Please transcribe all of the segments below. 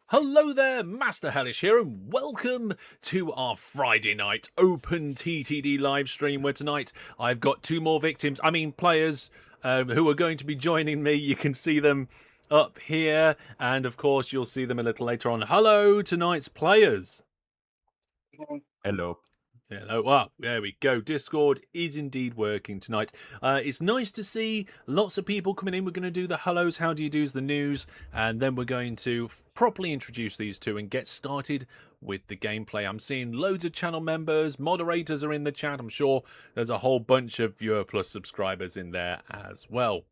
Hello there, Master Hellish here, and welcome to our Friday night OpenTTD live stream, where tonight I've got two more players who are going to be joining me. You can see them up here, and of course you'll see them a little later on. Hello, tonight's players. Hello. Hello. Well, there we go. Discord is indeed working tonight. It's nice to see lots of people coming in. We're going to do the hellos, how do you do's, the news, and then we're going to properly introduce these two and get started with the gameplay. I'm seeing loads of channel members, moderators are in the chat. I'm sure there's a whole bunch of Viewer Plus subscribers in there as well.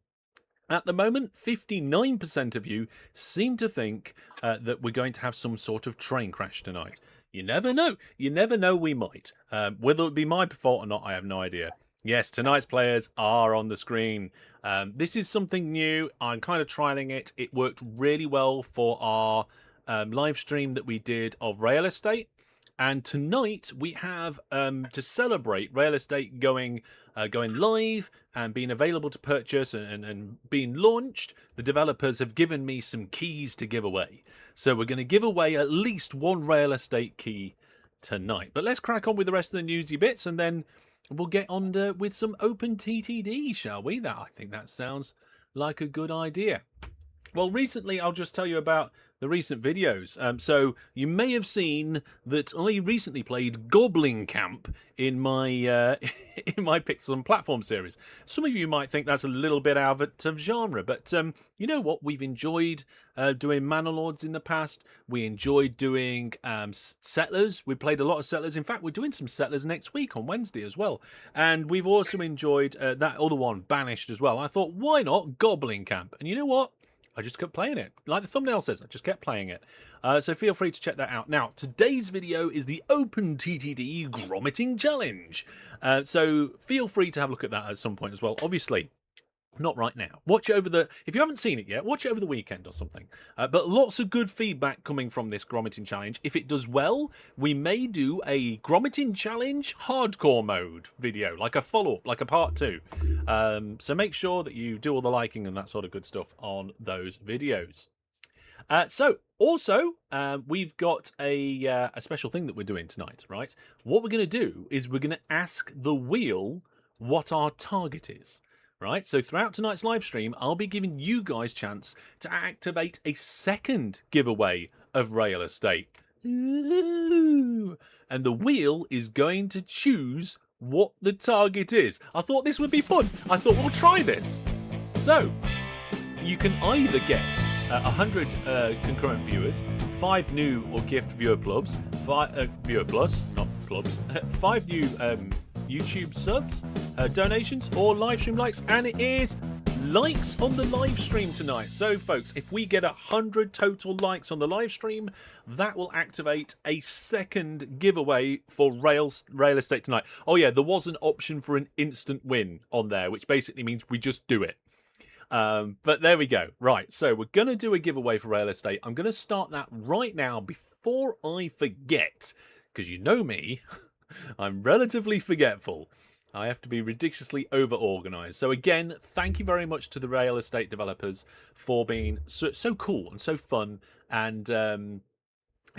At the moment, 59% of you seem to think that we're going to have some sort of train crash tonight. You never know. You never know, we might. Whether it be my fault or not, I have no idea. Yes, tonight's players are on the screen. This is something new. I'm kind of trialing it. It worked really well for our live stream that we did of Rail Estate. And tonight we have, to celebrate Rail Estate going live and being available to purchase and being launched, the developers have given me some keys to give away. So we're going to give away at least one Rail Estate key tonight. But let's crack on with the rest of the newsy bits, and then we'll get on with some OpenTTD, shall we? I think that sounds like a good idea. Well, recently, I'll just tell you about the recent videos. So you may have seen that I recently played Goblin Camp in my in my Pixel and Platform series. Some of you might think that's a little bit out of genre, but you know what? We've enjoyed doing Manor Lords in the past. We enjoyed doing Settlers. We played a lot of Settlers. In fact, we're doing some Settlers next week on Wednesday as well. And we've also enjoyed that other one, Banished, as well. I thought, why not Goblin Camp? And you know what? I just kept playing it. Like the thumbnail says, I just kept playing it. So feel free to check that out. Now, today's video is the OpenTTD Grommeting Challenge. So feel free to have a look at that at some point as well. Obviously, not right now. Watch it over if you haven't seen it yet, watch it over the weekend or something. But lots of good feedback coming from this Grommeting Challenge. If it does well, we may do a Grommeting Challenge hardcore mode video, like a follow-up, like a part 2. So make sure that you do all the liking and that sort of good stuff on those videos. So also, we've got a special thing that we're doing tonight, right? What we're going to do is we're going to ask the wheel what our target is. Right, so throughout tonight's live stream, I'll be giving you guys chance to activate a second giveaway of Rail Estate. Ooh. And the wheel is going to choose what the target is. I thought this would be fun. I thought we'll try this. So, you can either get 100 concurrent viewers, 5 new or gift viewer clubs, 5 viewer plus, not clubs, 5 new YouTube subs, donations, or live stream likes, and it is likes on the live stream tonight. So folks, if we get 100 total likes on the live stream, that will activate a second giveaway for Rail Estate tonight. Oh yeah, there was an option for an instant win on there, which basically means we just do it. But there we go. Right, so we're going to do a giveaway for Rail Estate. I'm going to start that right now before I forget, because you know me, I'm relatively forgetful. I have to be ridiculously over-organised. So again, thank you very much to the Rail Estate developers for being so cool and so fun and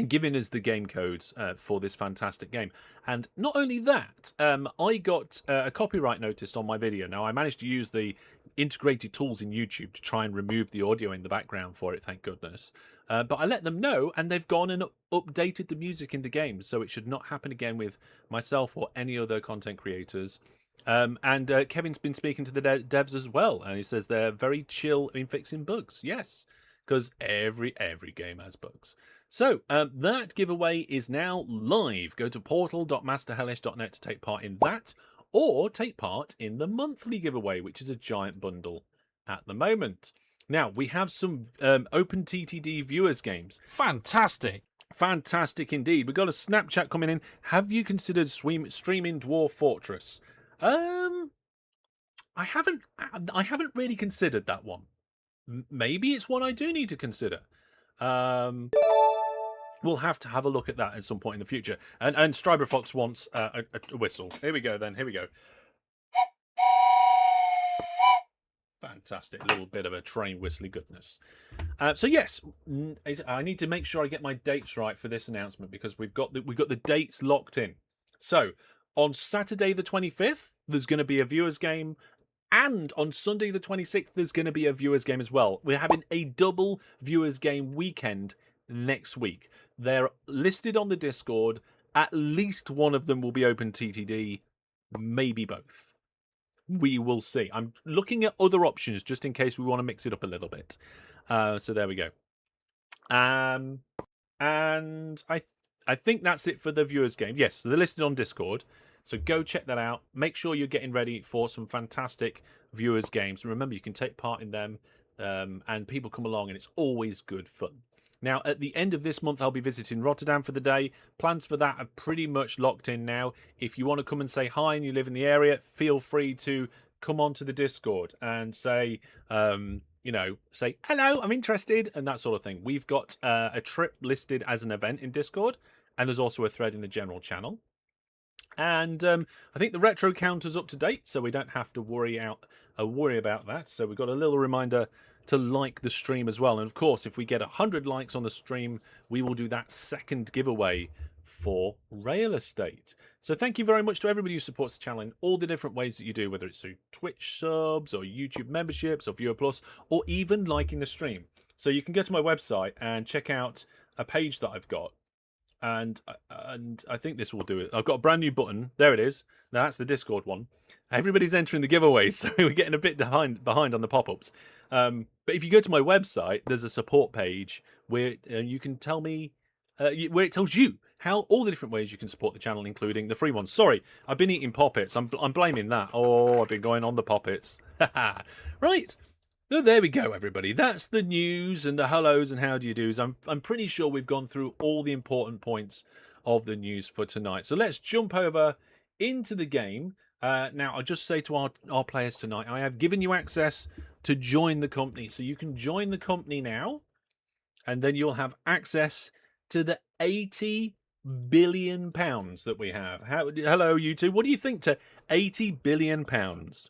giving us the game codes for this fantastic game. And not only that, I got a copyright notice on my video. Now, I managed to use the integrated tools in YouTube to try and remove the audio in the background for it, thank goodness. But I let them know, and they've gone and updated the music in the game, so it should not happen again with myself or any other content creators. And Kevin's been speaking to the devs as well, and he says they're very chill in fixing bugs. Yes, because every game has bugs. So that giveaway is now live. Go to portal.masterhellish.net to take part in that, or take part in the monthly giveaway, which is a giant bundle at the moment. Now, we have some OpenTTD viewers games. Fantastic. Fantastic indeed. We've got a Snapchat coming in. Have you considered streaming Dwarf Fortress? I haven't really considered that one. Maybe it's one I do need to consider. We'll have to have a look at that at some point in the future. And Striber Fox wants a whistle. Here we go then. Here we go. Fantastic. A little bit of a train whistly goodness. So yes, I need to make sure I get my dates right for this announcement because we've got the dates locked in. So on Saturday the 25th, there's going to be a viewers game, and on Sunday the 26th, there's going to be a viewers game as well. We're having a double viewers game weekend next week. They're listed on the Discord. At least one of them will be OpenTTD, maybe both. We will see. I'm looking at other options just in case we want to mix it up a little bit. So there we go. And I think that's it for the viewers game. Yes, so they're listed on Discord. So go check that out. Make sure you're getting ready for some fantastic viewers games. And remember, you can take part in them, and people come along, and it's always good fun. Now, at the end of this month, I'll be visiting Rotterdam for the day. Plans for that are pretty much locked in now. If you want to come and say hi and you live in the area, feel free to come onto the Discord and say, say, hello, I'm interested, and that sort of thing. We've got a trip listed as an event in Discord, and there's also a thread in the general channel. And I think the retro counter's up to date, so we don't have to worry about that. So we've got a little reminder to like the stream as well. And of course, if we get 100 likes on the stream, we will do that second giveaway for Rail Estate. So thank you very much to everybody who supports the channel in all the different ways that you do, whether it's through Twitch subs or YouTube memberships or Viewer Plus, or even liking the stream. So you can go to my website and check out a page that I've got. And I think this will do it. I've got a brand new button. There it is. Now that's the Discord one. Everybody's entering the giveaways, so we're getting a bit behind on the pop-ups. But if you go to my website, there's a support page where you can tell me, where it tells you how all the different ways you can support the channel, including the free ones. Sorry, I've been eating poppets. I'm blaming that. Oh, I've been going on the poppets. Right. So there we go, everybody. That's the news and the hellos and how do you do's. I'm pretty sure we've gone through all the important points of the news for tonight. So let's jump over into the game. Now, I'll just say to our players tonight, I have given you access to join the company. So you can join the company now, and then you'll have access to the 80 billion pounds that we have. Hello, you two. What do you think to 80 billion pounds?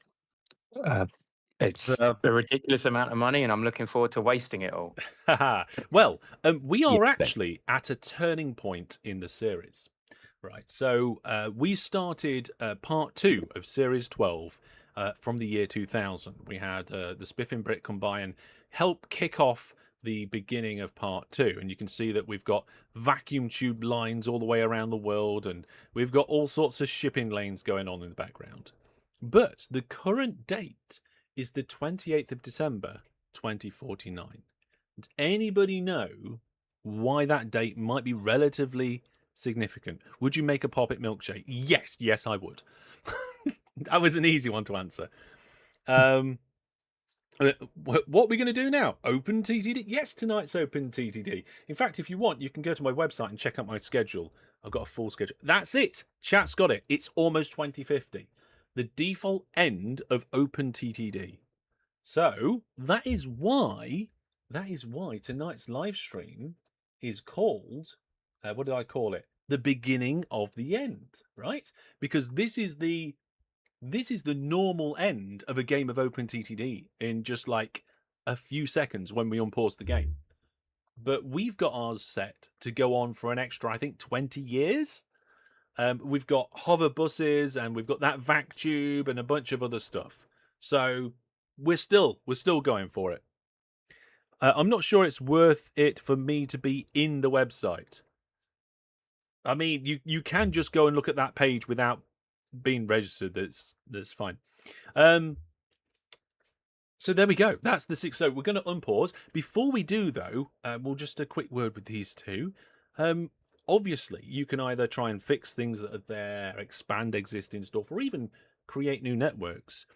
It's a ridiculous amount of money, and I'm looking forward to wasting it all. Well, we are actually at a turning point in the series. Right, so we started part 2 of Series 12 from the year 2000. We had the Spiffing Brit come by and help kick off the beginning of part 2. And you can see that we've got vacuum tube lines all the way around the world, and we've got all sorts of shipping lanes going on in the background. But the current date is the 28th of December, 2049. Does anybody know why that date might be relatively significant? Would you make a poppet milkshake? Yes, I would. That was an easy one to answer. What are we going to do now? OpenTTD? Yes, tonight's OpenTTD. In fact, if you want, you can go to my website and check out my schedule. I've got a full schedule. That's it. Chat's got it. It's almost 2050. The default end of OpenTTD. So that is why tonight's live stream is called, what did I call it? The beginning of the end, right? Because this is the normal end of a game of OpenTTD in just like a few seconds when we unpause the game. But we've got ours set to go on for an extra, I think, 20 years. We've got hover buses and we've got that vac tube and a bunch of other stuff. So we're still going for it. I'm not sure it's worth it for me to be in the website. I mean, you can just go and look at that page without being registered. That's fine. So there we go. That's the 6. So we're going to unpause. Before we do, though, we'll just a quick word with these two. Obviously, you can either try and fix things that are there, expand existing stuff, or even create new networks.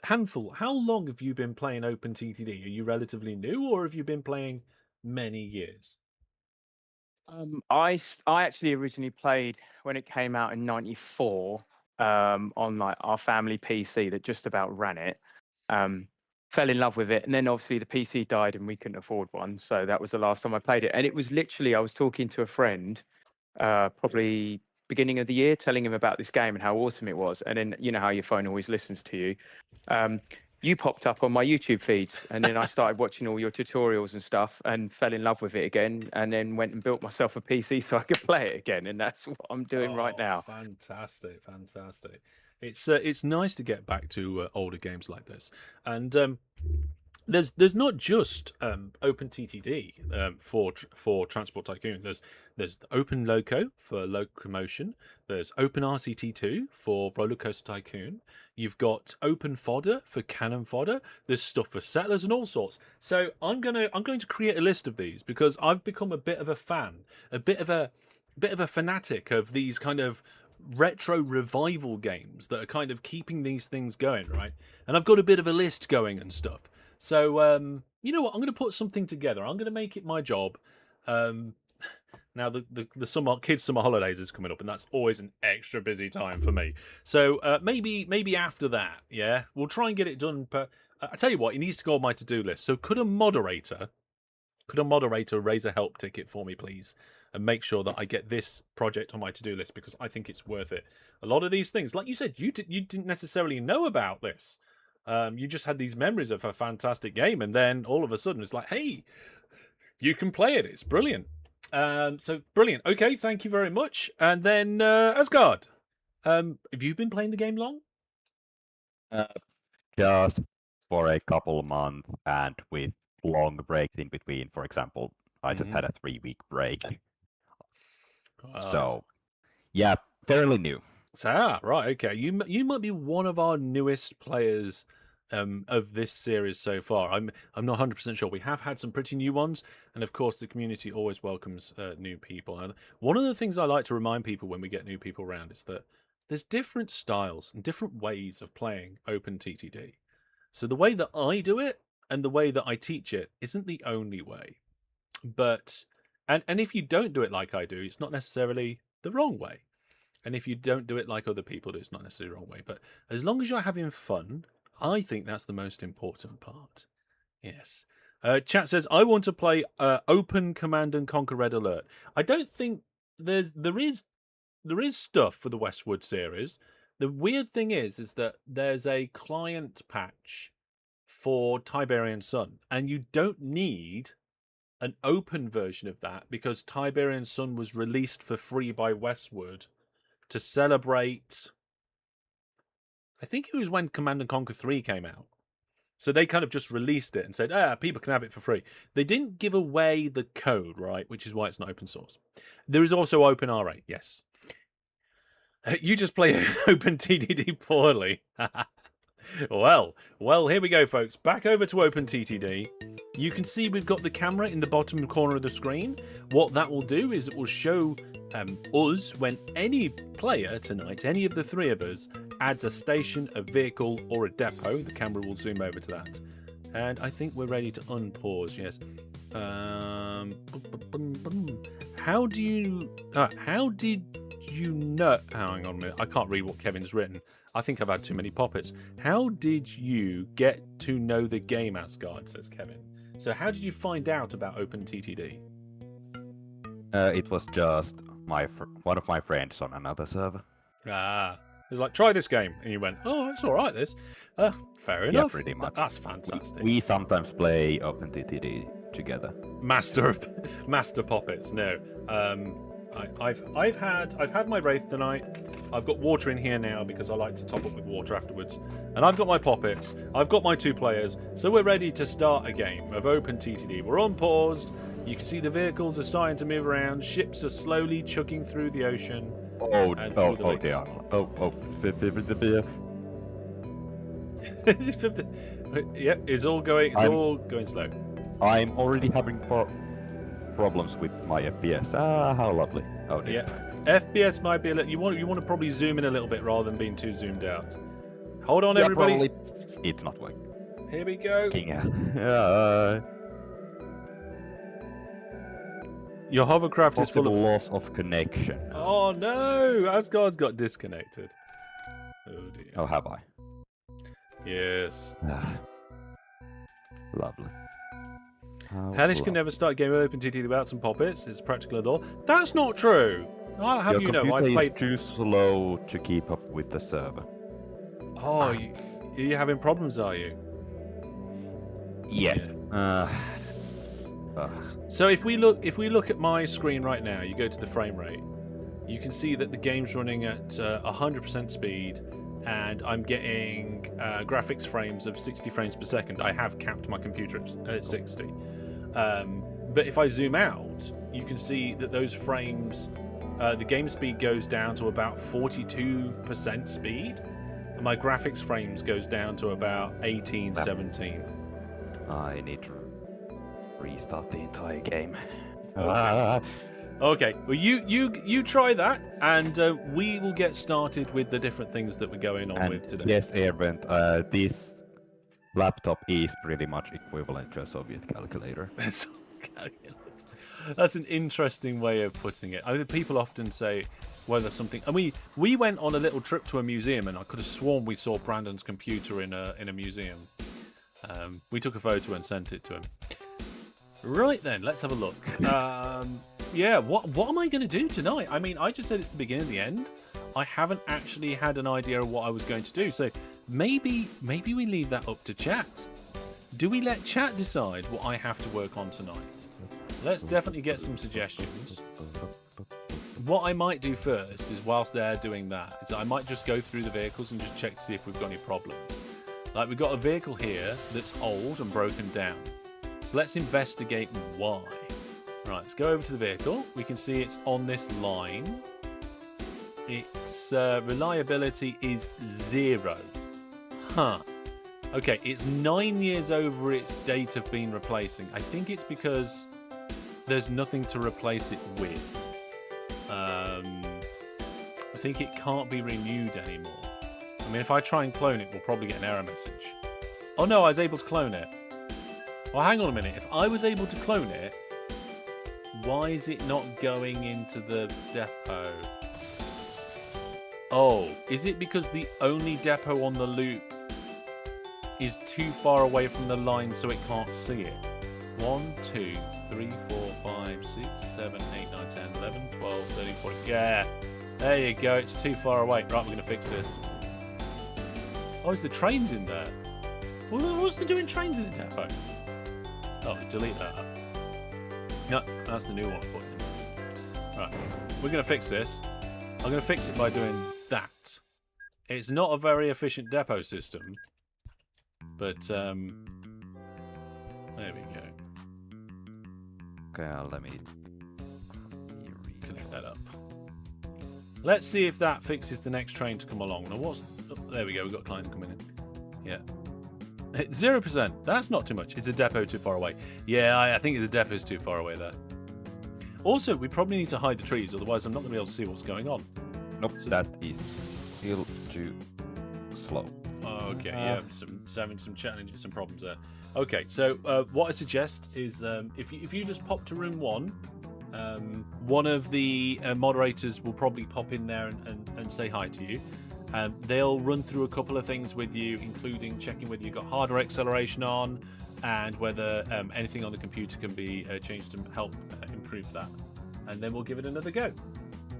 Handful, how long have you been playing OpenTTD? Are you relatively new, or have you been playing many years? I actually originally played when it came out in '94 on like our family PC that just about ran it. Fell in love with it, and then obviously the PC died and we couldn't afford one, so that was the last time I played it. And it was literally, I was talking to a friend probably beginning of the year, telling him about this game and how awesome it was, and then you know how your phone always listens to you. you popped up on my YouTube feeds, and then I started watching all your tutorials and stuff, and fell in love with it again, and then went and built myself a PC so I could play it again, and that's what I'm doing right now. Fantastic, fantastic. It's nice to get back to older games like this, and there's not just OpenTTD for Transport Tycoon. There's the Open Loco for locomotion. There's Open RCT2 for Roller Coaster Tycoon. You've got Open Fodder for Cannon Fodder. There's stuff for settlers and all sorts. So I'm going to create a list of these because I've become a bit of a fan, a bit of a fanatic of these kind of retro revival games that are kind of keeping these things going, right? And I've got a bit of a list going and stuff. So, you know what? I'm going to put something together. I'm going to make it my job. Now, the kids' summer holidays is coming up, and that's always an extra busy time for me. So maybe after that, yeah, we'll try and get it done. But I tell you what, it needs to go on my to-do list. So could a moderator raise a help ticket for me, please, and make sure that I get this project on my to-do list because I think it's worth it. A lot of these things, like you said, you didn't necessarily know about this. You just had these memories of a fantastic game, and then all of a sudden it's like, hey, you can play it. It's brilliant. So brilliant. Okay, thank you very much. And then Asgard, have you been playing the game long? Just for a couple of months, and with long breaks in between. For example, I just had a 3-week break. So, yeah, fairly new. So, right, okay. You might be one of our newest players of this series so far. I'm not 100% sure. We have had some pretty new ones, and of course the community always welcomes new people. And one of the things I like to remind people when we get new people around is that there's different styles and different ways of playing OpenTTD. So the way that I do it and the way that I teach it isn't the only way. But and if you don't do it like I do, it's not necessarily the wrong way. And if you don't do it like other people do, it's not necessarily the wrong way. But as long as you're having fun, I think that's the most important part. Yes. Chat says, I want to play Open Command and Conquer Red Alert. I don't think there is stuff for the Westwood series. The weird thing is that there's a client patch for Tiberian Sun, and you don't need an open version of that because Tiberian Sun was released for free by Westwood to celebrate. I think it was when Command & Conquer 3 came out. So they kind of just released it and said, people can have it for free. They didn't give away the code, right? Which is why it's not open source. There is also OpenRA, yes. You just play OpenTTD poorly. Well, here we go, folks. Back over to OpenTTD. You can see we've got the camera in the bottom corner of the screen. What that will do is it will show us when any player tonight, any of the three of us, adds a station, a vehicle, or a depot. The camera will zoom over to that. And I think we're ready to unpause, yes. How did you know... hang on a minute. I can't read what Kevin's written. I think I've had too many poppets. How did you get to know the game, Asgard, says Kevin. So how did you find out about OpenTTD? It was just one of my friends on another server. It was like, try this game. And you went, oh, it's all right, this. Fair enough. Yeah, pretty much. That's fantastic. We sometimes play OpenTTD together. Master poppets. No. I've had my Wraith tonight. I've got water in here now because I like to top up with water afterwards. And I've got my poppets. I've got my 2 players. So we're ready to start a game of OpenTTD. We're unpaused. You can see the vehicles are starting to move around. Ships are slowly chugging through the ocean. Oh dear. Yep, it's all going slow. I'm already having problems with my FPS. How lovely. Oh dear. Yeah, FPS might be a little. You want to probably zoom in a little bit rather than being too zoomed out. Hold on, everybody. Probably it's not working. Here we go. Your hovercraft is full of loss of connection. Oh no! Asgard's got disconnected. Oh dear. Oh, have I? Yes. Lovely. Hellish can never start a game with OpenTTD without some poppets. It's practical at all. That's not true. I'll have you know, I played. Too slow to keep up with the server. Oh, you're having problems, are you? Yes. Yeah. So if we look at my screen right now, you go to the frame rate, you can see that the game's running at 100% speed, and I'm getting graphics frames of 60 frames per second. I have capped my computer at 60. But if I zoom out, you can see that those frames, the game speed goes down to about 42% speed, and my graphics frames goes down to about 18, 17. I need to restart the entire game. Okay, well you try that, and we will get started with the different things that we're going on with today. Yes, Airvent, this laptop is pretty much equivalent to a Soviet calculator. That's an interesting way of putting it. I mean, people often say whether something. And we went on a little trip to a museum, and I could have sworn we saw Brandon's computer in a museum. We took a photo and sent it to him. Right then, let's have a look. Yeah, what am I going to do tonight? I mean, I just said it's the beginning and the end. I haven't actually had an idea of what I was going to do. So maybe we leave that up to chat. Do we let chat decide what I have to work on tonight? Let's definitely get some suggestions. What I might do first is, whilst they're doing that, is I might just go through the vehicles and just check to see if we've got any problems. Like, we've got a vehicle here that's old and broken down. So let's investigate why. Right, let's go over to the vehicle. We can see it's on this line. Its reliability is 0. Huh. Okay, it's 9 years over its date of being replacing. I think it's because there's nothing to replace it with. I think it can't be renewed anymore. I mean, if I try and clone it, we'll probably get an error message. Oh no, I was able to clone it. Well, hang on a minute. If I was able to clone it, why is it not going into the depot? Oh, is it because the only depot on the loop is too far away from the line so it can't see it? 1, 2, 3, 4, 5, 6, 7, 8, 9, 10, 11, 12, 13, 14. Yeah, there you go. It's too far away. Right, we're going to fix this. Oh, is the trains in there? What's they doing trains in the depot? Oh, delete that. No, that's the new one I put in. Right, we're going to fix this. I'm going to fix it by doing that. It's not a very efficient depot system, but there we go. Okay, let me connect that up. Let's see if that fixes the next train to come along. Now, there we go. We've got a client coming in. Yeah. 0%. That's not too much. It's a depot too far away. Yeah, I think the depot's too far away there. Also, we probably need to hide the trees, otherwise I'm not going to be able to see what's going on. Nope, so that is still too slow. Okay, yeah, having some challenges, some problems there. Okay, so what I suggest is if you just pop to room 1, one of the moderators will probably pop in there and say hi to you. They'll run through a couple of things with you, including checking whether you've got hardware acceleration on and whether anything on the computer can be changed to help improve that. And then we'll give it another go.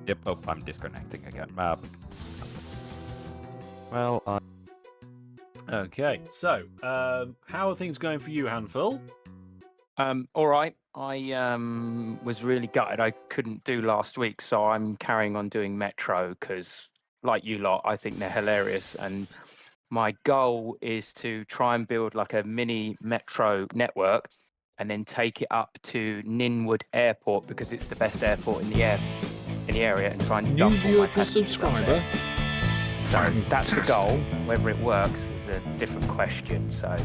Yep, oh, I'm disconnecting again. Okay, so how are things going for you, Handful? All right. I was really gutted I couldn't do last week, so I'm carrying on doing Metro because, like you lot, I think they're hilarious. And my goal is to try and build like a mini Metro network and then take it up to Ninwood Airport because it's the best airport in the area, and try and New dump all viewer my plus passengers up subscriber. there. So that's the Fantastic. goal. Whether it works is a different question. So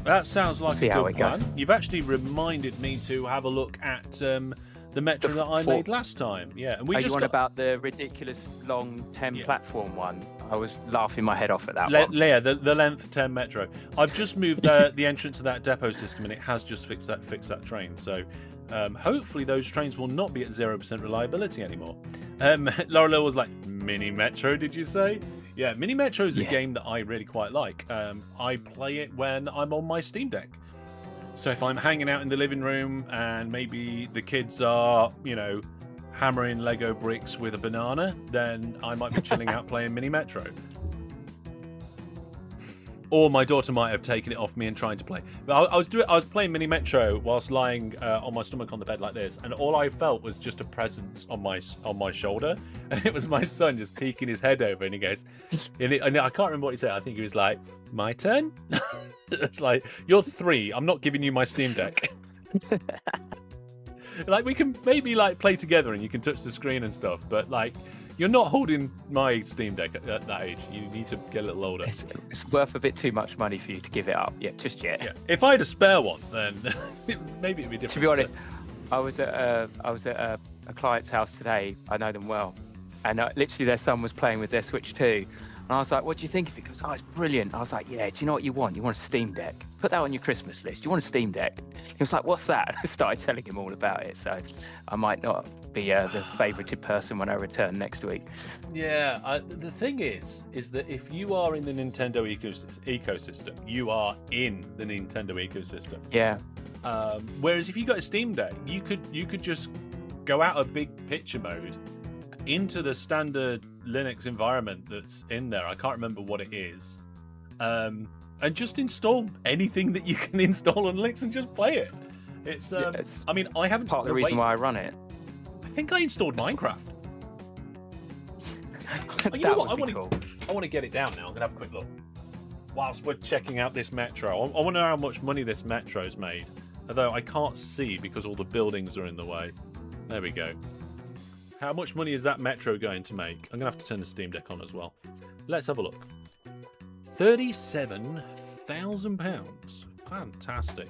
That sounds like See a how good it goes. plan. You've actually reminded me to have a look at the Metro that I made last time. Yeah, and we are just you on got about the ridiculous long 10 Yeah. platform one? I was laughing my head off at that one. Leia, the length 10 Metro. I've just moved the entrance to that depot system, and it has just fixed that train. So hopefully those trains will not be at 0% reliability anymore. Laura was like, Mini Metro, did you say? Yeah, Mini Metro is a game that I really quite like. I play it when I'm on my Steam Deck. So if I'm hanging out in the living room and maybe the kids are, hammering Lego bricks with a banana, then I might be chilling out playing Mini Metro. Or my daughter might have taken it off me and trying to play. But I was playing Mini Metro whilst lying on my stomach on the bed like this, and all I felt was just a presence on my shoulder, and it was my son just peeking his head over, and he goes, and I can't remember what he said. I think he was like, "My turn." It's like, you're 3. I'm not giving you my Steam Deck. Like, we can maybe like play together and you can touch the screen and stuff, but like, you're not holding my Steam Deck at that age. You need to get a little older. It's worth a bit too much money for you to give it up yet, just yet. Yeah. If I had a spare one, then maybe it'd be different. To be honest, I was at a client's house today. I know them well, and literally their son was playing with their Switch 2. And I was like, "What do you think of it?" He goes, "Oh, it's brilliant." I was like, "Yeah, do you know what you want? You want a Steam Deck? Put that on your Christmas list. You want a Steam Deck?" He was like, "What's that?" I started telling him all about it. So I might not be the favorited person when I return next week. Yeah, the thing is that if you are in the Nintendo ecosystem, you are in the Nintendo ecosystem. Yeah. Whereas if you got a Steam Deck, you could just go out of big picture mode into the standard Linux environment that's in there. I can't remember what it is, and just install anything that you can install on Linux and just play it. It's I mean, I haven't Part of the reason why I run it. I think I installed Minecraft. You know what? I want to get it down now. I'm gonna have a quick look whilst we're checking out this metro. I want to know how much money this metro's made, although I can't see because all the buildings are in the way. There we go. How much money is that metro going to make? I'm gonna have to turn the Steam Deck on as well. Let's have a look. £37,000. Fantastic.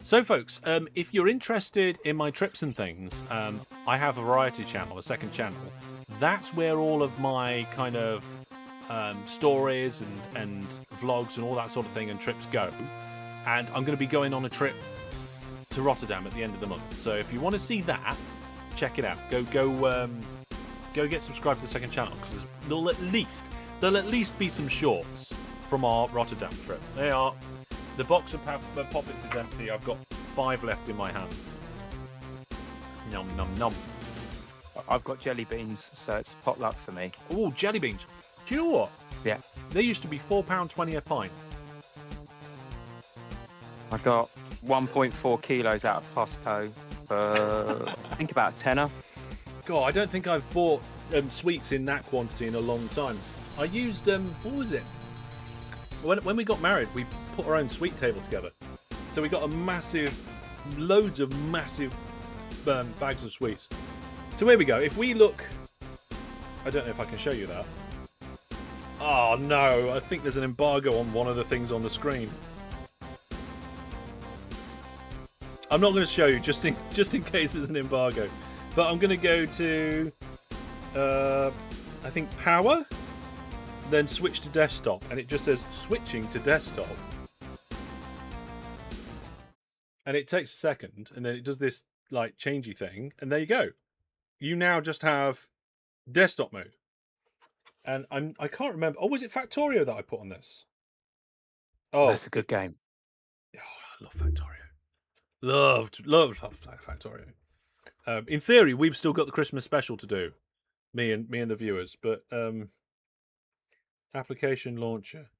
So, folks, if you're interested in my trips and things, I have a variety channel, a second channel. That's where all of my kind of stories and vlogs and all that sort of thing and trips go. And I'm going to be going on a trip to Rotterdam at the end of the month. So if you want to see that, check it out. Go get subscribed to the second channel, because there'll at least be some shorts from our Rotterdam trip. They are. The box of poppets is empty. I've got 5 left in my hand. Nom nom nom. I've got jelly beans, so it's potluck for me. Oh, jelly beans. Do you know what? Yeah. They used to be £4.20 a pint. I got 1.4 kilos out of Costco for I think about a tenner. God, I don't think I've bought sweets in that quantity in a long time. I used what was it? When we got married, we put our own sweet table together. So we got loads of massive bags of sweets. So here we go. If we look, I don't know if I can show you that. Oh no, I think there's an embargo on one of the things on the screen. I'm not going to show you just in case there's an embargo. But I'm going to go to, I think power, then switch to desktop, and it just says switching to desktop. And it takes a second, and then it does this like changey thing, and there you go. You now just have desktop mode. And I can't remember. Oh, was it Factorio that I put on this? Oh, that's a good game. Oh, I love Factorio. Loved Factorio. In theory, we've still got the Christmas special to do, me and the viewers. But application launcher.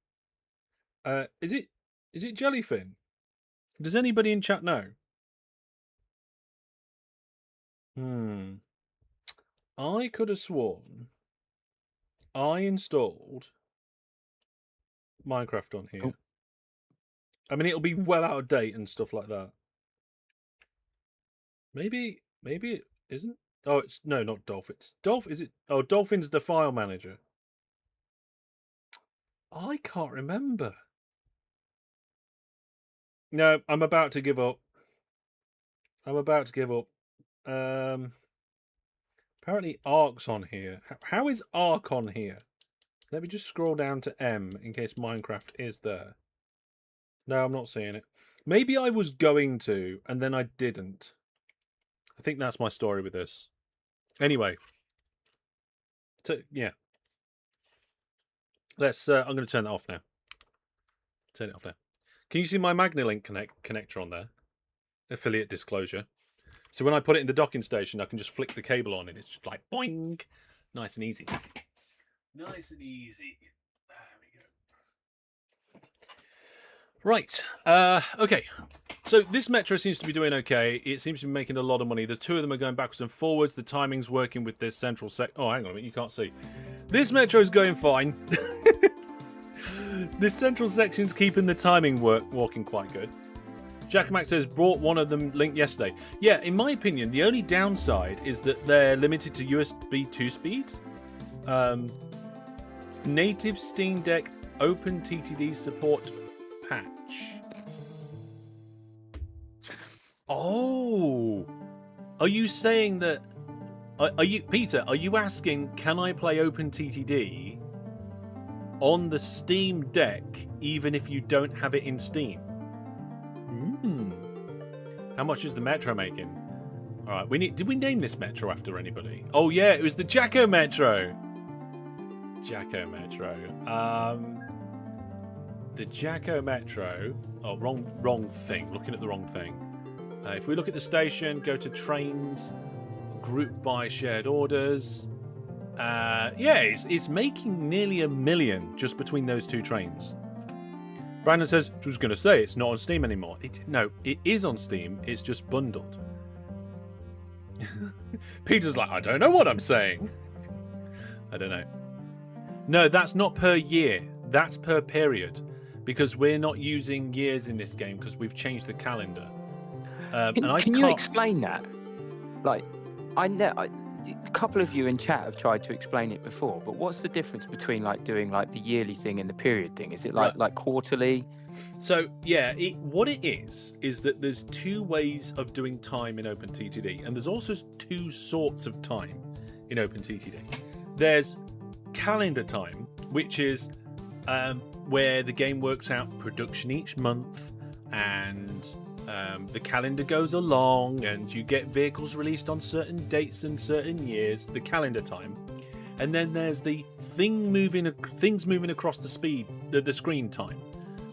Is it Jellyfin? Does anybody in chat know? I could have sworn I installed Minecraft on here. Oh. I mean, it'll be well out of date and stuff like that. Maybe it isn't. Oh, it's no, not Dolphin. Is it? Oh, Dolphin's the file manager. I can't remember. No, I'm about to give up. Apparently Arc's on here. How is Arc on here? Let me just scroll down to M in case Minecraft is there. No, I'm not seeing it. Maybe I was going to, and then I didn't. I think that's my story with this. Anyway. Yeah. Let's, I'm going to turn that off now. Turn it off now. Can you see my MagnaLink connector on there? Affiliate disclosure. So when I put it in the docking station, I can just flick the cable on and it's just like boing. Nice and easy. Nice and easy. There we go. Right. Okay. So this metro seems to be doing okay. It seems to be making a lot of money. The two of them are going backwards and forwards. The timing's working with this central Oh, hang on a minute. You can't see. This metro's going fine. This central section's keeping the timing walking quite good. Jack Mac says, brought one of them linked yesterday. Yeah, in my opinion, the only downside is that they're limited to USB 2 speeds. Native Steam Deck OpenTTD support patch. Oh, are you saying that? Are you, Peter? Are you asking, can I play OpenTTD on the Steam Deck even if you don't have it in Steam? How much is the Metro making? All right, did we name this Metro after anybody? Oh yeah, it was the Jacko Metro. Jacko Metro. The Jacko Metro. Oh, wrong thing. Looking at the wrong thing. If we look at the station, go to trains, group by shared orders. Yeah, it's making nearly $1 million just between those two trains. Brandon says, I was going to say, it's not on Steam anymore. No, it is on Steam. It's just bundled. Peter's like, I don't know what I'm saying. I don't know. No, that's not per year. That's per period. Because we're not using years in this game because we've changed the calendar. Can you explain that? Like, I know a couple of you in chat have tried to explain it before, but what's the difference between like doing like the yearly thing and the period thing? Is it like quarterly? So yeah, what it is that there's two ways of doing time in OpenTTD, and there's also two sorts of time in OpenTTD. There's calendar time, which is where the game works out production each month, and the calendar goes along, and you get vehicles released on certain dates and certain years. The calendar time, and then there's the things moving across the screen time.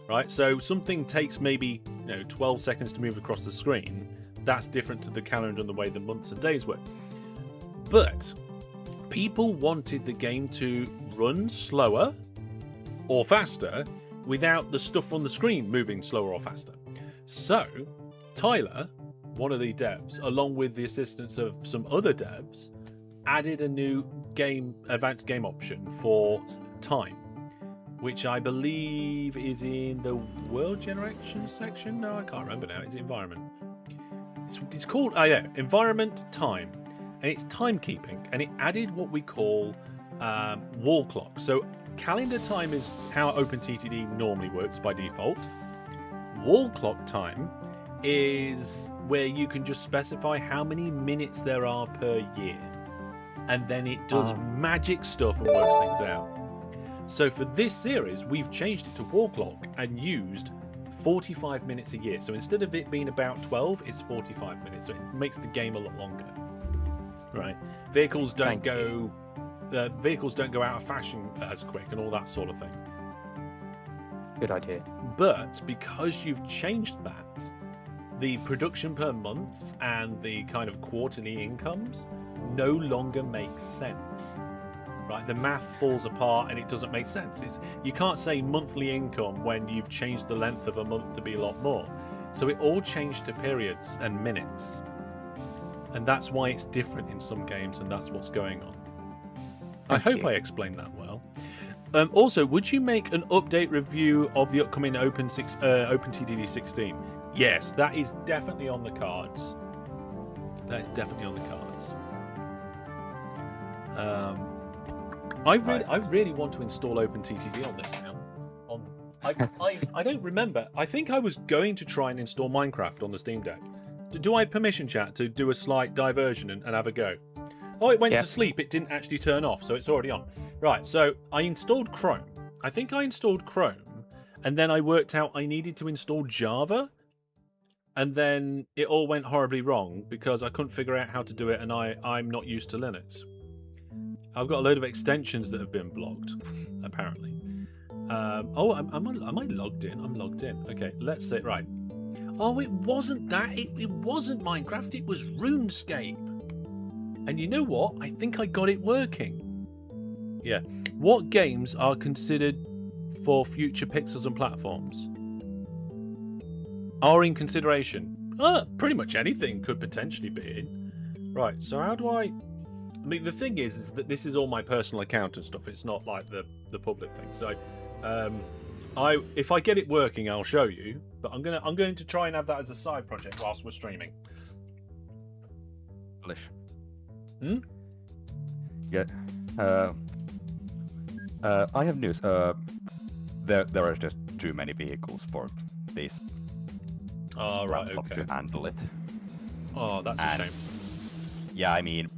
Right, so something takes maybe 12 seconds to move across the screen. That's different to the calendar and the way the months and days work. But people wanted the game to run slower or faster without the stuff on the screen moving slower or faster. So Tyler, one of the devs, along with the assistance of some other devs, added a new advanced game option for time, which I believe is in the world generation section. No, I can't remember now. It's environment. It's called environment time, and it's timekeeping, and it added what we call wall clock. So calendar time is how OpenTTD normally works by default. Wall clock time is where you can just specify how many minutes there are per year, and then it does magic stuff and works things out. So for this series, we've changed it to wall clock and used 45 minutes a year. So instead of it being about 12, it's 45 minutes. So it makes the game a lot longer. Right? Vehicles don't go out of fashion as quick and all that sort of thing. Good idea. But because you've changed that, the production per month and the kind of quarterly incomes no longer makes sense. Right, the math falls apart and it doesn't make sense. You can't say monthly income when you've changed the length of a month to be a lot more. So it all changed to periods and minutes. And that's why it's different in some games, and that's what's going on. I hope I explained that well. Also, would you make an update review of the upcoming OpenTTD 16? Yes, that is definitely on the cards. That is definitely on the cards. I really want to install OpenTTD on this now. I don't remember. I think I was going to try and install Minecraft on the Steam Deck. Do I have permission, chat, to do a slight diversion and have a go? Oh, it went to sleep. It didn't actually turn off, so it's already on. Right, so I installed Chrome. I think I installed Chrome, and then I worked out I needed to install Java, and then it all went horribly wrong because I couldn't figure out how to do it, and I'm not used to Linux. I've got a load of extensions that have been blocked, apparently. Am I logged in? I'm logged in. Okay, let's see. Right. Oh, it wasn't that. It wasn't Minecraft. It was RuneScape. And you know what? I think I got it working. Yeah. What games are considered for future pixels and platforms? are in consideration. Pretty much anything could potentially be in. Right, so how do I mean, the thing is that this is all my personal account and stuff. It's not like the public thing. So, if I get it working, I'll show you. But I'm going to try and have that as a side project whilst we're streaming. Hellish. Hmm? Yeah. I have news. There are just too many vehicles for these Oh, right, ramps okay. to handle it. Oh, that's a shame. Yeah, I mean,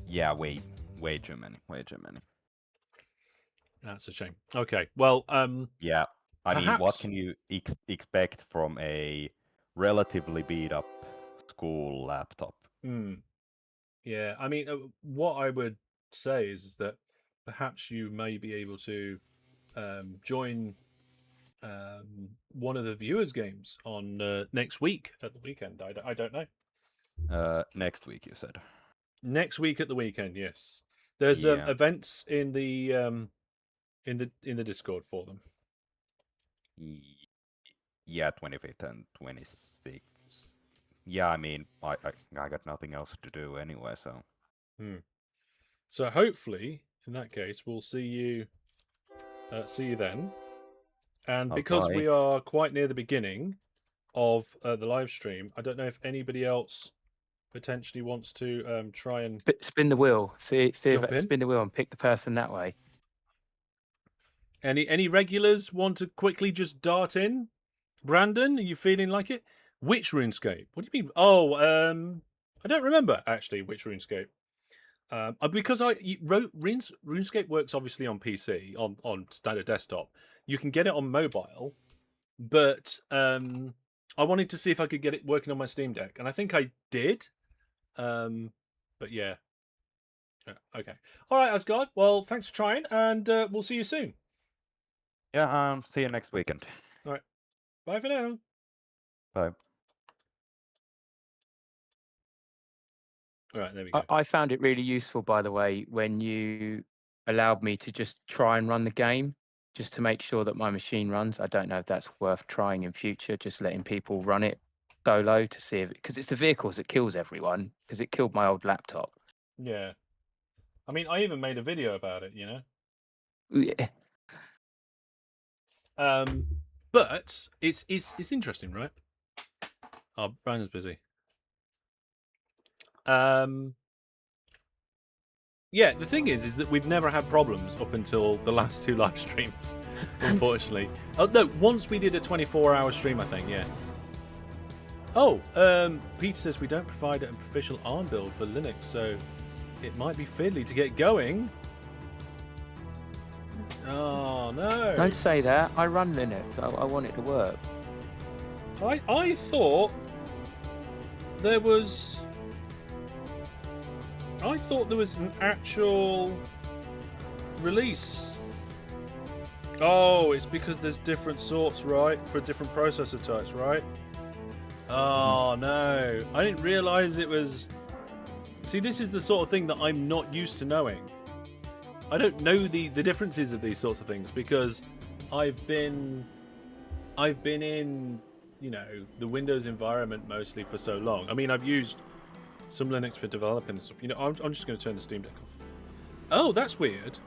yeah, way too many. That's a shame. Okay, well, Yeah, I mean, what perhaps- can you expect from a relatively beat up school laptop? Yeah, I mean, what I would say is that perhaps you may be able to join one of the viewers' games on next week at the weekend. I don't know. Next week, you said. Next week at the weekend, yes. There's Yeah. events in the Discord for them. Yeah, 25th and 26th. Yeah, I mean, I got nothing else to do anyway, so. So hopefully, in that case, we'll see you then. And because Okay. we are quite near the beginning of the live stream, I don't know if anybody else potentially wants to try and Spin the wheel. See Jump if in? spin the wheel and pick the person that way. any regulars want to quickly just dart in. Brandon, are you feeling like it? Which RuneScape? What do you mean? Oh, I don't remember actually which RuneScape. Because RuneScape works obviously on PC on standard desktop. You can get it on mobile, but I wanted to see if I could get it working on my Steam Deck, and I think I did. But yeah. Okay. All right, Asgard. Well, thanks for trying, and we'll see you soon. Yeah, see you next weekend. Bye for now. Bye. All right, there we go. I found it really useful, by the way, when you allowed me to just try and run the game, just to make sure that my machine runs. I don't know if that's worth trying in future, just letting people run it solo to see if, because it's the vehicles that kills everyone, because it killed my old laptop. Yeah. I mean, I even made a video about it, you know. Yeah. But it's interesting, right? Oh, Brandon's busy. Yeah, the thing is that we've never had problems up until the last two live streams, unfortunately. Oh no, once we did a 24-hour stream, I think. Yeah. Oh, Peter says we don't provide an official ARM build for Linux, so it might be fiddly to get going. Oh no! Don't say that. I run Linux. I want it to work. I thought there was. I thought there was an actual release. Oh, it's because there's different sorts, right? For different processor types, right? Oh no, I didn't realize it was. See, this is the sort of thing that I'm not used to knowing. I don't know the differences of these sorts of things because I've been in, you know, the Windows environment mostly for so long. I mean, I've used some Linux for developing and stuff. You know, I'm just going to turn the Steam Deck off. Oh, that's weird.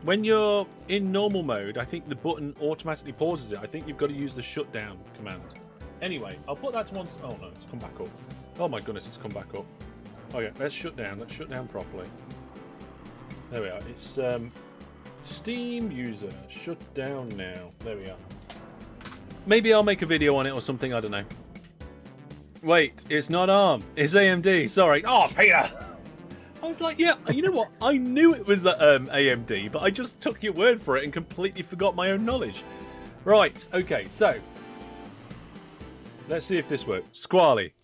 When you're in normal mode, I think the button automatically pauses it. I think you've got to use the shutdown command. Anyway, I'll put that to one. Oh no, it's come back up. Oh my goodness, it's come back up. Okay, let's shut down. Let's shut down properly. There we are. It's Steam user shut down now. There we are. Maybe I'll make a video on it or something. I don't know. Wait, it's not ARM. It's AMD. Sorry. Oh, Peter. I was like, yeah. You know what? I knew it was AMD, but I just took your word for it and completely forgot my own knowledge. Right. Okay. So let's see if this works. Squally.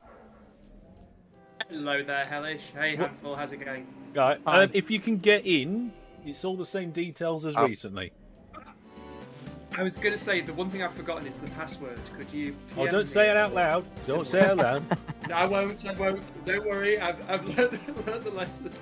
Hello there, Hellish. Hey, Handful, how's it going? Right. If you can get in, it's all the same details as recently. I was going to say, the one thing I've forgotten is the password. Could you... Oh, don't say it out loud. Don't say it out loud. No, I won't. Don't worry, I've learned the lessons.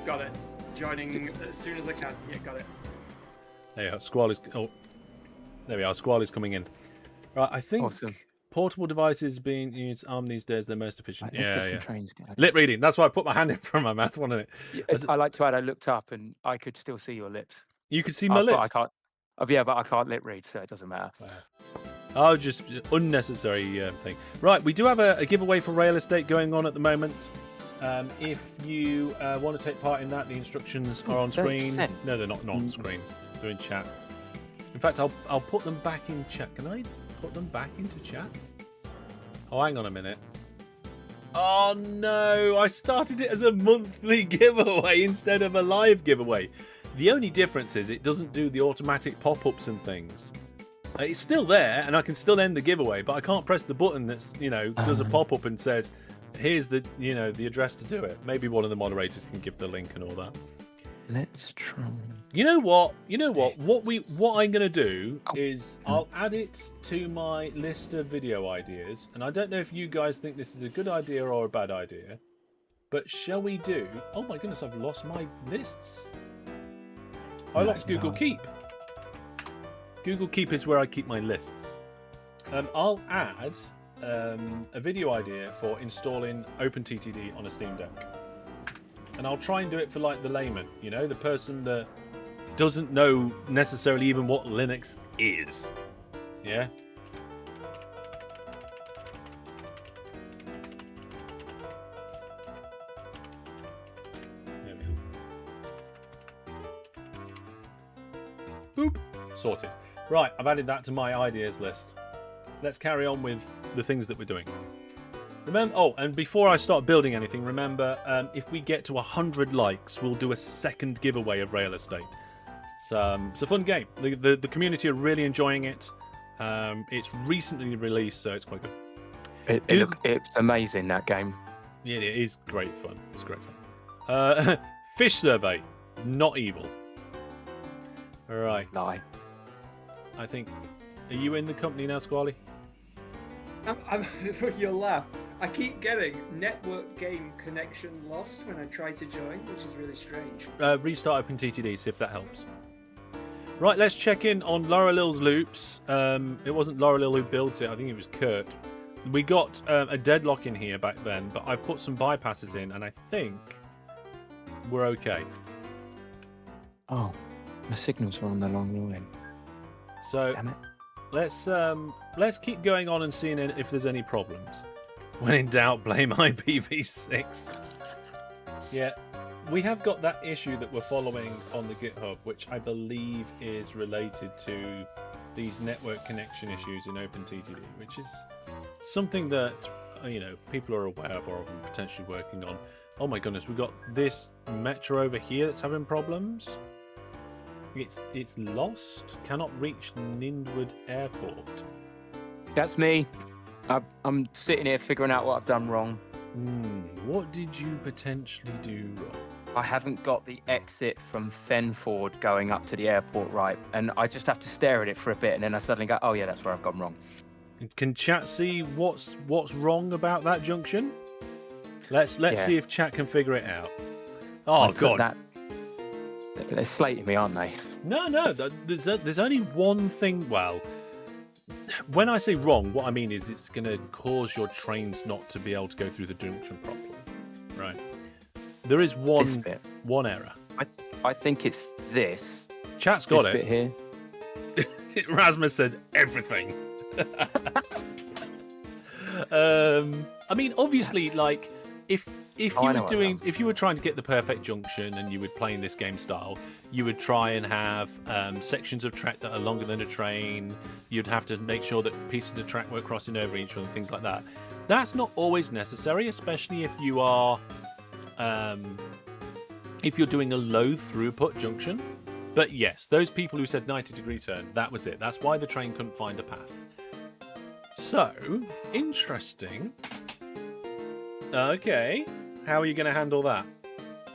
got it. Joining as soon as I can. Yeah, got it. There you go. Squall is. Oh, there we are. Squall is coming in. Right, I think Awesome. portable devices being used these days, they're most efficient. Right, let's get some Yeah. trains going. Lip reading. That's why I put my hand in front of my mouth, wasn't it? Yeah, I like to add, I looked up and I could still see your lips. You could see my But I lips. can't. Yeah, but I can't lip read, so it doesn't matter. Oh, just unnecessary thing. Right, we do have a giveaway for Rail Estate going on at the moment. If you want to take part in that, the instructions are on screen. 30%. No, they're not on screen. They're in chat. In fact, I'll put them back in chat. Can I put them back into chat? Oh, hang on a minute. Oh no, I started it as a monthly giveaway instead of a live giveaway. The only difference is it doesn't do the automatic pop-ups and things. It's still there, and I can still end the giveaway, but I can't press the button that's, does a pop-up and says, here's the, the address to do it. Maybe one of the moderators can give the link and all that. Let's try. You know what? What I'm gonna do is I'll add it to my list of video ideas, and I don't know if you guys think this is a good idea or a bad idea, but shall we do? Oh my goodness, I've lost my lists. I lost Google Keep. Google Keep is where I keep my lists. I'll add a video idea for installing OpenTTD on a Steam Deck. And I'll try and do it for like the layman, the person that doesn't know necessarily even what Linux is. Yeah? There we are. Boop. Sorted. Right, I've added that to my ideas list. Let's carry on with the things that we're doing. Remember, and before I start building anything, remember, if we get to 100 likes, we'll do a second giveaway of Rail Estate. It's a fun game. The community are really enjoying it. It's recently released, so it's quite good. It's amazing, that game. Yeah, it is great fun. It's great fun. Fish survey, not evil. All right. Lie. I think. Are you in the company now, Squally? You'll laugh. I keep getting network game connection lost when I try to join, which is really strange. Restart OpenTTD, see if that helps. Right, let's check in on Laura Lil's loops. It wasn't Laura Lil who built it, I think it was Kurt. We got a deadlock in here back then, but I've put some bypasses in, and I think we're okay. Oh, my signals were on the long line. So Damn it. let's keep going on and seeing if there's any problems. When in doubt, blame IPv6. Yeah, we have got that issue that we're following on the GitHub, which I believe is related to these network connection issues in OpenTTD, which is something that people are aware of or potentially working on. Oh my goodness, we've got this metro over here that's having problems. It's lost. Cannot reach Nindwood Airport. That's me. I'm sitting here figuring out what I've done wrong. What did you potentially do wrong? I haven't got the exit from Fenford going up to the airport right, and I just have to stare at it for a bit, and then I suddenly go, "Oh yeah, that's where I've gone wrong." Can chat see what's wrong about that junction? Let's see if chat can figure it out. Oh god. They're slating me, aren't they? No. There's only one thing. Well, when I say wrong, what I mean is it's going to cause your trains not to be able to go through the junction properly. Right. There is one error. I think it's this. Chat's got this it. Bit here. Rasmus said everything. I mean, obviously, like if you were trying to get the perfect junction and you were playing this game style, you would try and have sections of track that are longer than a train. You'd have to make sure that pieces of track were crossing over each other, things like that. That's not always necessary, especially if you are if you're doing a low throughput junction. But yes, those people who said 90-degree turn, that was it. That's why the train couldn't find a path. So interesting. Okay, how are you going to handle that?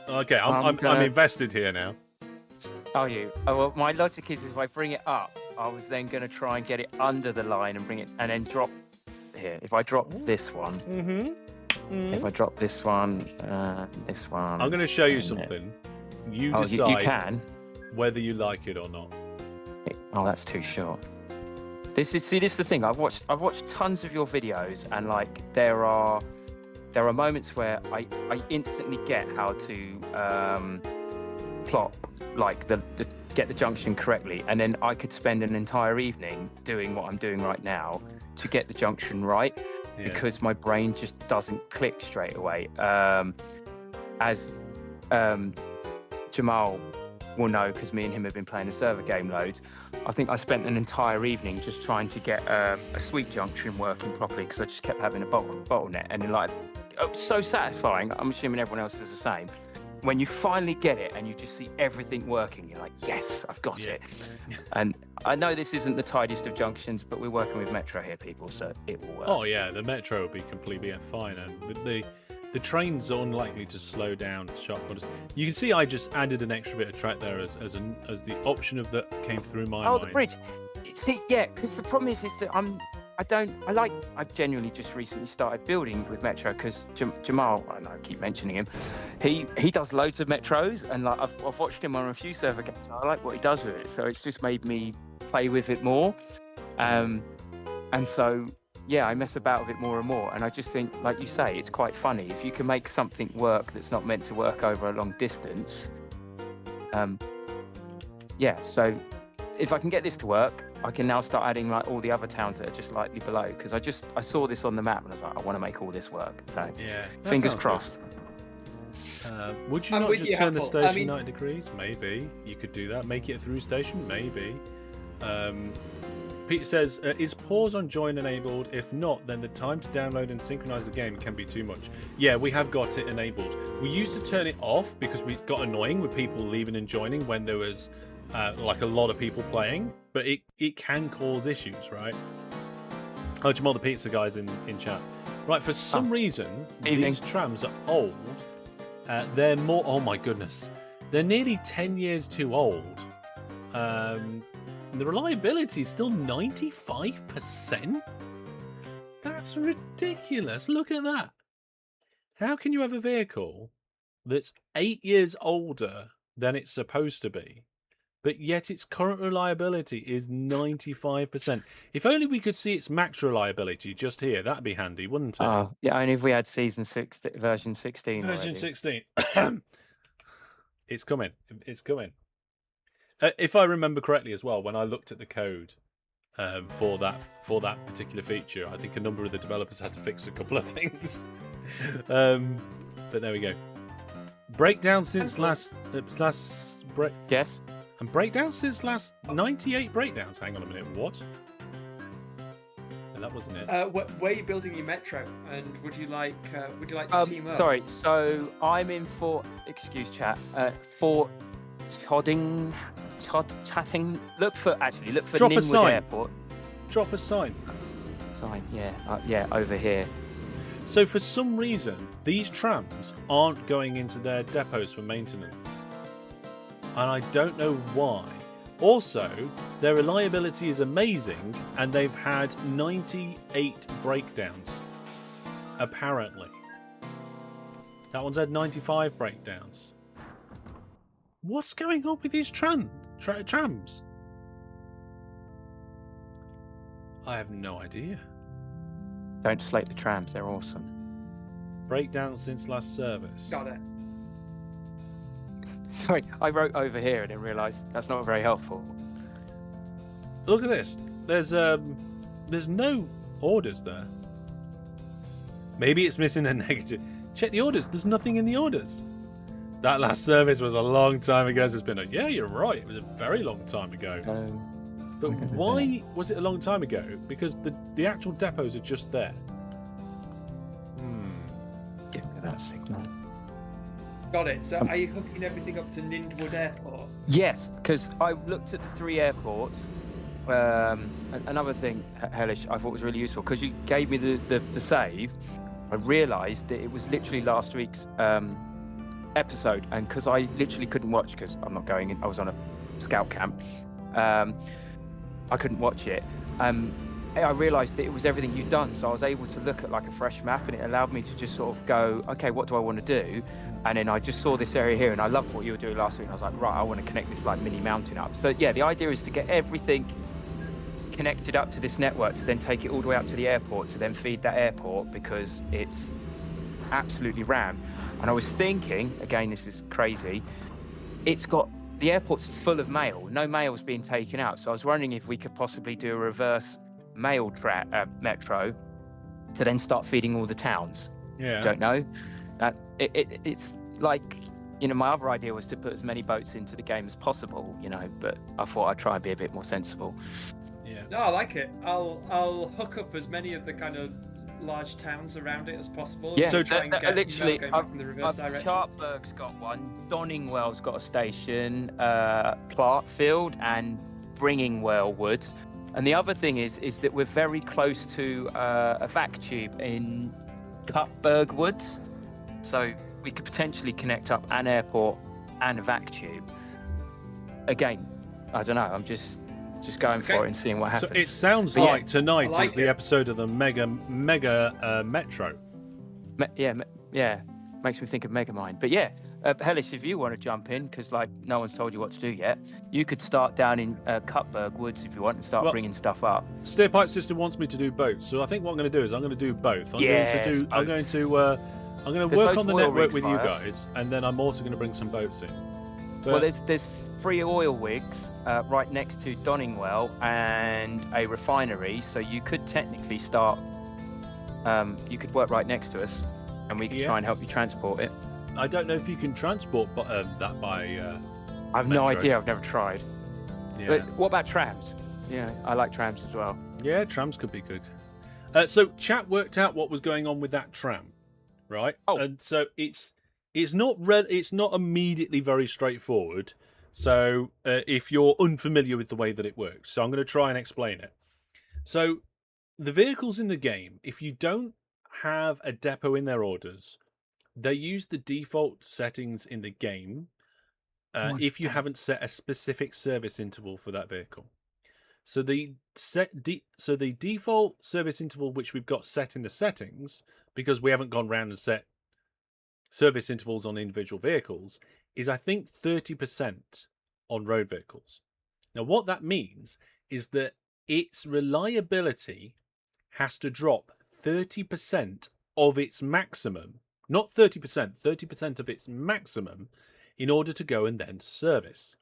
Okay, I'm invested here now. Are you? Oh, well, my logic is if I bring it up, I was then going to try and get it under the line and bring it, and then drop here. If I drop this one, If I drop this one, this one. I'm going to show you and something. You Oh, decide you can. whether you like it or not. Oh, that's too short. This is the thing. I've watched tons of your videos, and like there are moments where I instantly get how to plot like get the junction correctly, and then I could spend an entire evening doing what I'm doing right now to get the junction right. Yeah. Because my brain just doesn't click straight away. As Jamal will know, because me and him have been playing a server game loads, I think I spent an entire evening just trying to get a sweep junction working properly, because I just kept having a bottleneck. And then, like, it was so satisfying. I'm assuming everyone else is the same. When you finally get it and you just see everything working, you're like, yes, I've got it. And I know this isn't the tidiest of junctions, but we're working with Metro here, people, so it will work. Oh yeah, the Metro will be completely fine, and the train's unlikely to slow down at sharp corners. You can see I just added an extra bit of track there as the option of that came through my mind. Oh, the bridge. See, yeah, because the problem is that I've genuinely just recently started building with Metro, because Jamal, I know I keep mentioning him, he does loads of Metros, and like I've watched him on a few server games. I like what he does with it, so it's just made me play with it more, and so yeah, I mess about with it more and more, and I just think, like you say, it's quite funny if you can make something work that's not meant to work over a long distance. Yeah, so if I can get this to work, I can now start adding like all the other towns that are just slightly below, because I saw this on the map and I was like, I want to make all this work. So Yeah, fingers crossed. Would you I'm not with just you, turn the Apple. station I mean- 90 degrees? Maybe you could do that. Make it a through station. Maybe. Peter says, is pause on join enabled? If not, then the time to download and synchronize the game can be too much. Yeah, we have got it enabled. We used to turn it off because we got annoying with people leaving and joining when there was like a lot of people playing, but it can cause issues, right? Oh, Jamal, the pizza guy's in chat. Right, for some reason, Evening. these trams are old. They're more, oh my goodness. They're nearly 10 years too old. The reliability is still 95%? That's ridiculous. Look at that. How can you have a vehicle that's 8 years older than it's supposed to be, but yet its current reliability is 95%? If only we could see its max reliability just here, that'd be handy, wouldn't it? Yeah, only if we had version 16 Version already. 16. It's coming. It's coming. If I remember correctly as well, when I looked at the code for that particular feature, I think a number of the developers had to fix a couple of things. But there we go. Breakdown since last break. Yes. And breakdown since last 98 breakdowns. Hang on a minute. What? No, that wasn't it. Where are you building your metro? And would you like to team up? Sorry, so I'm in Fort. Excuse chat. Fort Chatting. Look for Drop a Ninwood sign. Airport. Drop a sign. Sign. Yeah, over here. So for some reason, these trams aren't going into their depots for maintenance. And I don't know why. Also, their reliability is amazing, and they've had 98 breakdowns. Apparently. That one's had 95 breakdowns. What's going on with these trams? I have no idea. Don't slate the trams, they're awesome. Breakdowns since last service. Got it. Sorry, I wrote over here and then realised that's not very helpful. Look at this. There's no orders there. Maybe it's missing a negative. Check the orders. There's nothing in the orders. That last service was a long time ago. So it's been yeah, you're right. It was a very long time ago. But why was it a long time ago? Because the actual depots are just there. Give me that signal. Got it. So are you hooking everything up to Ninwood Airport? Yes, because I looked at the 3 airports. Another thing, Hellish, I thought was really useful, because you gave me the save. I realised that it was literally last week's episode, and because I literally couldn't watch, because I'm not going in, I was on a scout camp, I couldn't watch it. I realised that it was everything you'd done, so I was able to look at like a fresh map, and it allowed me to just sort of go, okay, what do I want to do? And then I just saw this area here, and I loved what you were doing last week. And I was like, right, I want to connect this like mini mountain up. So yeah, the idea is to get everything connected up to this network, to then take it all the way up to the airport, to then feed that airport, because it's absolutely rammed. And I was thinking, again, this is crazy, the airport's full of mail. No mail's being taken out. So I was wondering if we could possibly do a reverse mail metro to then start feeding all the towns. Yeah. Don't know. It's like, you know, my other idea was to put as many boats into the game as possible, you know, but I thought I'd try and be a bit more sensible. Yeah. No, I like it. I'll hook up as many of the kind of large towns around it as possible. Yeah, So try and get literally, mail going back in the reverse direction. Chartberg's got one, Donningwell's got a station, Clarkfield and Bringingwell Woods. And the other thing is that we're very close to a vac tube in Cutberg Woods. So we could potentially connect up an airport and a vac tube. Again, I don't know, I'm just going for it and seeing what happens. So it sounds But like tonight like is the it. episode of the mega metro. Yeah, makes me think of Megamind. But yeah, Hellish, if you want to jump in, because like no one's told you what to do yet, you could start down in Cutberg Woods if you want and start bringing stuff up. Steerpipe System wants me to do both, so I think what I'm going to do is I'm going to do both. I'm going to work on the oil network rigs with you by us. guys, and then I'm also going to bring some boats in. Well, But there's 3 oil rigs right next to Donningwell and a refinery, so you could technically start. You could work right next to us, and we could try and help you transport it. I don't know if you can transport that by. I have no metro. idea. I've never tried. Yeah. But what about trams? Yeah, I like trams as well. Yeah, trams could be good. So chat worked out what was going on with that tram, right? Oh. And so it's not immediately very straightforward. So if you're unfamiliar with the way that it works, so I'm going to try and explain it. So the vehicles in the game, if you don't have a depot in their orders, they use the default settings in the game if you haven't set a specific service interval for that vehicle. So the default service interval which we've got set in the settings, because we haven't gone round and set service intervals on individual vehicles, is I think 30% on road vehicles. Now what that means is that its reliability has to drop 30% of its maximum, not 30%, 30% of its maximum in order to go and then service.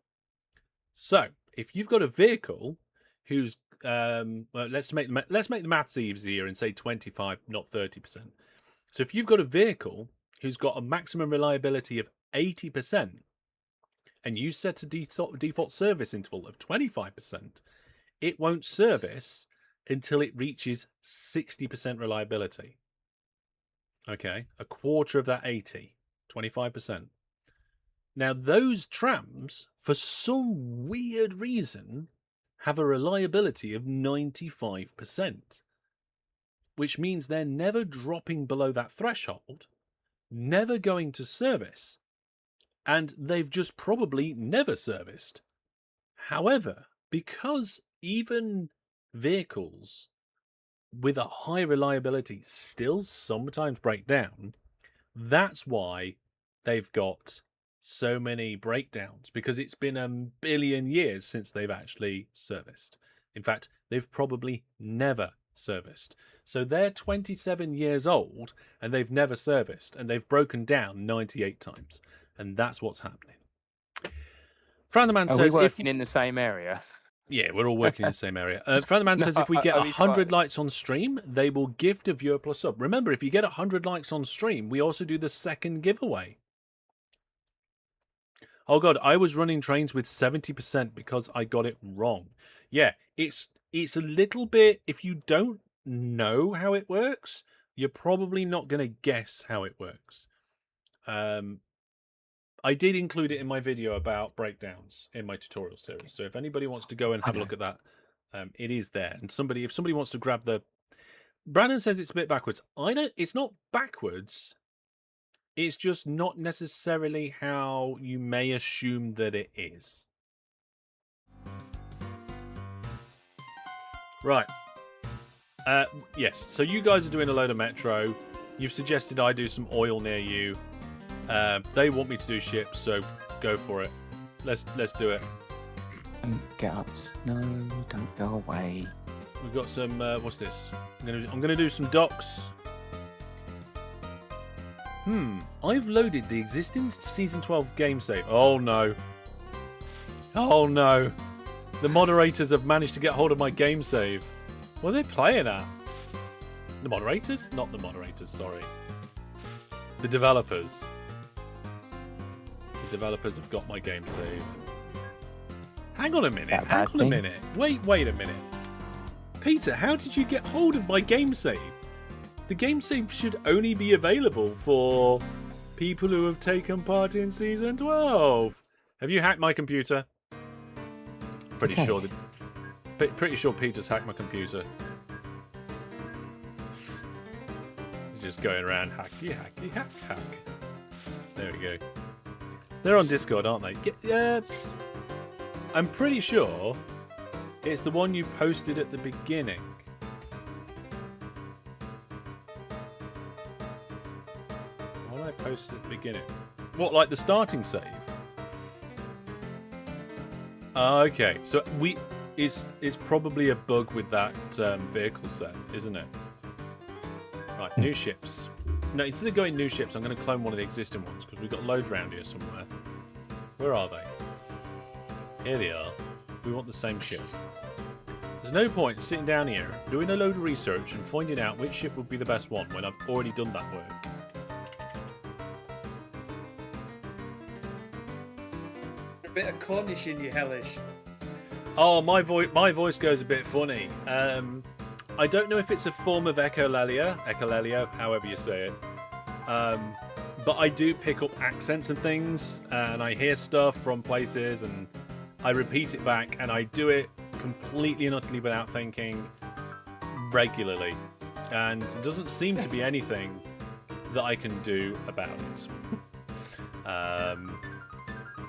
So if you've got a vehicle who's well, let's make the maths easier and say 25, not 30%. So if you've got a vehicle who's got a maximum reliability of 80%, and you set a default service interval of 25%, it won't service until it reaches 60% reliability. Okay, a quarter of that 80, 25%. Now, those trams, for some weird reason, have a reliability of 95%, which means they're never dropping below that threshold, never going to service, and they've just probably never serviced. However, because even vehicles with a high reliability still sometimes break down, that's why they've got so many breakdowns, because it's been 1 billion years since they've actually serviced. In fact, they've probably never serviced. So they're 27 years old and they've never serviced, and they've broken down 98 times. And that's what's happening. Fran the Man Are says, we working in the same area? yeah, we're all working in the same area. Fran the Man says, if we get 100 likes on stream, they will gift a viewer plus sub. Remember, if you get 100 likes on stream, we also do the second giveaway. Oh God, I was running trains with 70% because I got it wrong. Yeah, it's a little bit, if you don't know how it works, you're probably not going to guess how it works. I did include it in my video about breakdowns in my tutorial series. So if anybody wants to go and have a look at that, it is there. And if somebody wants to grab the... Brandon says it's a bit backwards. It's not backwards. It's just not necessarily how you may assume that it is. Right. Yes. So you guys are doing a load of Metro. You've suggested I do some oil near you. They want me to do ships, so go for it. Let's do it. Get up, Snow. Don't go away. We've got some. What's this? I'm gonna do some docks. I've loaded the existing season 12 game save. Oh no. Oh no. The moderators have managed to get hold of my game save. What are they playing at? The moderators? Not the moderators, sorry. The developers. The developers have got my game save. Hang on a minute. Hang on a minute. Wait a minute. Peter, how did you get hold of my game save? The game save should only be available for people who have taken part in season 12. Have you hacked my computer? Pretty sure Peter's hacked my computer. He's just going around hacky, hack. There we go. They're on Discord, aren't they? I'm pretty sure it's the one you posted at the beginning. What did I post at the beginning? What, like the starting save? Okay, so it's probably a bug with that vehicle set, isn't it? Right, new ships. No, instead of going new ships, I'm going to clone one of the existing ones because we've got loads around here somewhere. Where are they? Here they are. We want the same ship. There's no point in sitting down here, doing a load of research and finding out which ship would be the best one when I've already done that work. A bit of Cornish in you, Hellish. Oh, my voice goes a bit funny. I don't know if it's a form of echolalia, however you say it. But I do pick up accents and things, and I hear stuff from places, and I repeat it back, and I do it completely and utterly without thinking, regularly. And it doesn't seem to be anything that I can do about it.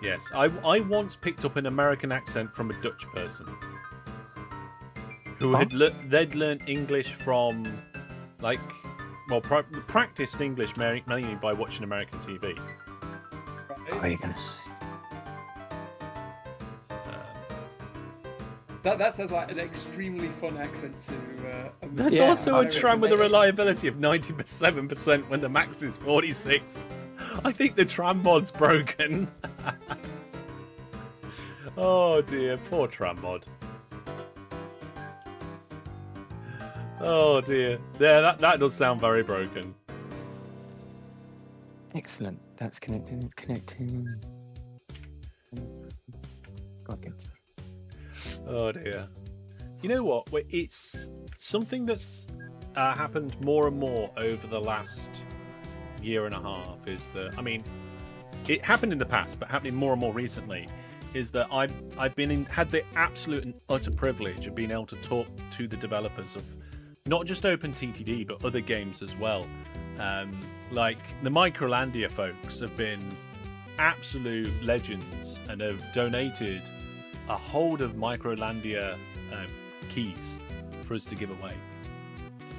Yes, I once picked up an American accent from a Dutch person who they'd learned English from, like, well, practiced English mainly by watching American TV. Oh, you're gonna... That sounds like an extremely fun accent to. There's also a tram with a reliability of 97% when the max is 46. I think the tram mod's broken. Oh dear, poor tram mod. Oh dear. Yeah, that does sound very broken. Excellent. That's connecting. God, good. Oh dear. You know what? It's something that's happened more and more over the last year and a half. Is that, I mean, it happened in the past, but happening more and more recently, is that I've had the absolute and utter privilege of being able to talk to the developers of not just OpenTTD but other games as well. Like the Microlandia folks have been absolute legends and have donated a hold of Microlandia keys for us to give away,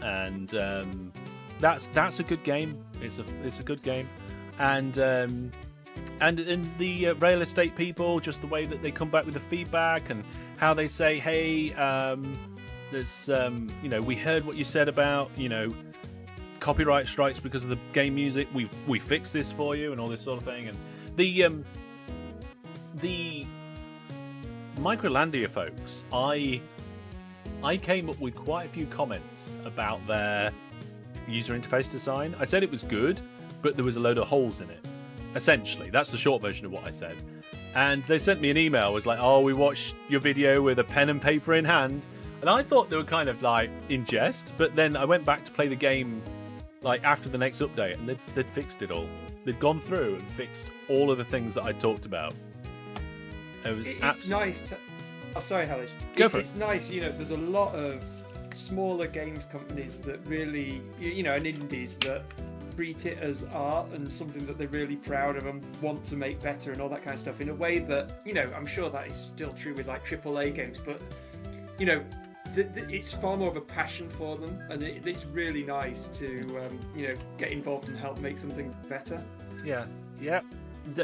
and that's a good game. It's a good game, and the rail estate people, just the way that they come back with the feedback and how they say, hey, there's we heard what you said about copyright strikes because of the game music. We fixed this for you and all this sort of thing, and the Microlandia folks, I came up with quite a few comments about their user interface design. I said it was good, but there was a load of holes in it. Essentially, that's the short version of what I said. And they sent me an email. It was like, oh, we watched your video with a pen and paper in hand. And I thought they were kind of like in jest, but then I went back to play the game like after the next update, and they'd fixed it all. They'd gone through and fixed all of the things that I talked about. It's nice to... Oh, sorry, Hellish. Go for it. It's nice, there's a lot of smaller games companies that really, and indies that treat it as art and something that they're really proud of and want to make better and all that kind of stuff in a way that, I'm sure that is still true with like AAA games, but, it's far more of a passion for them, and it's really nice to get involved and help make something better. Yeah,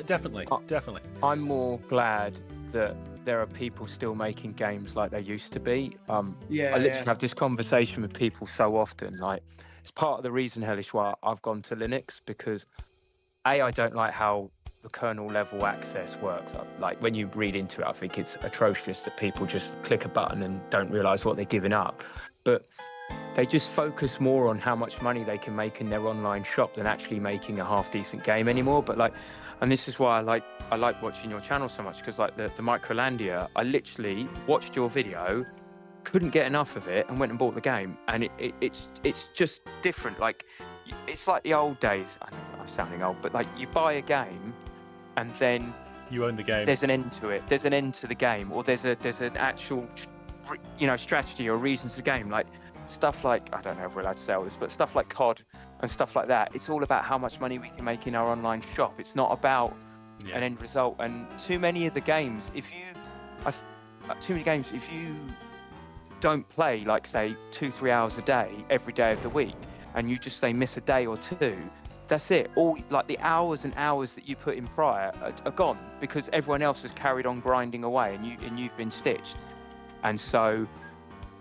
definitely. I'm more glad that there are people still making games like they used to be. I literally have this conversation with people so often. Like, it's part of the reason, Hellish, why I've gone to Linux, because I don't like how the kernel level access works. Like, when you read into it, I think it's atrocious that people just click a button and don't realize what they're giving up. But they just focus more on how much money they can make in their online shop than actually making a half decent game anymore. But like, and this is why I like watching your channel so much, because like the Microlandia, I literally watched your video, couldn't get enough of it, and went and bought the game. And it's just different. Like, it's like the old days. I know I'm sounding old, but like, you buy a game and then you own the game. There's an end to it. There's an end to the game, or there's an actual strategy or reasons to the game. Like stuff like, I don't know if we're allowed to say all this, but stuff like COD and stuff like that. It's all about how much money we can make in our online shop. It's not about an end result. And too many of the games, if you don't play, like say 2-3 hours a day every day of the week, and you just say miss a day or two, that's it. All like the hours and hours that you put in prior are gone, because everyone else has carried on grinding away, and you've been stitched. And so,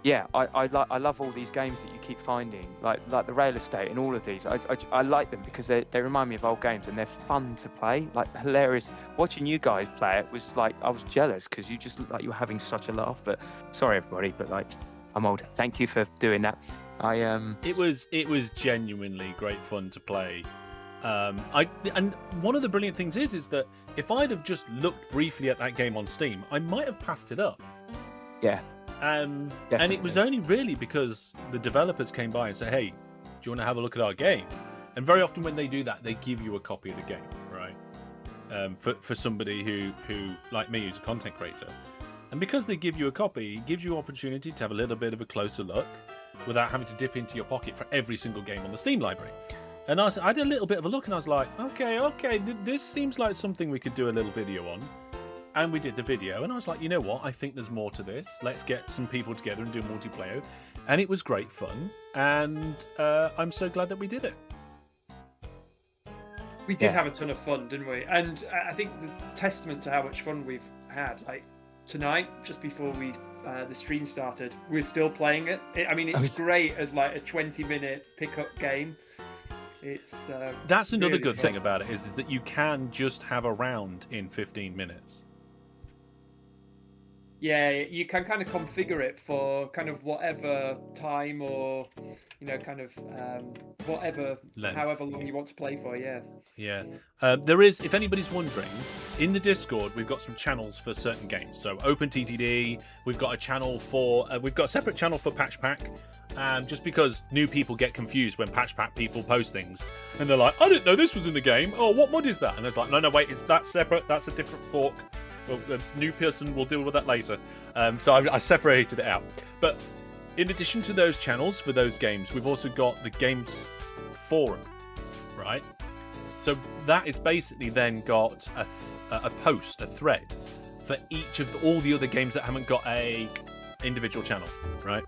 yeah, I love all these games that you keep finding, like the Rail Estate and all of these. I like them because they remind me of old games, and they're fun to play. Like, hilarious. Watching you guys play it was like, I was jealous because you just looked like you were having such a laugh. But sorry everybody, but like, I'm old. Thank you for doing that. It was genuinely great fun to play. And one of the brilliant things is that if I'd have just looked briefly at that game on Steam, I might have passed it up. Yeah. And it was only really because the developers came by and said, hey, do you want to have a look at our game? And very often when they do that, they give you a copy of the game, right? For somebody who, like me, who's a content creator. And because they give you a copy, it gives you opportunity to have a little bit of a closer look without having to dip into your pocket for every single game on the Steam library. And I did a little bit of a look, and I was like, okay, this seems like something we could do a little video on. And we did the video, and I was like, you know what? I think there's more to this. Let's get some people together and do multiplayer. And it was great fun, and I'm so glad that we did it. We did have a ton of fun, didn't we? And I think the testament to how much fun we've had, like tonight, just before the stream started, we're still playing it. It's great as like a 20-minute pickup game. It's that's another really good fun. thing about it is that you can just have a round in 15 minutes. Yeah, you can kind of configure it for kind of whatever time or, whatever, Length. however long you want to play for, yeah. Yeah. There is, if anybody's wondering, in the Discord, we've got some channels for certain games. So OpenTTD, we've got a channel for, we've got a separate channel for Patch Pack. Just because new people get confused when Patch Pack people post things. And they're like, I didn't know this was in the game. Oh, what mod is that? And it's like, no, wait, that's separate. That's a different fork. Well, the new person will deal with that later. So I separated it out. But in addition to those channels for those games, we've also got the games forum, right? So that is basically then got a post, a thread for each of all the other games that haven't got a individual channel, right?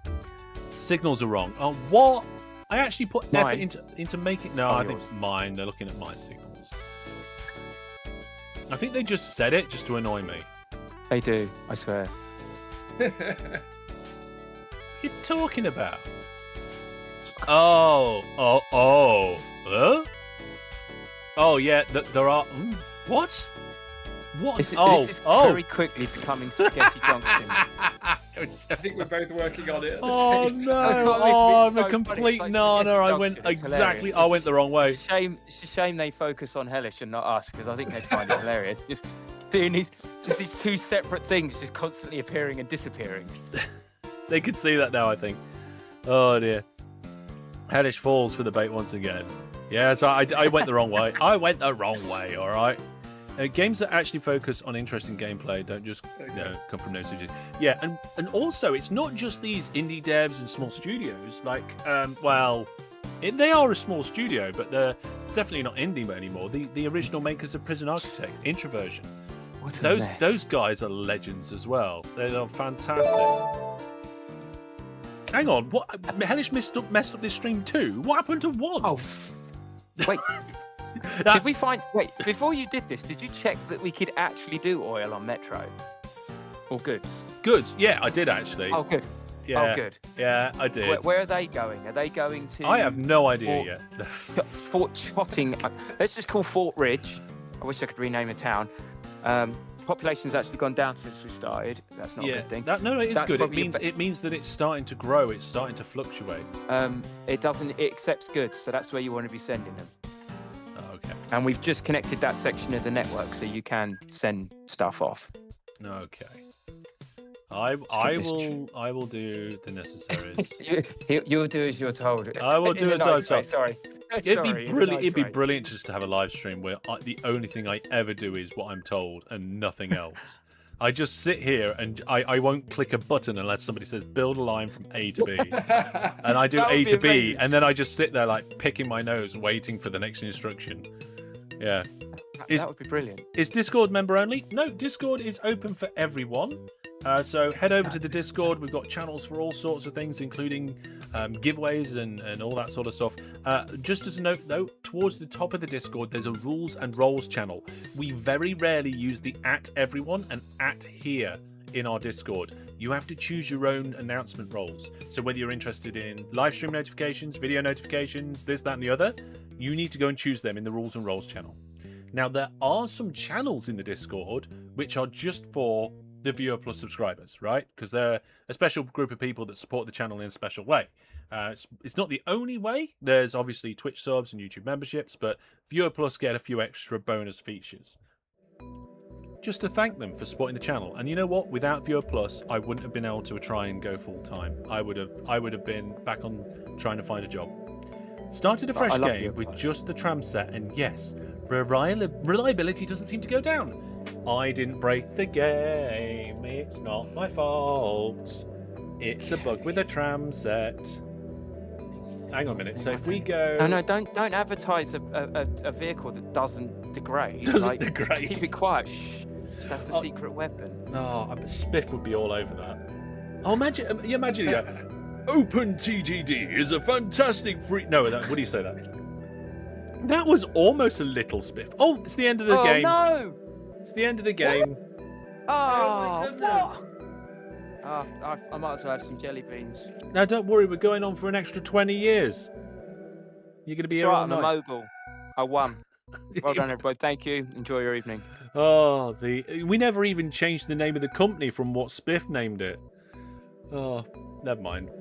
Signals are wrong. Oh, what? I actually put effort into making. No, I think mine. They're looking at my signals. I think they just said it just to annoy me. They do, I swear. What are you talking about? Oh, huh? Oh yeah, there are. What? What? This is very quickly becoming Spaghetti Junction. I think we're both working on it at the Oh same no! time. I'm so a complete funny. It's like nana. Spaghetti I went Junction. It's exactly. hilarious. I went the wrong way. It's a shame they focus on Hellish and not us, because I think they'd find it hilarious. Just doing these two separate things, just constantly appearing and disappearing. They could see that now, I think. Oh dear. Hellish falls for the bait once again. Yeah, so I went the wrong way. I went the wrong way. All right. Games that actually focus on interesting gameplay don't just come from no studios. Yeah, and also it's not just these indie devs and small studios. Like, they are a small studio, but they're definitely not indie anymore. The original makers of Prison Architect, Introversion. What a mess. Those guys are legends as well. They are fantastic. Hang on, what? Hellish messed up this stream too? What happened to 1? Oh, wait. Did we find... Wait, before you did this, did you check that we could actually do oil on Metro? Or goods? Goods, yeah, I did actually. Oh, good. Yeah, Oh, good. yeah, I did. Where are they going? Are they going to... I have no idea yet. Fort Chotting. Let's just call Fort Ridge. I wish I could rename a town. Population's actually gone down since we started. That's not a good thing. No, it's That's good. probably It means that it's starting to grow. It's starting to fluctuate. It accepts goods, so that's where you want to be sending them. Oh, okay. And we've just connected that section of the network so you can send stuff off. Okay. I will do the necessaries. You'll do as you're told. I will do as I'm told. Sorry. It'd be brilliant. It'd be brilliant just to have a live stream where the only thing I ever do is what I'm told and nothing else. I just sit here and I won't click a button unless somebody says build a line from A to B, and I do A to B, amazing. and then I just sit there like picking my nose, waiting for the next instruction. Yeah. That would be brilliant. Is Discord member only? No, Discord is open for everyone. So head over to the Discord. We've got channels for all sorts of things, including giveaways and all that sort of stuff. Just as a note, though, towards the top of the Discord, there's a rules and roles channel. We very rarely use the @everyone and @here in our Discord. You have to choose your own announcement roles. So whether you're interested in live stream notifications, video notifications, this, that, and the other, you need to go and choose them in the rules and roles channel. Now, there are some channels in the Discord which are just for the Viewer Plus subscribers, right? Because they're a special group of people that support the channel in a special way. It's not the only way. There's obviously Twitch subs and YouTube memberships, but Viewer Plus get a few extra bonus features. Just to thank them for supporting the channel. And you know what? Without Viewer Plus, I wouldn't have been able to try and go full time. I would have been back on trying to find a job. Started a fresh game with just the tram set, and yes, reliability doesn't seem to go down. I didn't break the game. It's not my fault. It's a bug with a tram set. Hang on a minute. So if we go... No, don't advertise a vehicle that doesn't degrade. Degrade. Keep it quiet. Shh. That's the secret weapon. Oh, I bet Spiff would be all over that. Oh, imagine OpenTTD is a fantastic free... No, what do you say that? That was almost a little Spiff. Oh, it's the end of the game. Oh, no! It's the end of the game. Oh, what? I might as well have some jelly beans. Now, don't worry. We're going on for an extra 20 years. You're going to be here all I'm a night. mogul. I won. Well done, everybody. Thank you. Enjoy your evening. Oh, we never even changed the name of the company from what Spiff named it. Oh, never mind.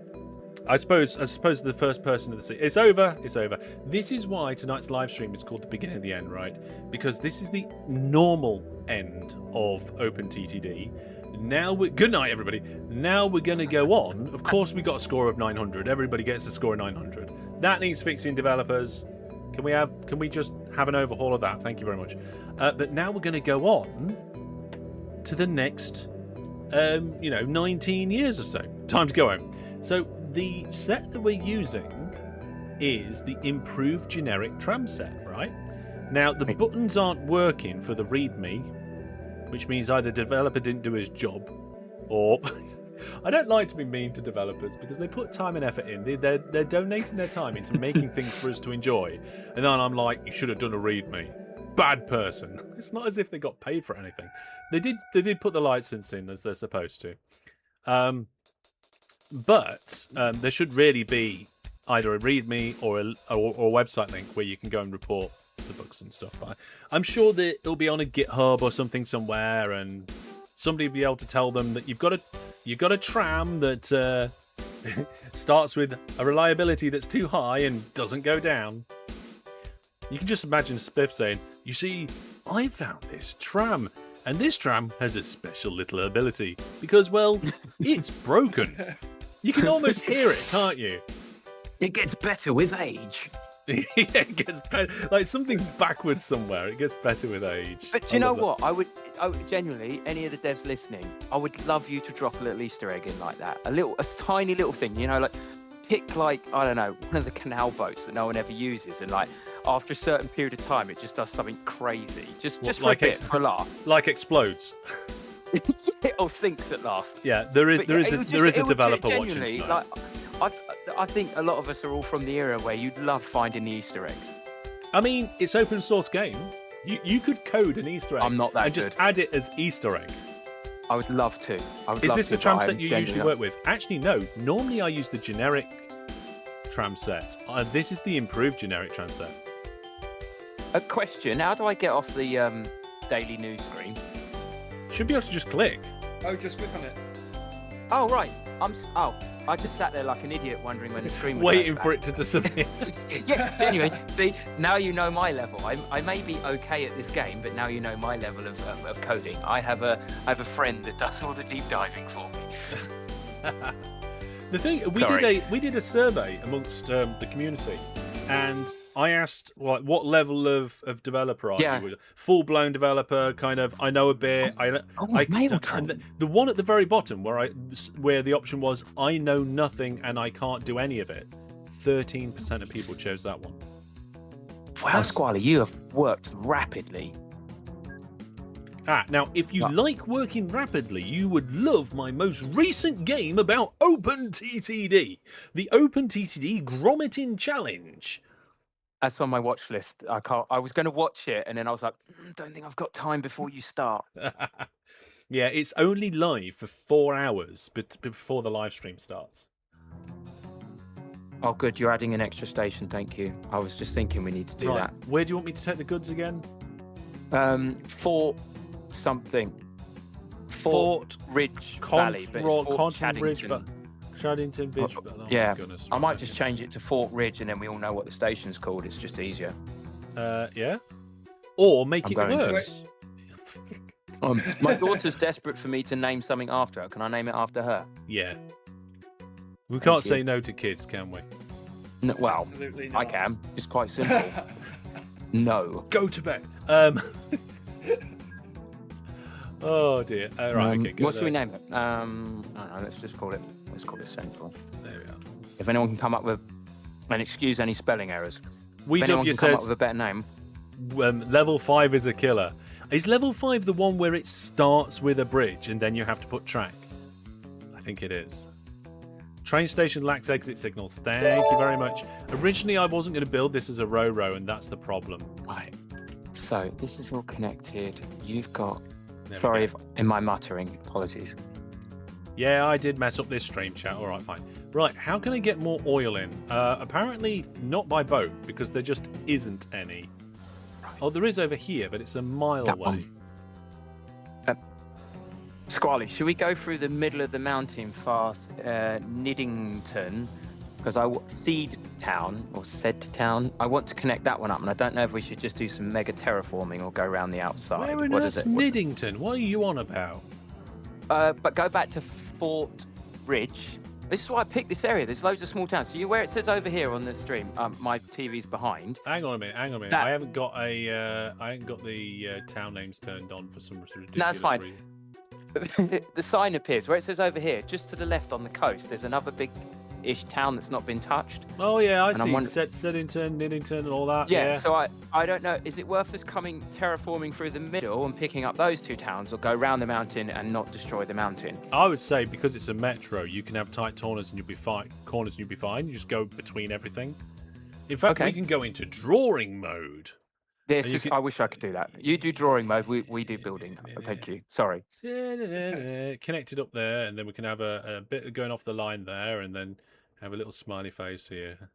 I suppose the first person of the city. It's over. It's over. This is why tonight's live stream is called the beginning of the end, right? Because this is the normal end of OpenTTD. Now good night, everybody. Now we're going to go on. Of course, we got a score of 900. Everybody gets a score of 900. That needs fixing, developers. Can we just have an overhaul of that? Thank you very much. But now we're going to go on to the next, 19 years or so. Time to go home. So the set that we're using is the improved generic tram set, right? Now, the buttons aren't working for the README, which means either the developer didn't do his job, or... I don't like to be mean to developers because they put time and effort in. They're donating their time into making things for us to enjoy. And then I'm like, you should have done a README. Bad person. It's not as if they got paid for anything. They did put the license in as they're supposed to. But there should really be either a README or a website link where you can go and report the bugs and stuff. I'm sure that it'll be on a GitHub or something somewhere, and somebody will be able to tell them that you've got a tram that starts with a reliability that's too high and doesn't go down. You can just imagine Spiff saying, "You see, I found this tram, and this tram has a special little ability because, well, it's broken." You can almost hear it, can't you? It gets better with age. Yeah, it gets better. Like something's backwards somewhere. It gets better with age. But do you know what? I would genuinely, any of the devs listening, I would love you to drop a little Easter egg in like that. A tiny little thing, like pick like, I don't know, one of the canal boats that no one ever uses, and like after a certain period of time, it just does something crazy. Just for like a bit, for a laugh. Like explodes. Or sinks at last. Yeah, there is a developer watching tonight. Like, I think a lot of us are all from the era where you'd love finding the Easter eggs. I mean, it's open source game. You could code an Easter egg. I'm not that and good. just add it as Easter egg. I would love to. Is this the tram set you usually work with? Actually, no. Normally I use the generic tram set. This is the improved generic tram set. A question, how do I get off the daily news screen? Should be able to just click. Oh, just click on it. Oh, right. I just sat there like an idiot wondering when the screen was Waiting for it to disappear. Yeah, genuinely. See, now you know my level. I may be okay at this game, but now you know my level of coding. I have a friend that does all the deep diving for me. The thing we did a survey amongst the community, and I asked what level of developer are you? Full blown developer, kind of. I know a bit. And the one at the very bottom where the option was I know nothing and I can't do any of it. 13% of people chose that one. Wow, Squally, you have worked rapidly. Now, if you like working rapidly, you would love my most recent game about OpenTTD, the OpenTTD Grommeting Challenge. That's on my watch list. I was going to watch it, and then I was like, don't think I've got time before you start. Yeah, it's only live for 4 hours before the live stream starts. Oh, good. You're adding an extra station. Thank you. I was just thinking we need to do that. Where do you want me to take the goods again? Fort something. Fort Ridge Valley, but it's Fort Chaddington. Chaddington Ridge. Oh, yeah, goodness. I might just change it to Fort Ridge, and then we all know what the station's called. It's just easier. Yeah. Or make it worse. My daughter's desperate for me to name something after her. Can I name it after her? Yeah. We can't say no to kids, can we? No, well, absolutely not. I can. It's quite simple. No. Go to bed. Oh dear. Right. Okay. What should we name it? I don't know. Let's call it Central. There we are. If anyone can come up with, and excuse any spelling errors. If anyone can come up with a better name. Level 5 is a killer. Is level 5 the one where it starts with a bridge and then you have to put track? I think it is. Train station lacks exit signals. Thank you very much. Originally, I wasn't going to build this as a row, and that's the problem. Right. So this is all connected. You've got. Sorry in my muttering. Apologies. Yeah, I did mess up this stream chat. All right, fine. Right, how can I get more oil in? Apparently not by boat, because there just isn't any. Right. Oh, there is over here, but it's a mile away. Squally, should we go through the middle of the mountain past Niddington? Because Seed Town, or Said Town, I want to connect that one up, and I don't know if we should just do some mega terraforming or go around the outside. Where on earth's Niddington? What are you on about? But go back to Fort Ridge. This is why I picked this area. There's loads of small towns. So where it says over here on the stream, my TV's behind. Hang on a minute. I haven't got the town names turned on for some ridiculous No, that's fine. reason. The sign appears where it says over here, just to the left on the coast. There's another big-ish town that's not been touched. Oh yeah, I see. Seddington, Niddington, and all that. Yeah. So I don't know. Is it worth us terraforming through the middle and picking up those two towns, or go round the mountain and not destroy the mountain? I would say because it's a metro, you can have tight corners and you'll be fine. You just go between everything. In fact, we can go into drawing mode. I wish I could do that. You do drawing mode, we do building. Thank you. Sorry. Connected up there, and then we can have a bit going off the line there, and then have a little smiley face here.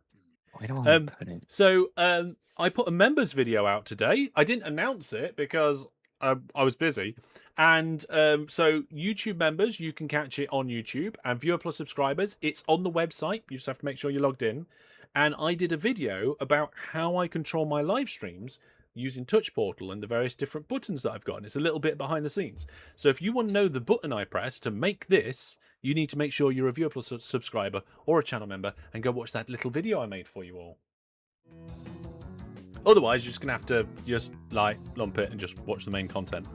So I put a members video out today. I didn't announce it because I was busy. And so YouTube members, you can catch it on YouTube, and Viewer Plus subscribers, it's on the website. You just have to make sure you're logged in. And I did a video about how I control my live streams using Touch Portal and the various different buttons that I've got. And it's a little bit behind the scenes. So if you want to know the button I press to make this, you need to make sure you're a Viewer Plus subscriber or a channel member and go watch that little video I made for you all. Otherwise, you're just going to have to just lump it and just watch the main content.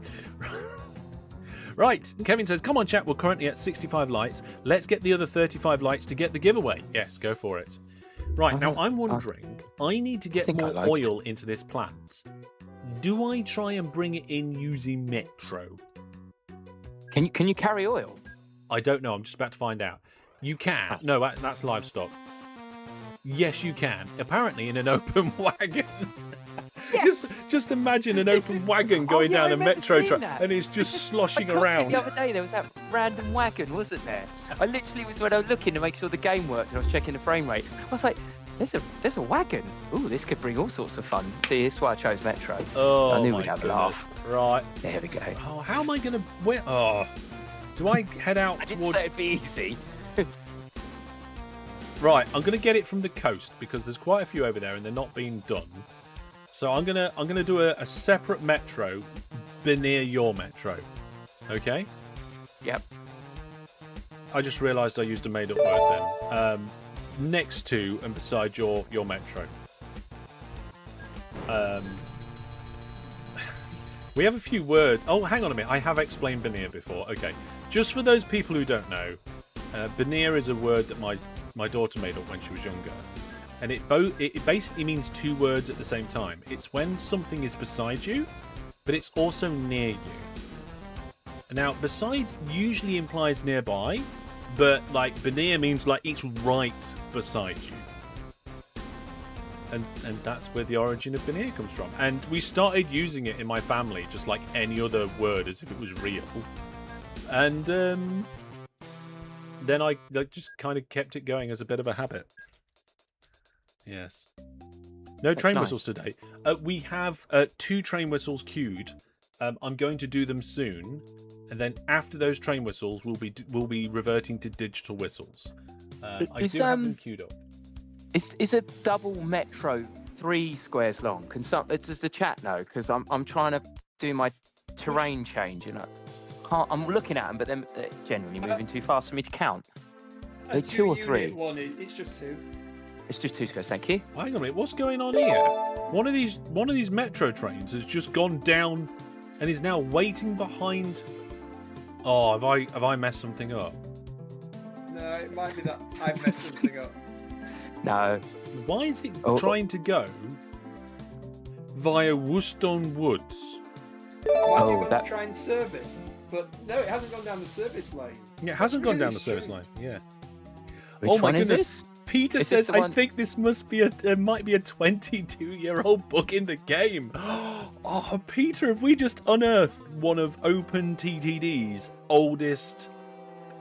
Right, Kevin says, come on chat, we're currently at 65 likes. Let's get the other 35 likes to get the giveaway. Yes, go for it. Right, now I'm wondering, I need to get more oil into this plant. Do I try and bring it in using Metro? Can you carry oil? I don't know, I'm just about to find out. You can. No, that's livestock. Yes, you can. Apparently, in an open wagon. Yes! Just imagine an open wagon going down a metro track, and it's just sloshing around. The other day there was that random wagon, wasn't there? I literally was when I was looking to make sure the game worked, and I was checking the frame rate. I was like, "There's a wagon. Ooh, this could bring all sorts of fun." See, this is why I chose Metro. Oh, I knew my we'd have a goodness. laugh. Right. There we go. Oh, how am I going to... Where? Oh. Do I head out I didn't towards... say it'd be easy. Right, I'm going to get it from the coast because there's quite a few over there and they're not being done. So I'm gonna do a separate metro near your metro. Okay? Yep. I just realised I used a made-up word then. Next to and beside your metro. We have a few words. Oh, hang on a minute. I have explained veneer before. Okay. Just for those people who don't know, veneer is a word that my daughter made up when she was younger. And it basically means two words at the same time. It's when something is beside you, but it's also near you. Now, beside usually implies nearby, but like veneer means like it's right beside you. And that's where the origin of veneer comes from. And we started using it in my family just like any other word as if it was real. And then I just kind of kept it going as a bit of a habit. Yes. No train whistles today. We have 2 train whistles queued. I'm going to do them soon, and then after those train whistles, we'll be reverting to digital whistles. I do have them queued up. Is a double metro 3 squares long? Does the chat know? Because I'm trying to do my terrain change, and I'm looking at them, but they're genuinely moving too fast for me to count. Are they 2 or 3? One, it's just 2. It's just 2 squares, thank you. Hang on a minute, what's going on here? One of these metro trains has just gone down and is now waiting behind. Oh, have I messed something up? No, it might be that I've messed something up. No. Why is it trying to go via Wooston Woods? Why is it going to try and service? But no, it hasn't gone down the service lane. Yeah, it hasn't gone down the service line. Yeah. Oh Which my one is goodness. this? Peter says, I think this might be a 22-year-old bug in the game. Oh, Peter, have we just unearthed one of OpenTTD's oldest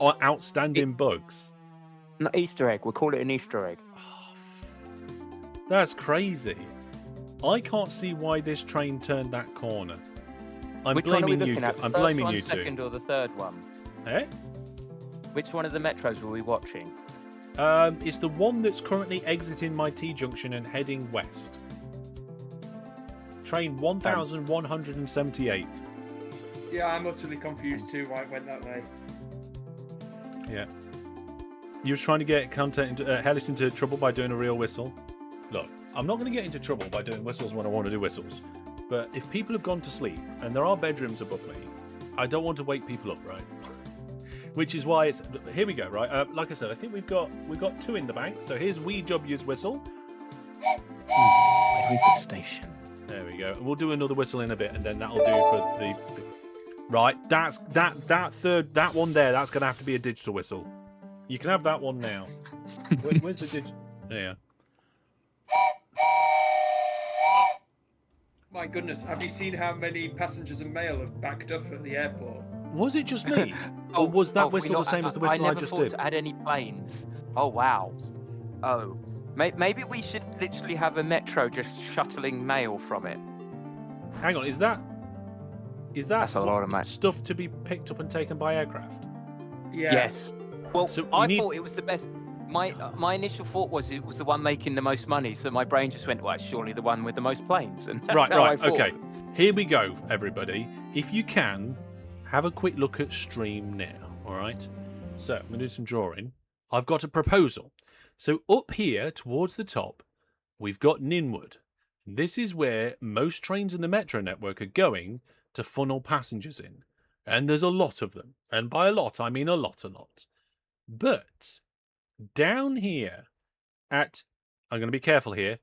or outstanding bugs? Not Easter egg. We'll call it an Easter egg. Oh, that's crazy. I can't see why this train turned that corner. Which one are we looking at? I'm blaming you two. two. Second or the third one? Eh? Which one of the metros were we watching? It's the one that's currently exiting my T junction and heading west. Train 1178. Yeah, I'm utterly confused too why it went that way. Yeah. You was trying to get Hellish into trouble by doing a real whistle. Look, I'm not going to get into trouble by doing whistles when I want to do whistles. But if people have gone to sleep and there are bedrooms above me, I don't want to wake people up, right? Which is why it's... Here we go, right? Like I said, I think we've got 2 in the bank. So here's WeW's whistle. Where do we put station? There we go. And we'll do another whistle in a bit, and then that'll do for the... Right, that one there, that's going to have to be a digital whistle. You can have that one now. Where's the digital... There. My goodness, have you seen how many passengers and mail have backed up at the airport? Was it just me? Or was that whistle the same as the whistle I just did? I never thought to add any planes. Oh, wow. Oh. Maybe we should literally have a metro just shuttling mail from it. Hang on, is that That's a lot of stuff to be picked up and taken by aircraft? Yeah. Yes. Well, So I thought it was the best. My initial thought was it was the one making the most money, so my brain just went, well, it's surely the one with the most planes. And that's how I thought. Okay. Here we go, everybody. If you can, have a quick look at stream now, all right? So, I'm going to do some drawing. I've got a proposal. So, up here, towards the top, we've got Ninwood. This is where most trains in the metro network are going to funnel passengers in. And there's a lot of them. And by a lot, I mean a lot. But down here at, I'm going to be careful here,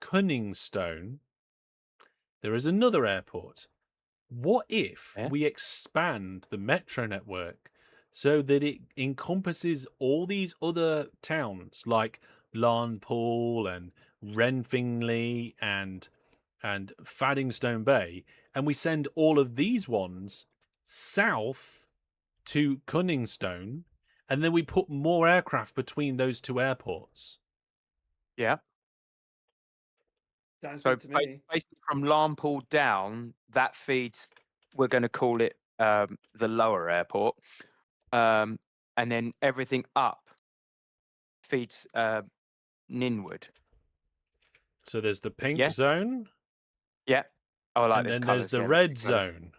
Cunningstone, there is another airport. What if we expand the metro network so that it encompasses all these other towns like Larnpool and Renfingley and Faddingstone Bay, and we send all of these ones south to Cunningstone, and then we put more aircraft between those two airports. Yeah. Sounds So good to me. basically from Larnpool down, that feeds, we're going to call it the lower airport. And then everything up feeds Ninwood. So there's the pink Yeah. zone. Yeah. Oh, I like and this then colours. there's the Yeah, red big colours. zone.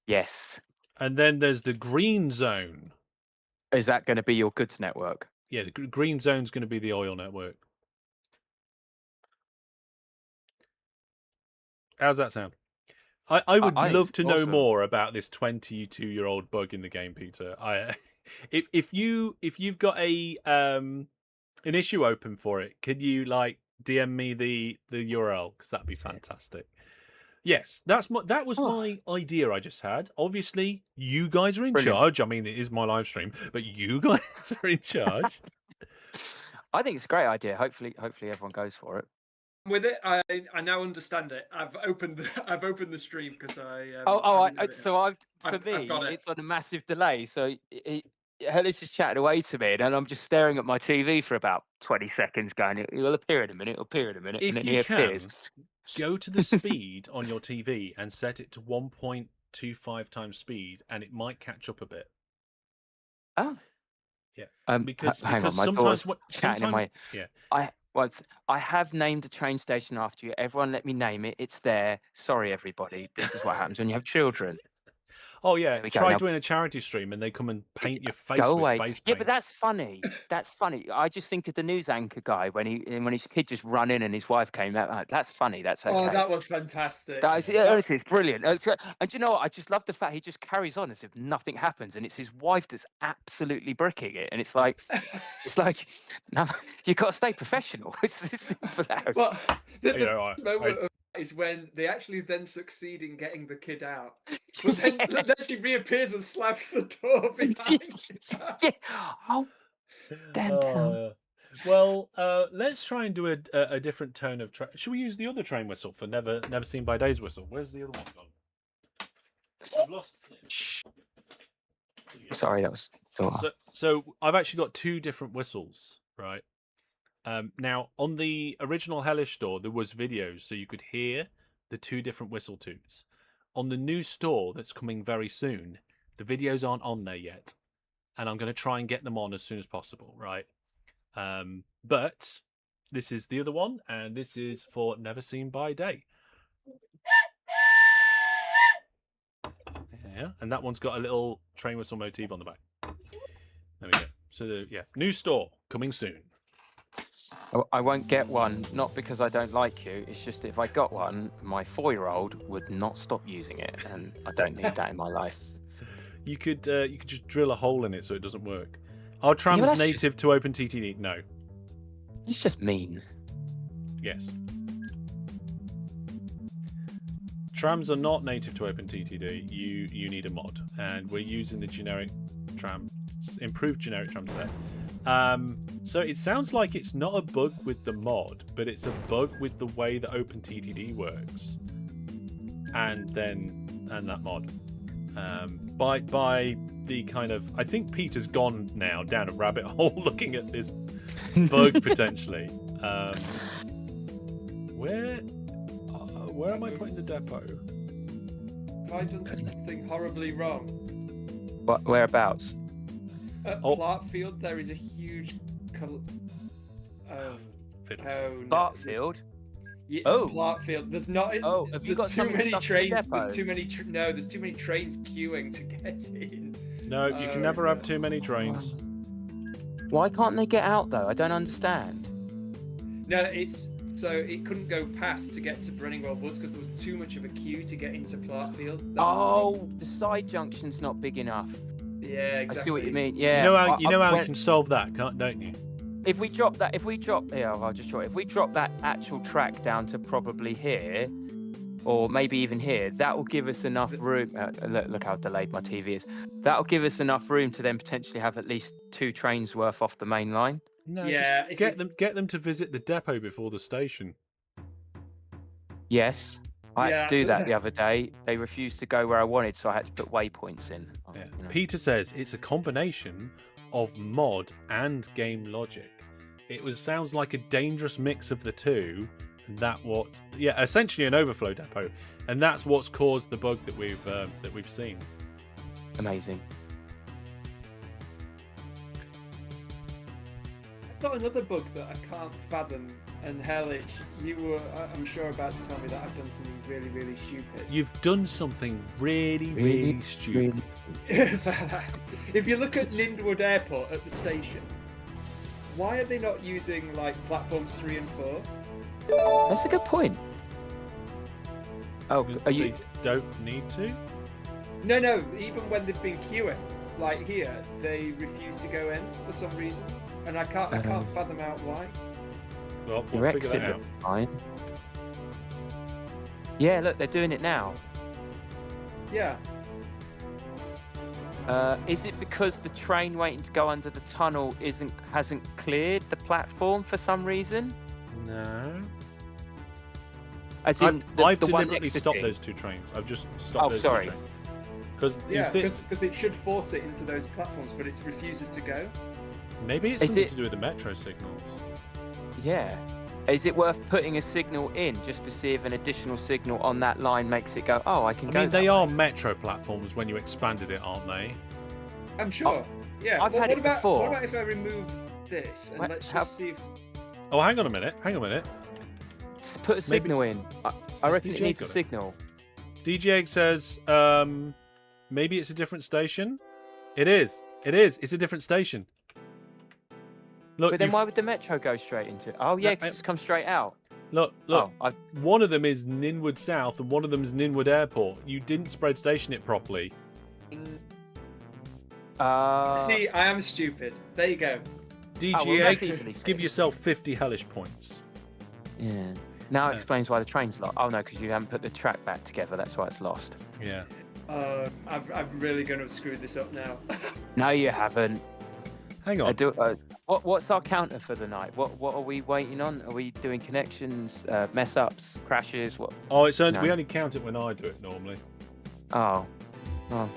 Yes. And then there's the green zone. Is that going to be your goods network? Yeah, the green zone's going to be the oil network. How's that sound? I would love to know more about this 22-year-old bug in the game, Peter. If you've got an issue open for it, could you like DM me the URL, because that'd be fantastic. Yes, that was my idea I just had. Obviously, you guys are in charge. I mean, it is my live stream, but you guys are in charge. I think it's a great idea. Hopefully everyone goes for it. With it, I now understand it. I've opened the stream because I. For me, it's on a massive delay. So Hellish is chatting away to me, and I'm just staring at my TV for about 20 seconds, going, "It'll appear in a minute. It'll appear in a minute." If and then you he can, appears. go to the speed on your TV and set it to 1.25 times speed, and it might catch up a bit. Oh, yeah. Because sometimes yeah. I have named a train station after you. Everyone let me name it. It's there. Sorry, everybody. This is what happens when you have children. Oh, yeah. Try doing a charity stream and they come and paint your face with face paint. Yeah, but that's funny. That's funny. I just think of the news anchor guy when his kid just ran in and his wife came out. That's funny. That's okay. Oh, that was fantastic. Honestly, it's brilliant. And you know what? I just love the fact he just carries on as if nothing happens, and it's his wife that's absolutely bricking it. And it's like, no, you got to stay professional. It's this simple as. Well, the moment is when they actually then succeed in getting the kid out. But then she reappears and slaps the door behind. Yeah. Oh, damn. Well, let's try and do a different tone of train. Should we use the other train whistle for Never Seen by Day's whistle? Where's the other one gone? I've lost it. Shh. Sorry, that was. So I've actually got two different whistles, right? Now, on the original Hellish store, there was videos, so you could hear the two different whistle tunes. On the new store that's coming very soon, the videos aren't on there yet, and I'm going to try and get them on as soon as possible, right? But this is the other one, and this is for Never Seen by Day. Yeah, and that one's got a little train whistle motif on the back. There we go. So, new store coming soon. I won't get one, not because I don't like you. It's just that if I got one, my 4-year-old would not stop using it, and I don't need that in my life. You could just drill a hole in it so it doesn't work. Are trams native to OpenTTD? No. It's just mean. Yes. Trams are not native to OpenTTD. You need a mod, and we're using the generic tram, improved generic tram set. So it sounds like it's not a bug with the mod, but it's a bug with the way that OpenTTD works, and that mod. By the kind of, I think Peter's gone now down a rabbit hole looking at this bug potentially. Where am I putting the depot? Have I done something horribly wrong? Whereabouts? At Platfield, there is a huge. Platfield? Yeah, Platfield. There's not. Have you got too many trains? There's too many. There's too many trains queuing to get in. No, you can never have too many trains. Why can't they get out though? I don't understand. No, so it couldn't go past to get to Brenningwell Woods because there was too much of a queue to get into Platfield. The side junction's not big enough. Yeah, exactly. I see what you mean. Yeah. You know how you can solve that, don't you? If we drop that actual track down to probably here, or maybe even here, that will give us enough room. Look how delayed my TV is. That will give us enough room to then potentially have at least 2 trains worth off the main line. No, Yeah, just get them to visit the depot before the station. Yes, I had to do so that the other day. They refused to go where I wanted, so I had to put waypoints in. Yeah. You know. Peter says it's a combination of mod and game logic. Sounds like a dangerous mix of the two, and essentially an overflow depot, and that's what's caused the bug that we've seen. Amazing. I've got another bug that I can't fathom, and Hellish, you were, I'm sure, about to tell me that I've done something really, really stupid. You've done something really stupid. If you look at Nindwood Airport at the station, why are they not using like platforms 3 and 4? That's a good point. Oh, are you? They don't need to. No, even when they've been queuing, like here, they refuse to go in for some reason, and I can't fathom out why. Well, Your we'll figure exit that out. looks fine. Yeah, look, they're doing it now. Yeah. Is it because the train waiting to go under the tunnel hasn't cleared the platform for some reason? No. As in I've the one deliberately next to stopped you? those two trains. I've just stopped those sorry. two trains. Because it should force it into those platforms, but it refuses to go. Maybe it's Is something it- to do with the metro signals. Yeah. Is it worth putting a signal in just to see if an additional signal on that line makes it go, oh, I can go I mean, they that are way? metro platforms when you expanded it, aren't they? I'm sure. Yeah. I've had what it about, before. What about if I remove this and What- let's how- just see if... Oh, hang on a minute. Just put a signal in. I reckon it DJ needs a got it? signal. DJ Egg says, maybe it's a different station. It is. It's a different station. Look, But then why would the metro go straight into it? Oh, yeah, because it's come straight out. Look. Oh, One of them is Ninwood South and one of them is Ninwood Airport. You didn't spread station it properly. See, I am stupid. There you go. DJ well, that's Egg, easily give fixed. yourself 50 hellish points. Yeah. Now it explains why the train's lost. Oh, no, because you haven't put the track back together. That's why it's lost. Yeah. I'm really going to have screwed this up now. No, you haven't. Hang on. What's our counter for the night? What are we waiting on? Are we doing connections, mess ups, crashes? What? Oh, it's only, No. we only count it when I do it normally. Oh, well.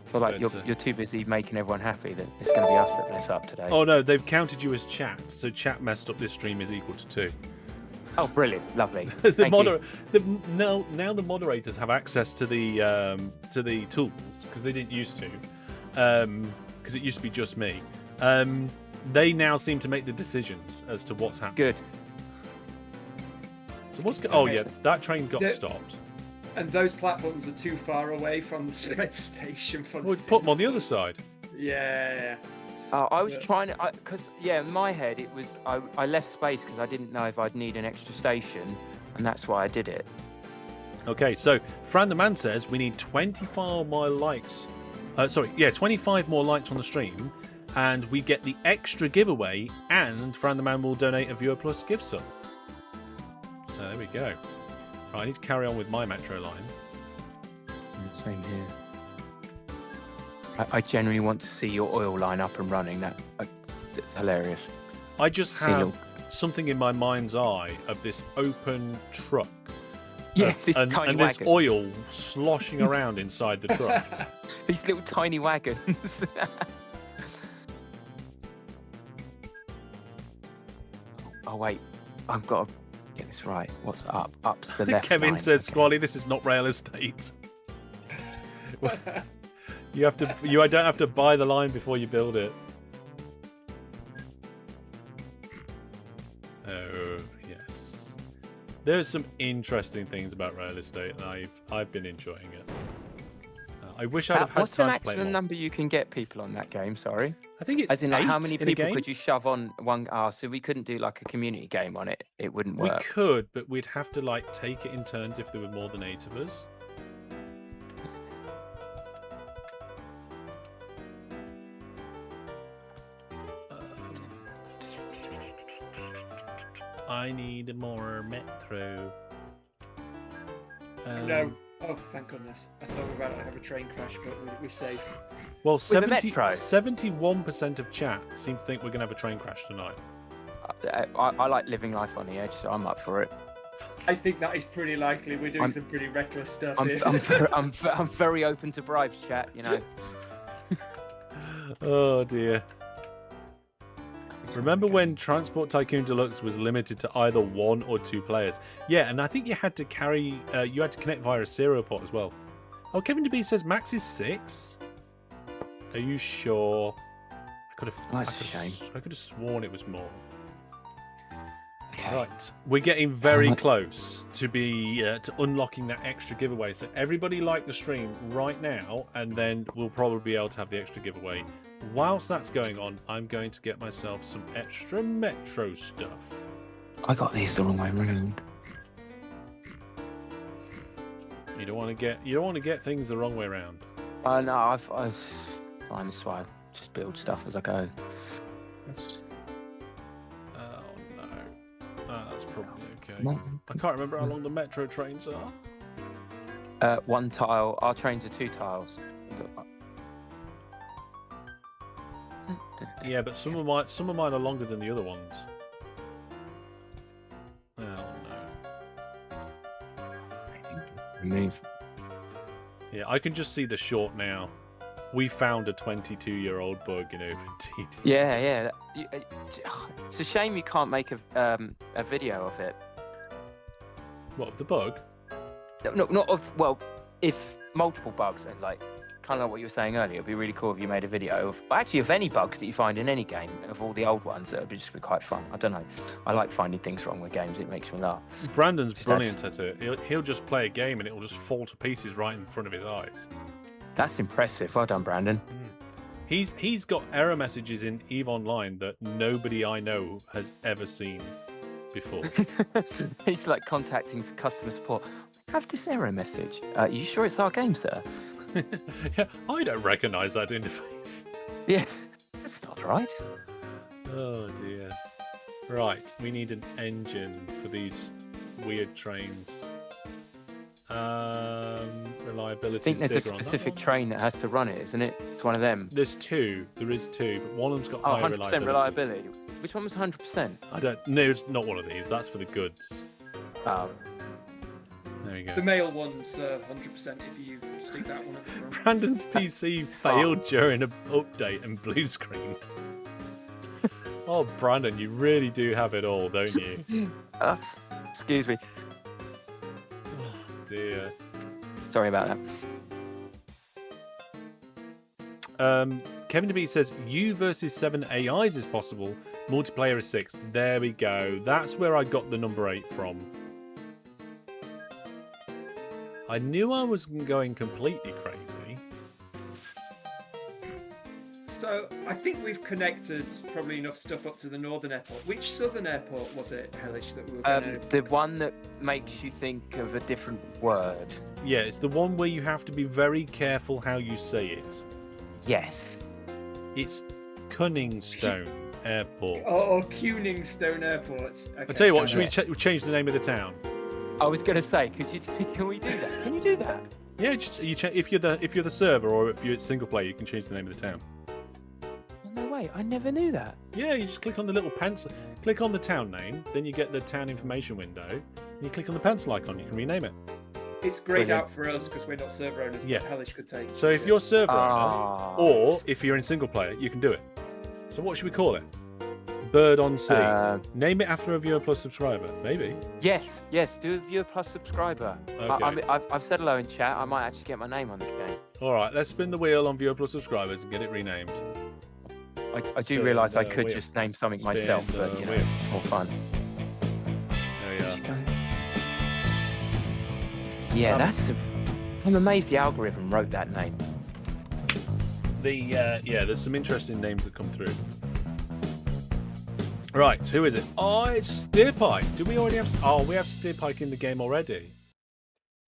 I feel like But, you're too busy making everyone happy that it's going to be us that mess up today. Oh no, they've counted you as chat, so chat messed up this stream is equal to 2. Oh, brilliant, lovely. the Thank you. now the moderators have access to the tools because they didn't used to, because it used to be just me. They now seem to make the decisions as to what's happening. Good. So oh Okay. yeah, that train got The- stopped. And those platforms are too far away from the spread station. Well, put them on the other side. Yeah. Oh, I was Yeah. trying to, because in my head it was I left space because I didn't know if I'd need an extra station, and that's why I did it. Okay, so Fran the Man says we need 25 more likes. 25 more likes on the stream, and we get the extra giveaway, and Fran the Man will donate a Viewer Plus gift sub. So there we go. Right, I need to carry on with my metro line. Same here. I genuinely want to see your oil line up and running. That's hilarious. I just See have you. something in my mind's eye of this open truck. Yeah, this and, tiny and this wagons. oil sloshing around inside the truck. These little tiny wagons. Oh wait, I've got to get this right. What's up? Up's the left. Kevin line. says, Okay. "Squally, this is not rail estate. You don't have to buy the line before you build it." Oh yes, there's some interesting things about rail estate, and I've been enjoying it. I wish I'd have had What's the time to play maximum more. number you can get people on that game? Sorry. I think it's As in, like, how 8 many in a people game. could you shove on one? So we couldn't do like a community game on it. It wouldn't We work. could, but we'd have to like take it in turns if there were more than 8 of us. I need more metro. No. Oh, thank goodness. I thought we were about to have a train crash, but we're safe. Well, With a metro. 71% of chat seem to think we're going to have a train crash tonight. I like living life on the edge, so I'm up for it. I think that is pretty likely. We're doing some pretty reckless stuff here. I'm very open to bribes, chat. You know. Oh dear. Remember when Transport Tycoon Deluxe was limited to either 1 or 2 players? Yeah, and I think you had to carry, you had to connect via a serial port as well. Oh, Kevin DeB says max is 6. Are you sure? That's a shame. I could have sworn it was more. Okay. Right, we're getting very close to to unlocking that extra giveaway. So everybody like the stream right now, and then we'll probably be able to have the extra giveaway. Whilst that's going on, I'm going to get myself some extra Metro stuff. I got these the wrong way around. You don't want to get things the wrong way around. No, I've fine. That's why I just build stuff as I go. Oh no, that's probably okay. I can't remember how long the Metro trains are. 1 tile. Our trains are 2 tiles. Yeah, but some of mine are longer than the other ones. Oh no. Move. Yeah, I can just see the short now. We found a 22-year-old bug in OpenTTD. Yeah. It's a shame you can't make a video of it. What, of the bug? No, not of. Well, if multiple bugs and like. Kind of like what you were saying earlier, it'd be really cool if you made a video of, actually, of any bugs that you find in any game, of all the old ones. That would just be quite fun. I don't know. I like finding things wrong with games. It makes me laugh. Brandon's brilliant at it. He'll just play a game and it will just fall to pieces right in front of his eyes. That's impressive. Well done, Brandon. He's got error messages in EVE Online that nobody I know has ever seen before. He's like contacting customer support. I have this error message. You sure it's our game, sir? Yeah, I don't recognise that interface. Yes, that's not right. Oh dear. Right, we need an engine for these weird trains. Reliability. I think there's a specific train that has to run it, isn't it? It's one of them. There's 2. There is 2, but one of them's got high 100% reliability. Which one was 100%? I don't. No, it's not one of these. That's for the goods. Oh. There you go. The male one's 100% if you stick that one at the front. Brandon's PC failed during an update and blue screened. Oh, Brandon, you really do have it all, don't you? Excuse me. Oh, dear. Sorry about that. Kevin DeB says, U versus 7 AIs is possible. Multiplayer is 6. There we go. That's where I got the number 8 from. I knew I was going completely crazy. So I think we've connected probably enough stuff up to the northern airport. Which southern airport was it, Hellish, that we were going to... The one that makes you think of a different word. Yeah, it's the one where you have to be very careful how you say it. Yes. It's Cunningstone Airport. Oh, Cuningstone Airport. Okay. I'll tell you what, should we change the name of the town? I was going to say, can we do that? Can you do that? Yeah, just, if you're the server or if you're single player, you can change the name of the town. Oh, no way, I never knew that. Yeah, you just click on the little pencil, click on the town name, then you get the town information window, and you click on the pencil icon, you can rename it. It's grayed out for us because we're not server owners, but Hellish could take. So if you're server owner, or if you're in single player, you can do it. So what should we call it? Bird on Sea. Name it after a Viewer Plus subscriber, maybe. Yes, do a Viewer Plus subscriber. Okay. I've said hello in chat. I might actually get my name on the game. All right, let's spin the wheel on Viewer Plus subscribers and get it renamed. I do realise I could just name something myself, but it's more fun. There we are. Yeah, I'm amazed the algorithm wrote that name. There's some interesting names that come through. Right, who is it? Oh, it's Steerpike. Do we already have? Oh, we have Steerpike in the game already.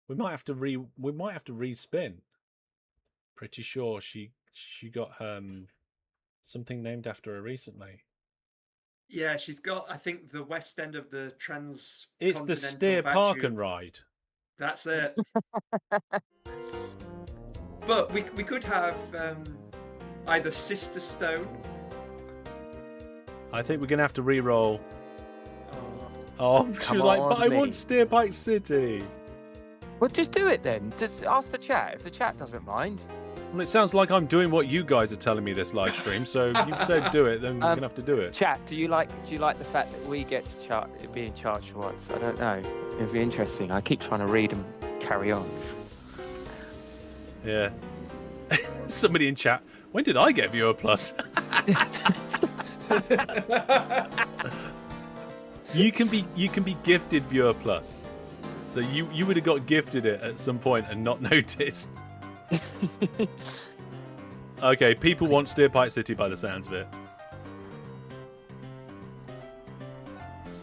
We might have to respin. Pretty sure she got something named after her recently. Yeah, she's got, I think, the west end of the trans. It's the Steer Park and Ride. That's it. But we could have either Sister Stone. I think we're going to have to re-roll. Oh, Oh, she Come was like, on, but I me. want Steerpike City. Well, just do it then. Just ask the chat if the chat doesn't mind. Well, it sounds like I'm doing what you guys are telling me this live stream, so if you've said do it, then we're going to have to do it. Chat, do you like the fact that we get to be in charge for once? I don't know. It'd be interesting. I keep trying to read and carry on. Yeah. Somebody in chat, when did I get Viewer Plus? You can be gifted Viewer Plus. So you would have got gifted it at some point and not noticed. Okay, people want Steerpike City by the sounds of it.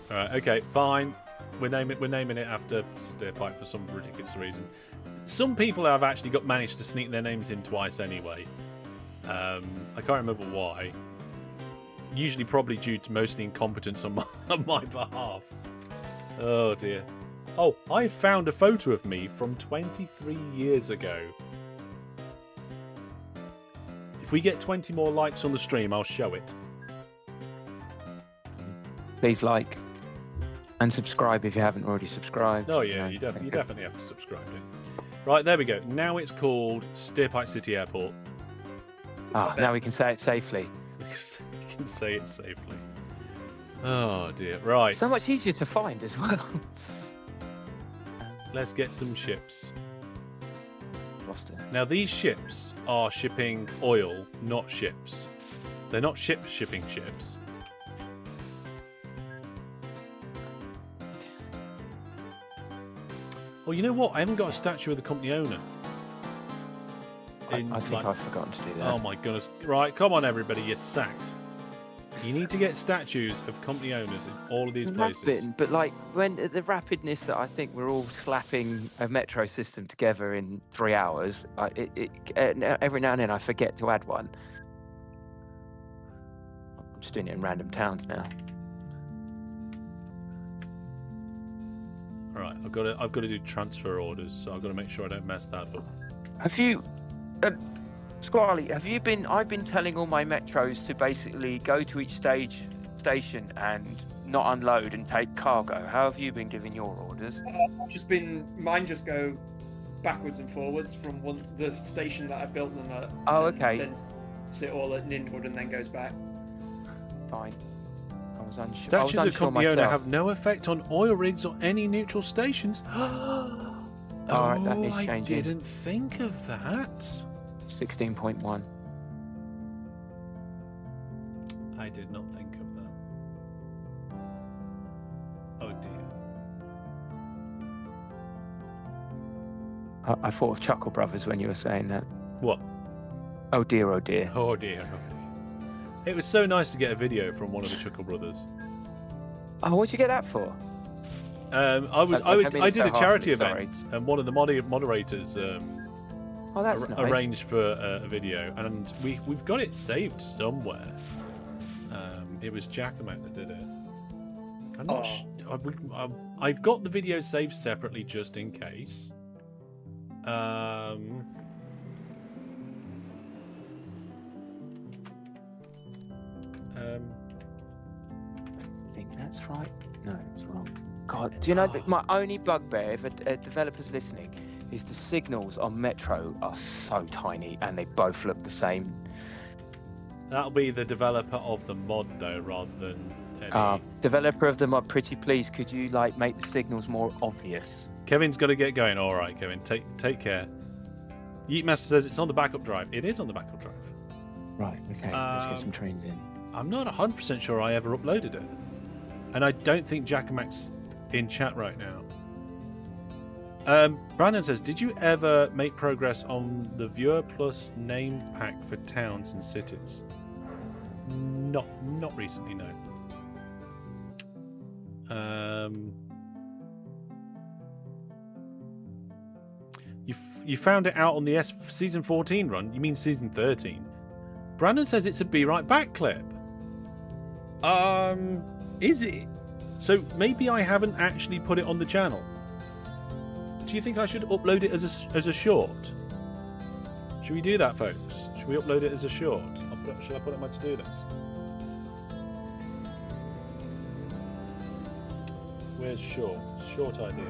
Alright, okay, fine. We're naming it after Steerpike for some ridiculous reason. Some people have actually managed to sneak their names in twice anyway. I can't remember why. Usually probably due to mostly incompetence on my behalf. Oh dear. Oh, I found a photo of me from 23 years ago. If we get 20 more likes on the stream, I'll show it. Please like and subscribe if you haven't already subscribed. Oh yeah, you definitely have to subscribe to it. Right, there we go. Now it's called Steerpike City Airport. Ah, now we can say it safely. We can say it safely. Oh dear. Right. So much easier to find as well. Let's get some ships. Lost it. Now these ships are shipping oil, not ships. They're not shipping ships. Oh, you know what? I haven't got a statue of the company owner. I think I've forgotten to do that. Oh my goodness. Right, come on everybody, you're sacked. You need to get statues of company owners in all of these places. But like when the rapidness that I think we're all slapping a metro system together in 3 hours, every now and then I forget to add one. I'm just doing it in random towns now. All right, I've got to do transfer orders, so I've got to make sure I don't mess that up. Have you, Squally? I've been telling all my metros to basically go to each station and not unload and take cargo. How have you been giving your orders? Mine just go backwards and forwards from the station that I built them at. Oh, okay. Then sit all at Nindwood and then goes back. Fine. I was unsure. Statues of company owner myself. have no effect on oil rigs or any neutral stations. Alright, that is I changing. didn't think of that. 16.1. I did not think of that. Oh dear. I thought of Chuckle Brothers when you were saying that. What? Oh dear, oh dear. Oh dear. It was so nice to get a video from one of the Chuckle Brothers. Oh, what'd you get that for? I did a charity sorry. event, and one of the moderators Oh, that's nice. arranged for a video, and we've got it saved somewhere. It was Giacomo that did it. I'm not. I've got the video saved separately just in case. I think that's right. No, it's wrong. God, do you know that my only bugbear, if a developer's listening, is the signals on Metro are so tiny and they both look the same. That'll be the developer of the mod, though, rather than any... Developer of the mod, pretty please, could you like make the signals more obvious? Kevin's got to get going. All right, Kevin, take care. Yeetmaster says it's on the backup drive. It is on the backup drive. Right, okay, let's get some trains in. I'm not 100% sure I ever uploaded it. And I don't think Giacomac's in chat right now. Brandon says, did you ever make progress on the Viewer Plus name pack for towns and cities? Not recently, no. You found it out on the season 14 run? You mean season 13? Brandon says it's a Be Right Back clip. Is it? So maybe I haven't actually put it on the channel. Do you think I should upload it as a short? Should we do that, folks? Should we upload it as a short? Should I put it on my to-do list? Where's short? Short idea.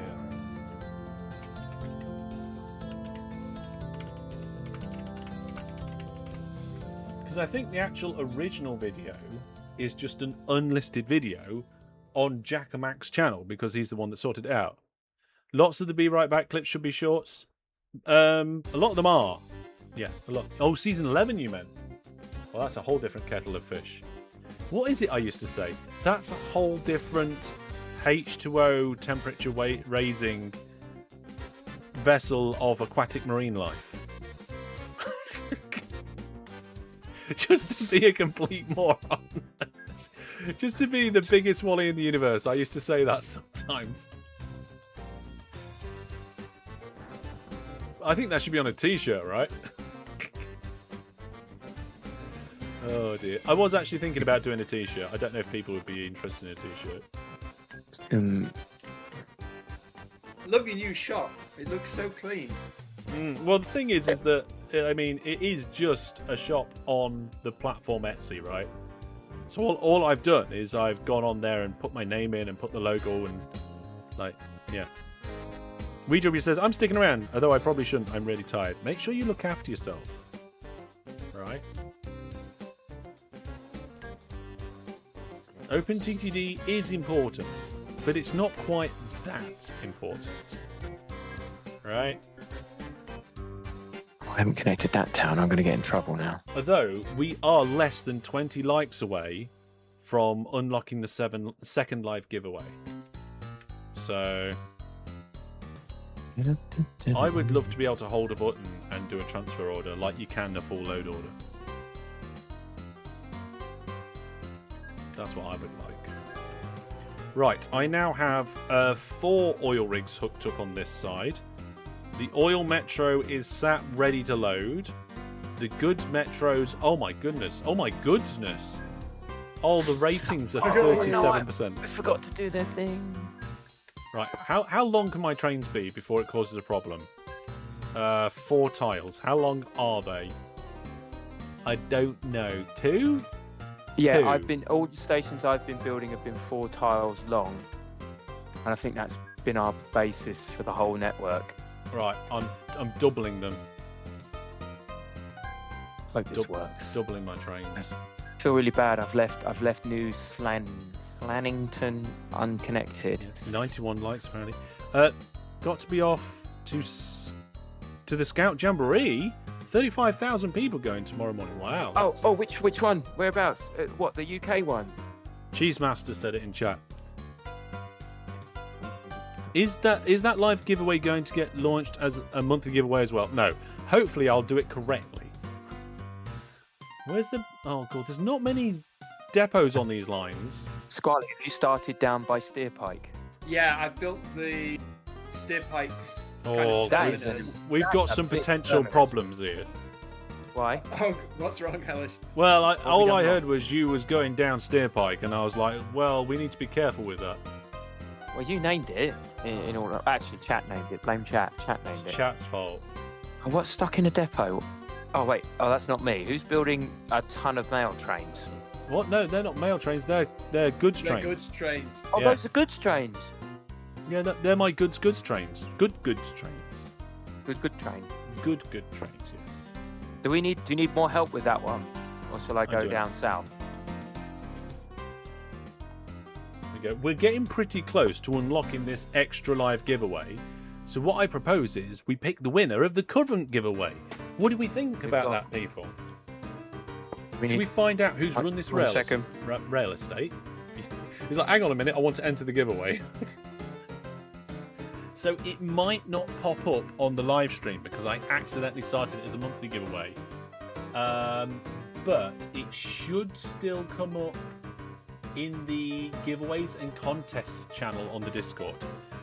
Because I think the actual original video is just an unlisted video on Jackamac's channel because he's the one that sorted it out. Lots of the Be Right Back clips should be shorts. A lot of them are. Yeah, a lot. Oh, season 11 you meant? Well, that's a whole different kettle of fish. What is it I used to say? That's a whole different H2O temperature raising vessel of aquatic marine life. Just to be a complete moron. Just to be the biggest Wally in the universe. I used to say that sometimes. I think that should be on a t-shirt, right? Oh dear. I was actually thinking about doing a t-shirt. I don't know if people would be interested in a t-shirt. I love your new shop. It looks so clean. Well, the thing is that, I mean, it is just a shop on the platform Etsy, right? So all I've done is I've gone on there and put my name in and put the logo and, like, yeah. WeeW says, I'm sticking around, although I probably shouldn't. I'm really tired. Make sure you look after yourself. Right? OpenTTD is important, but it's not quite that important. Right? I haven't connected that town. I'm going to get in trouble now. Although, we are less than 20 likes away from unlocking the second live giveaway. So, I would love to be able to hold a button and do a transfer order like you can a full load order. That's what I would like. Right, I now have 4 oil rigs hooked up on this side. The oil metro is sat ready to load. The goods metros, oh my goodness, oh my goodness. Oh, the ratings are 37%. I forgot to do their thing. Right, how long can my trains be before it causes a problem? 4 tiles. How long are they? I don't know. 2? Yeah, 2. all the stations I've been building have been 4 tiles long. And I think that's been our basis for the whole network. Right, I'm doubling them. Hope this works. Doubling my trains. I feel really bad. I've left New Slannington unconnected. 91 likes apparently. Got to be off to the Scout Jamboree. 35,000 people going tomorrow morning. Wow. Oh, which one? Whereabouts? What, the UK one? Cheesemaster said it in chat. Is that live giveaway going to get launched as a monthly giveaway as well? No. Hopefully I'll do it correctly. Where's the... Oh, God. There's not many depots on these lines. Squally, have you started down by Steerpike? Yeah, I've built the steer pikes. Oh, we've got some potential problems here. Why? Oh, what's wrong, Hellish? Well, all I heard was you was going down Steerpike, and I was like, well, we need to be careful with that. Well, you named it. In order. Actually, chat named it. Blame chat. Chat named it. Chat's fault. Oh, what's stuck in a depot? Oh, wait. Oh, that's not me. Who's building a ton of mail trains? What? No, they're not mail trains. They're goods trains. They're goods trains. Oh, Yeah. those are goods trains. Yeah, they're my goods trains. Good goods trains. Good train. Good trains, yes. Do you need more help with that one? Or shall I go do. down south? We're getting pretty close to unlocking this extra live giveaway. So what I propose is we pick the winner of the current giveaway. What do we think about that, people? Should we find out who's run this rail estate? He's like, hang on a minute, I want to enter the giveaway. So it might not pop up on the live stream because I accidentally started it as a monthly giveaway. But it should still come up in the giveaways and contests channel on the Discord.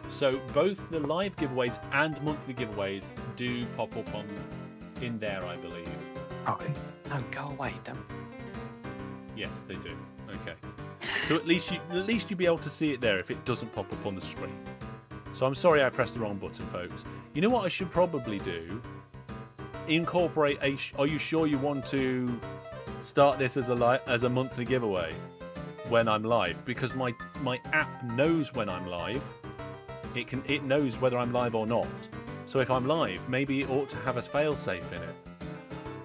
So both the live giveaways and monthly giveaways do pop up in there, I believe. Okay. No, go away. Don't. Yes, they do. Okay. So at least you'll be able to see it there if it doesn't pop up on the screen. So I'm sorry I pressed the wrong button, folks. You know what I should probably do incorporate a. Are you sure you want to start this as a monthly giveaway when I'm live? Because my app knows when I'm live. It knows whether I'm live or not. So if I'm live, maybe it ought to have a fail-safe in it,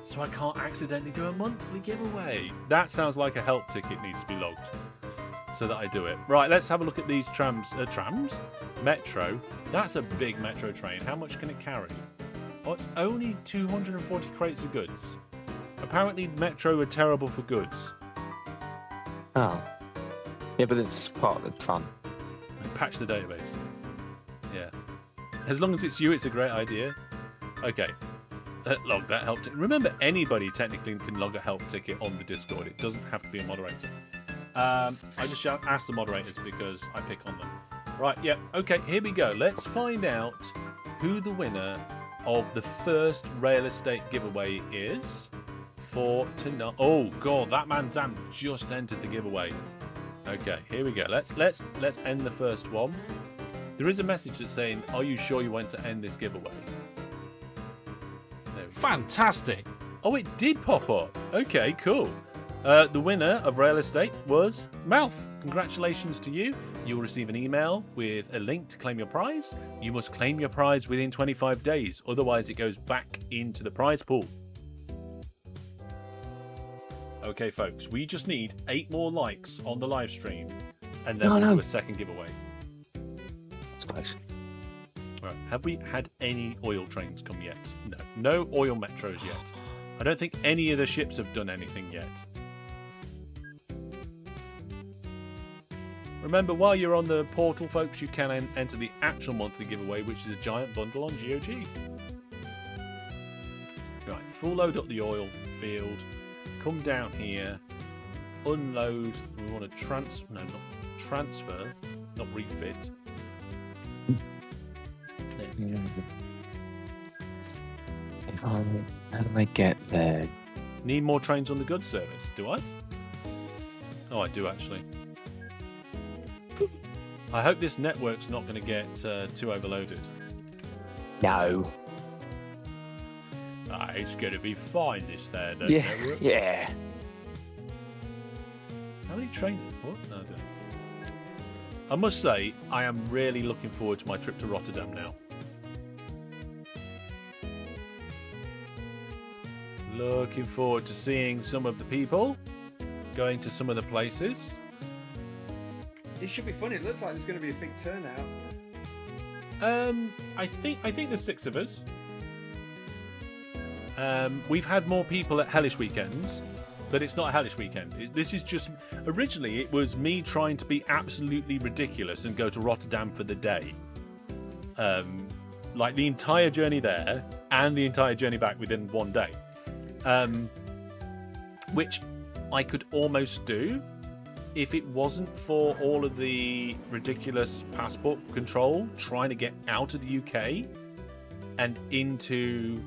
so I can't accidentally do a monthly giveaway. That sounds like a help ticket needs to be logged, so that I do it. Right, let's have a look at these trams. Metro. That's a big metro train. How much can it carry? Oh, it's only 240 crates of goods. Apparently, metro are terrible for goods. Oh. Yeah, but it's part of the fun. Patch the database. Yeah. As long as it's you, it's a great idea. Okay. Log that help ticket. Remember, anybody technically can log a help ticket on the Discord. It doesn't have to be a moderator. I just ask the moderators because I pick on them. Right, yeah. Okay, here we go. Let's find out who the winner of the first Rail Estate giveaway is for tonight. Oh, God, that man Zam just entered the giveaway. Okay, here we go. Let's end the first one. There is a message that's saying, "Are you sure you want to end this giveaway?" Fantastic! Oh, it did pop up. Okay, cool. The winner of Rail Estate was Mouth. Congratulations to you. You'll receive an email with a link to claim your prize. You must claim your prize within 25 days, otherwise it goes back into the prize pool. Okay, folks, we just need 8 more likes on the live stream, and then we'll do a second giveaway. That's close. Right. Have we had any oil trains come yet? No. No oil metros yet. I don't think any of the ships have done anything yet. Remember, while you're on the portal, folks, you can enter the actual monthly giveaway, which is a giant bundle on GOG. Right, full load up the oil field. Come down here. Unload. We want to transfer, not refit. How do I get there? Need more trains on the goods service, do I? Oh, I do actually. I hope this network's not going to get too overloaded. No. It's going to be fine, this there. Yeah. Network. Yeah. How many trains? What? No, I don't. I must say, I am really looking forward to my trip to Rotterdam now. Looking forward to seeing some of the people, going to some of the places. It should be fun. It looks like there's going to be a big turnout. I think there's 6 of us. We've had more people at Hellish weekends, but it's not a Hellish weekend. This is just... Originally, it was me trying to be absolutely ridiculous and go to Rotterdam for the day. Like the entire journey there and the entire journey back within one day. Which I could almost do if it wasn't for all of the ridiculous passport control trying to get out of the UK and into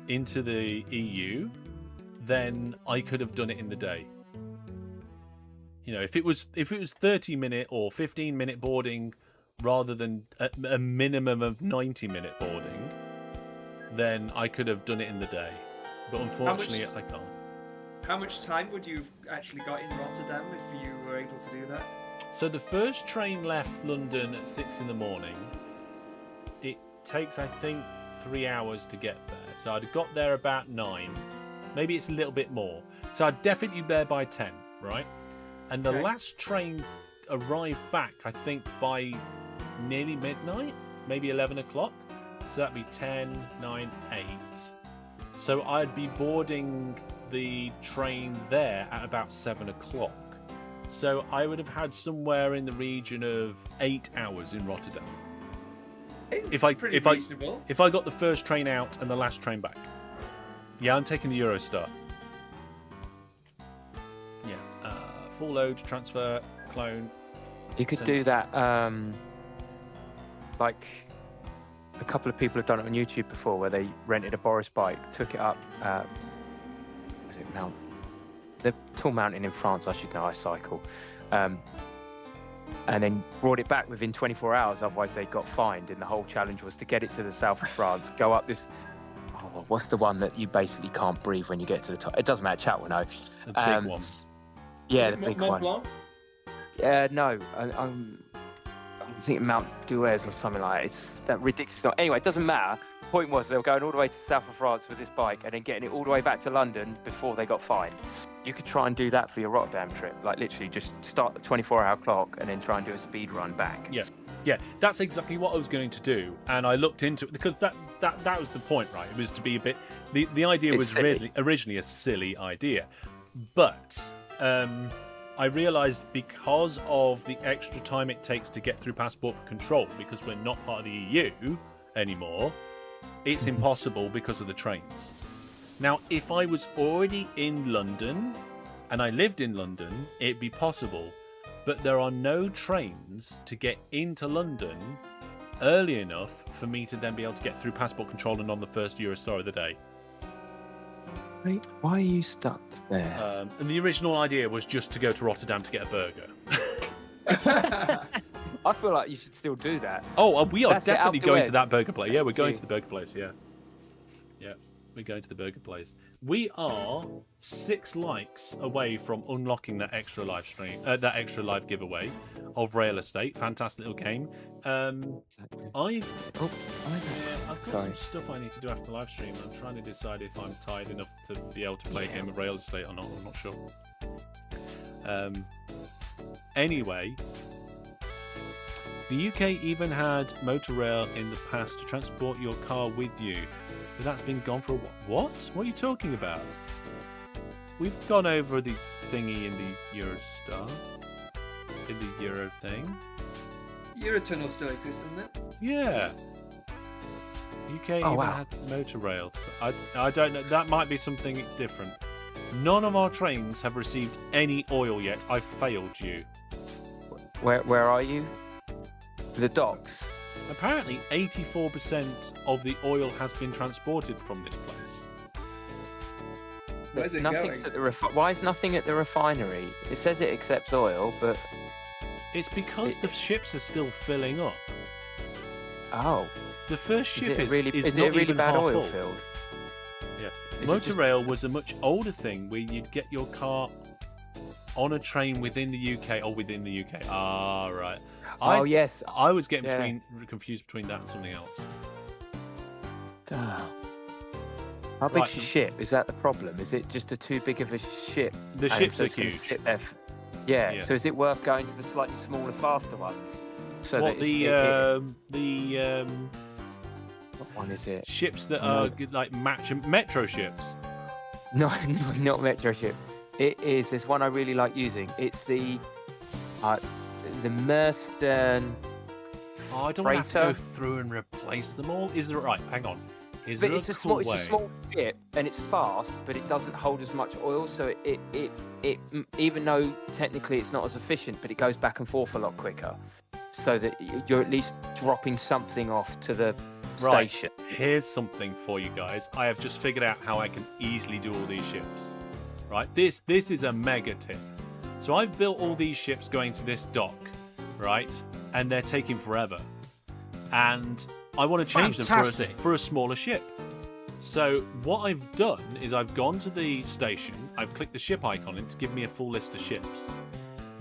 the EU. Then I could have done it in the day. You know, if it was 30-minute or 15-minute boarding rather than a minimum of 90-minute boarding, then I could have done it in the day. But unfortunately, I can't. How much time would you have actually got in Rotterdam if you were able to do that? So the first train left London at 6 in the morning. It takes, I think, 3 hours to get there. So I'd have got there about 9. Maybe it's a little bit more. So I'd definitely be there by 10, right? And the last train arrived back, I think, by nearly midnight, maybe 11 o'clock. So that'd be 10, 9, 8. So I'd be boarding the train there at about 7 o'clock. So I would have had somewhere in the region of 8 hours in Rotterdam. It's pretty reasonable. If I got the first train out and the last train back. Yeah, I'm taking the Eurostar. Yeah, full load, transfer, clone. You could do that, like a couple of people have done it on YouTube before, where they rented a Boris bike, took it up, was it Mount? The tall mountain in France, I should know, I cycle. And then brought it back within 24 hours, otherwise they got fined, and the whole challenge was to get it to the south of France, go up this... Oh, what's the one that you basically can't breathe when you get to the top? It doesn't matter, chat will know. The big one. Yeah, Is the it big Mont one. Blanc? No, I'm thinking Mount Duez or something like that. It's that ridiculous. Anyway, it doesn't matter. The point was they were going all the way to the south of France with this bike and then getting it all the way back to London before they got fined. You could try and do that for your Rotterdam trip. Like literally just start the 24-hour clock and then try and do a speed run back. Yeah, that's exactly what I was going to do, and I looked into it because that was the point, right? It was to be a bit. The idea was originally a silly idea, but I realised because of the extra time it takes to get through passport control, because we're not part of the EU anymore, it's impossible because of the trains. Now, if I was already in London and I lived in London, it'd be possible. But there are no trains to get into London early enough for me to then be able to get through passport control and on the first Eurostar of the day. Wait, why are you stuck there? And the original idea was just to go to Rotterdam to get a burger. I feel like you should still do that. Oh, we are That's it, definitely going to Alpe that burger place. Yeah, we're going you. to the burger place. Yeah, we're going to the burger place. We are 6 likes away from unlocking that extra live stream, that extra live giveaway of Rail Estate. Fantastic little game. I've got some stuff I need to do after the live stream. I'm trying to decide if I'm tired enough to be able to play a game of Rail Estate or not. I'm not sure. Anyway, the UK even had motor rail in the past to transport your car with you. But that's been gone for a while. What? What are you talking about? We've gone over the thingy in the Eurostar. In the Euro thing. Eurotunnel still exists, doesn't it? Yeah. UK even had motor rail. I don't know. That might be something different. None of our trains have received any oil yet. I've failed you. Where are you? The docks. Apparently, 84% of the oil has been transported from this place. Where's it Nothing's going? at the Why is nothing at the refinery? It says it accepts oil, but It's because the ships are still filling up. The first ship is it a not really even bad half oil full. field? Yeah, Is it motor just- rail was a much older thing where you'd get your car on a train within the UK or within the UK. Ah, right. Yes. I was getting confused between that and something else. How big's Right. your ship? Is that the problem? Is it just too big of a ship? The and ships so are it's gonna huge. sit there Yeah. So is it worth going to the slightly smaller, faster ones? So What that what one is it? ships that No. are like metro ships? No, not Metro ship. It is. There's one I really like using. It's the Merston. Oh, I don't want to have to go Freighter. through and replace them all. Is there right? Hang on. Is But there it's a a small, cool it's a way? small ship and it's fast, but it doesn't hold as much oil. So it even though technically it's not as efficient, but it goes back and forth a lot quicker. So that you're at least dropping something off to the Right. station. Here's something for you guys. I have just figured out how I can easily do all these ships. Right? This is a mega tip. So I've built all these ships going to this dock, right? And they're taking forever. And I want to change them for a smaller ship. So what I've done is I've gone to the station, I've clicked the ship icon and to give me a full list of ships.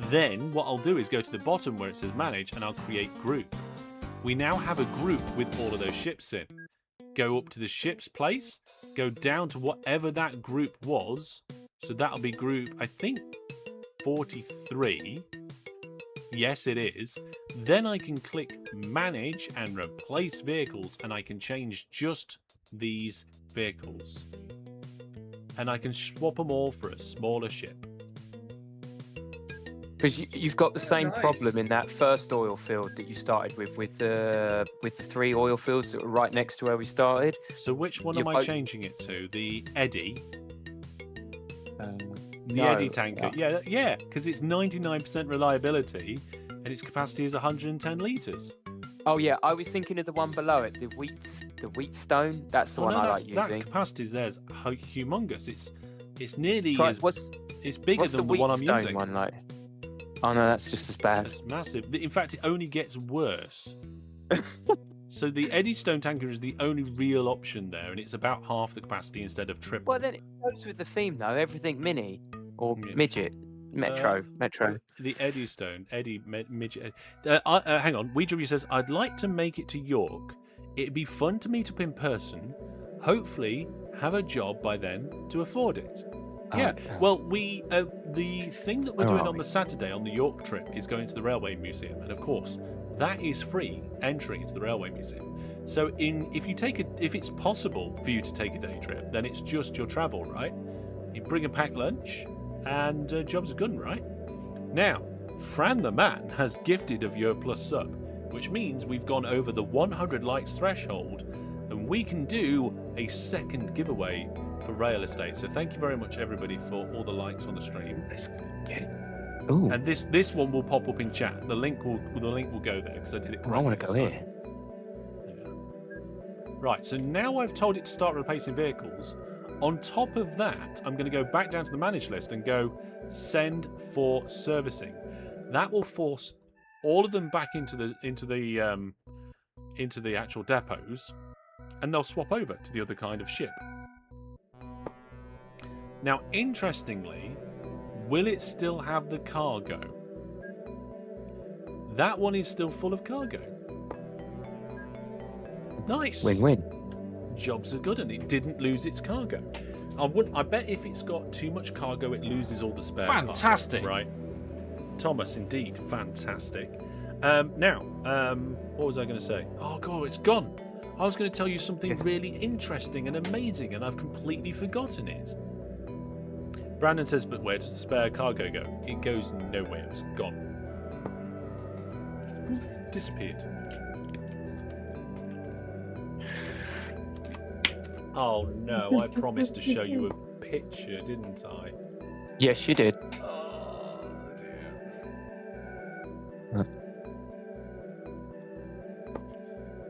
Then what I'll do is go to the bottom where it says manage and I'll create group. We now have a group with all of those ships in. Go up to the ship's place, go down to whatever that group was. So that'll be group, I think, 43. Yes, it is. Then I can click manage and replace vehicles and I can change just these vehicles. And I can swap them all for a smaller ship. Because you've got the same nice. problem in that first oil field that you started with the 3 oil fields that were right next to where we started. So which one You're am I both- changing it to? The Eddy? The No, Eddy tanker? Yeah, because it's 99% reliability and its capacity is 110 litres. Oh yeah, I was thinking of the one below it, the Wheatstone. That's the one I like that using. capacity is there's humongous. It's nearly Try- as what's it's bigger what's than the the one I'm Wheatstone using. one like? Oh no, that's just as bad. It's massive. In fact, it only gets worse. So the Eddystone tanker is the only real option there, and it's about half the capacity instead of triple. Well, then it goes with the theme, though. Everything mini or Yeah. midget, metro. The Eddystone, midget. Hang on. WeeW says, I'd like to make it to York. It'd be fun to meet up in person. Hopefully, have a job by then to afford it. Yeah. Well, the thing that we're doing on the Saturday on the York trip is going to the Railway Museum, and of course, that is free entry into the Railway Museum. So, if it's possible for you to take a day trip, then it's just your travel, right? You bring a packed lunch, and jobs are good, right? Now, Fran the Man has gifted a viewer plus sub, which means we've gone over the 100 likes threshold, and we can do a second giveaway for Rail Estate. So thank you very much, everybody, for all the likes on the stream. Let's get it. Ooh. And this one will pop up in chat. The link will go there because I did it correctly. I want to go here. Yeah. Right. So now I've told it to start replacing vehicles. On top of that, I'm going to go back down to the manage list and go send for servicing. That will force all of them back into the actual depots, and they'll swap over to the other kind of ship. Now, interestingly, will it still have the cargo? That one is still full of cargo. Nice. Win-win. Jobs are good, and it didn't lose its cargo. I bet if it's got too much cargo, it loses all the spare. Fantastic. Cargo, right, Thomas, indeed, fantastic. Now, what was I going to say? Oh god, it's gone. I was going to tell you something really interesting and amazing, and I've completely forgotten it. Brandon says, but where does the spare cargo go? It goes nowhere. It's gone. Oof, disappeared. Oh no, I promised to show you a picture, didn't I? Yes, you did. Oh dear.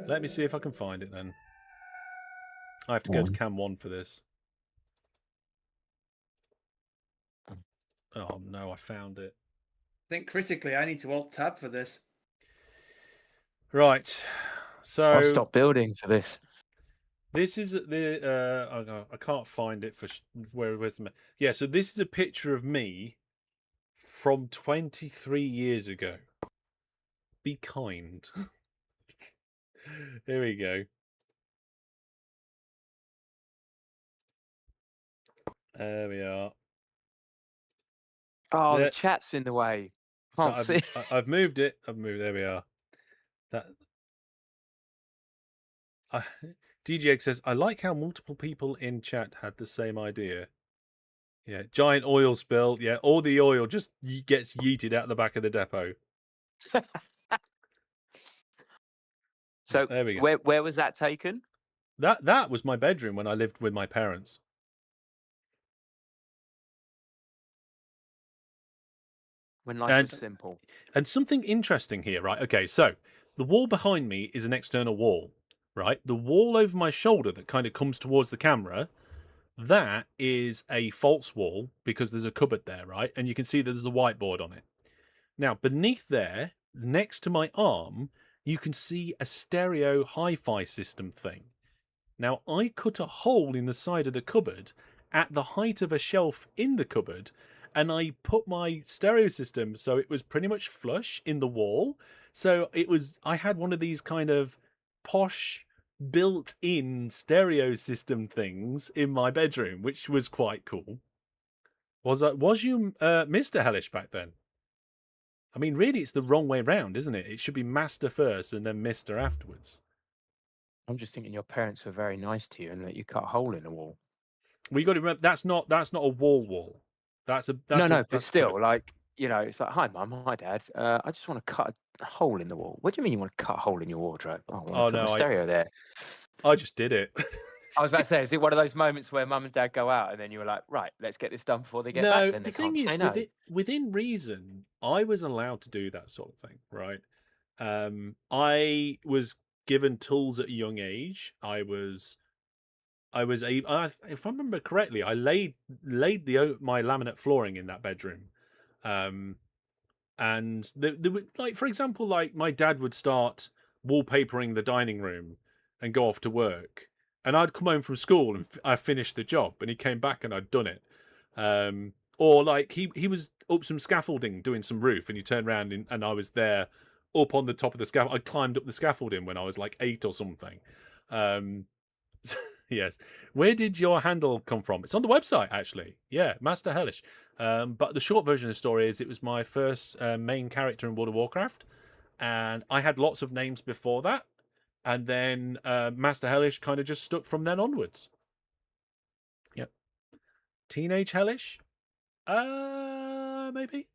Let me see if I can find it then. I have to go to Cam 1 for this. Oh no, I found it. I think critically, I need to alt-tab for this. Right. So I'll stop building for this. this is the oh no, I can't find it for where's the yeah. So this is a picture of me from 23 years ago. Be kind. Here we go. There we are. Oh, There- the chat's in the way. So Can't see. I've moved it. There we are. DJX says, I like how multiple people in chat had the same idea. Yeah, giant oil spill. Yeah, all the oil just gets yeeted out the back of the depot. So there we go. where was that taken? That was my bedroom when I lived with my parents. When life was simple. And something interesting here, right? Okay, so the wall behind me is an external wall, right? The wall over my shoulder that kind of comes towards the camera, that is a false wall because there's a cupboard there, right? And you can see that there's a whiteboard on it. Now, beneath there, next to my arm, you can see a stereo hi-fi system thing. Now, I cut a hole in the side of the cupboard at the height of a shelf in the cupboard, and I put my stereo system so it was pretty much flush in the wall. So I had one of these kind of posh built-in stereo system things in my bedroom, which was quite cool. Was you Mr. Hellish back then? I mean, really, it's the wrong way round, isn't it? It should be Master first and then Mr. afterwards. I'm just thinking your parents were very nice to you and let you cut a hole in the wall. Well, you got to remember that's not a wall. But still, like, you know, it's like, hi, Mum, hi, Dad. I just want to cut a hole in the wall. What do you mean you want to cut a hole in your wardrobe? Oh, I want to put a stereo there. I just did it. I was about to say, is it one of those moments where Mum and Dad go out and then you were like, right, let's get this done before they get back? Then the thing is, within reason, I was allowed to do that sort of thing, right? I was given tools at a young age. If I remember correctly, I laid my laminate flooring in that bedroom, and there were, like, for example, like my dad would start wallpapering the dining room and go off to work. And I'd come home from school and I finished the job, and he came back and I'd done it. Or like he was up some scaffolding doing some roof, and he turned around and I was there up on the top of the scaffold. I climbed up the scaffolding when I was like 8 or something. Yes. Where did your handle come from? It's on the website, actually. Yeah, Master Hellish. But the short version of the story is it was my first main character in World of Warcraft. And I had lots of names before that. And then Master Hellish kind of just stuck from then onwards. Yep. Teenage Hellish? Maybe?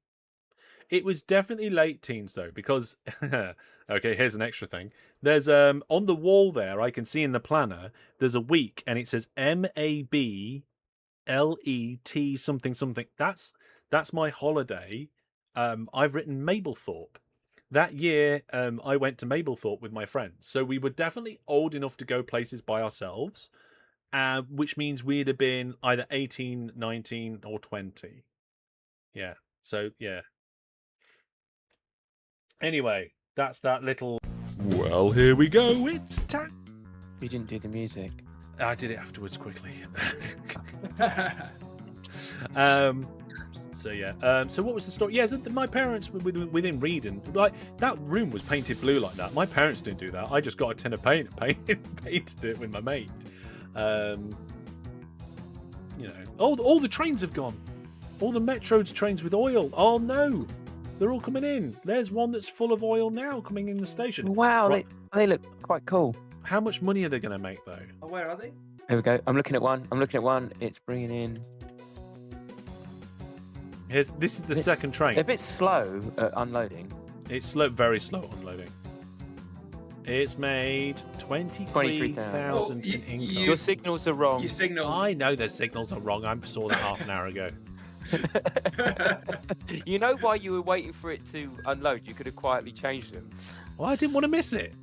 It was definitely late teens, though, because... okay, here's an extra thing. There's on the wall there, I can see in the planner, there's a week, and it says MABLET something something. That's my holiday. I've written Mablethorpe. That year, I went to Mablethorpe with my friends. So we were definitely old enough to go places by ourselves, which means we'd have been either 18, 19, or 20. Yeah, so, yeah. Anyway, that's that little... Well, here we go. It's time. You didn't do the music. I did it afterwards quickly. So yeah. So what was the story? Yeah, so my parents were within reading. Like that room was painted blue like that. My parents didn't do that. I just got a tin of paint and painted it with my mate. You know, all the trains have gone. All the Metro trains with oil. Oh no. They're all coming in. There's one that's full of oil now coming in the station. Wow, right. They look quite cool. How much money are they going to make, though? Oh, where are they? Here we go. I'm looking at one. It's bringing in... This is the second train. They're a bit slow at unloading. It's slow, very slow unloading. It's made 23,000 in England. Your signals are wrong. Your signals. I know their signals are wrong. I saw that half an hour ago. You know why you were waiting for it to unload? You could have quietly changed them. Well, I didn't want to miss it.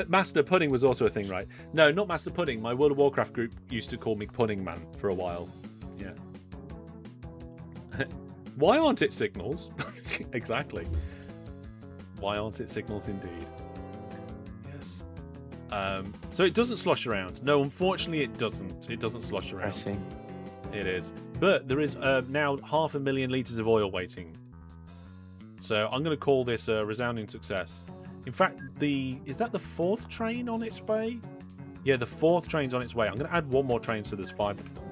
Master Pudding was also a thing, right? No, not Master Pudding. My World of Warcraft group used to call me Pudding Man for a while. Yeah. Why aren't it signals? Exactly. Why aren't it signals indeed? Yes. So it doesn't slosh around. No, unfortunately it doesn't. It doesn't slosh around. I see. It is. But there is now 500,000 litres of oil waiting. So I'm going to call this a resounding success. In fact, is that the 4th train on its way? Yeah, the 4th train's on its way. I'm going to add one more train so there's 5 of them.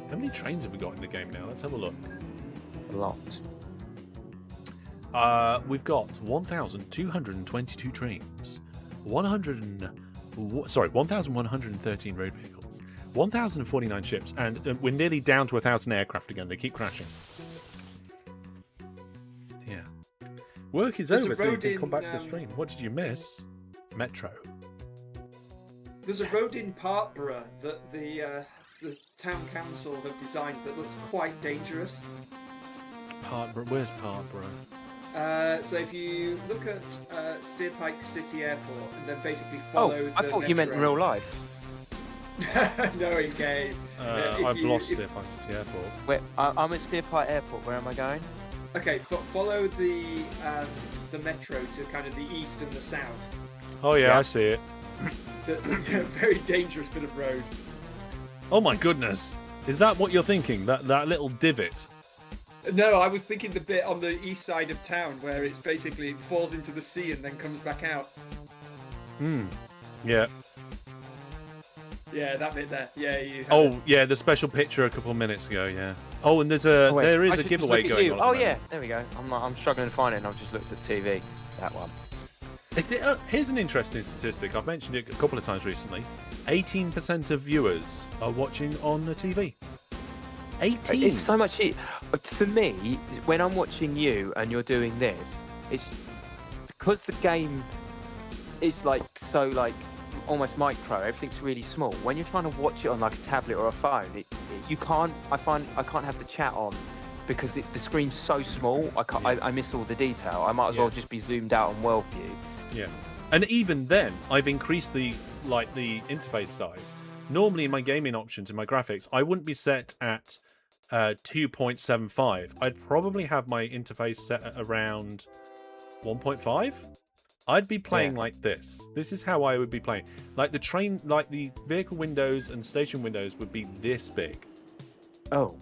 How many trains have we got in the game now? Let's have a look. A lot. We've got 1,222 trains, 1,113 road vehicles, 1,049 ships, and we're nearly down to 1,000 aircraft again. They keep crashing. Yeah. Work is over, so you can come back to the stream. What did you miss? Metro. There's a road in Partborough that the town council have designed that looks quite dangerous. Partborough. Where's Partborough? So if you look at Steerpike City Airport and then basically follow I thought you meant in real life. No, in game. I've lost Steerpike City Airport. Wait, I'm at Steerpike Airport. Where am I going? Okay, follow the metro to kind of the east and the south. Oh yeah. I see it. The very dangerous bit of road. Oh my goodness. Is that what you're thinking? That little divot? No, I was thinking the bit on the east side of town where it's basically falls into the sea and then comes back out. Yeah. Yeah, that bit there. Yeah, you. Yeah, the special picture a couple of minutes ago. Yeah. Oh, and there is a giveaway going on. Oh yeah, there we go. I'm struggling to find it, and I've just looked at TV. That one. Here's an interesting statistic. I've mentioned it a couple of times recently. 18% of viewers are watching on the TV. 18. It's so much. For me, when I'm watching you and you're doing this, it's because the game is almost micro. Everything's really small. When you're trying to watch it on like a tablet or a phone, you can't. I can't have the chat on because the screen's so small. I miss all the detail. I might as well just be zoomed out on world view. Yeah, and even then, I've increased the interface size. Normally, in my gaming options in my graphics, I wouldn't be set at 2.75. I'd probably have my interface set at around 1.5. I'd be playing like this. This is how I would be playing. Like the train, like the vehicle windows and station windows would be this big. Oh.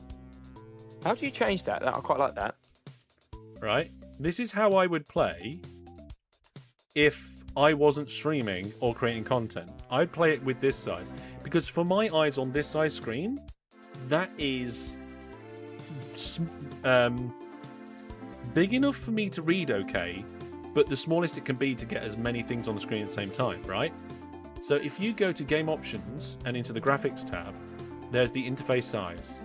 How do you change that? I quite like that. Right? This is how I would play if I wasn't streaming or creating content. I'd play it with this size. Because for my eyes on this size screen, that is big enough for me to read okay, but the smallest it can be to get as many things on the screen at the same time, right? So if you go to game options and into the graphics tab, there's the interface size.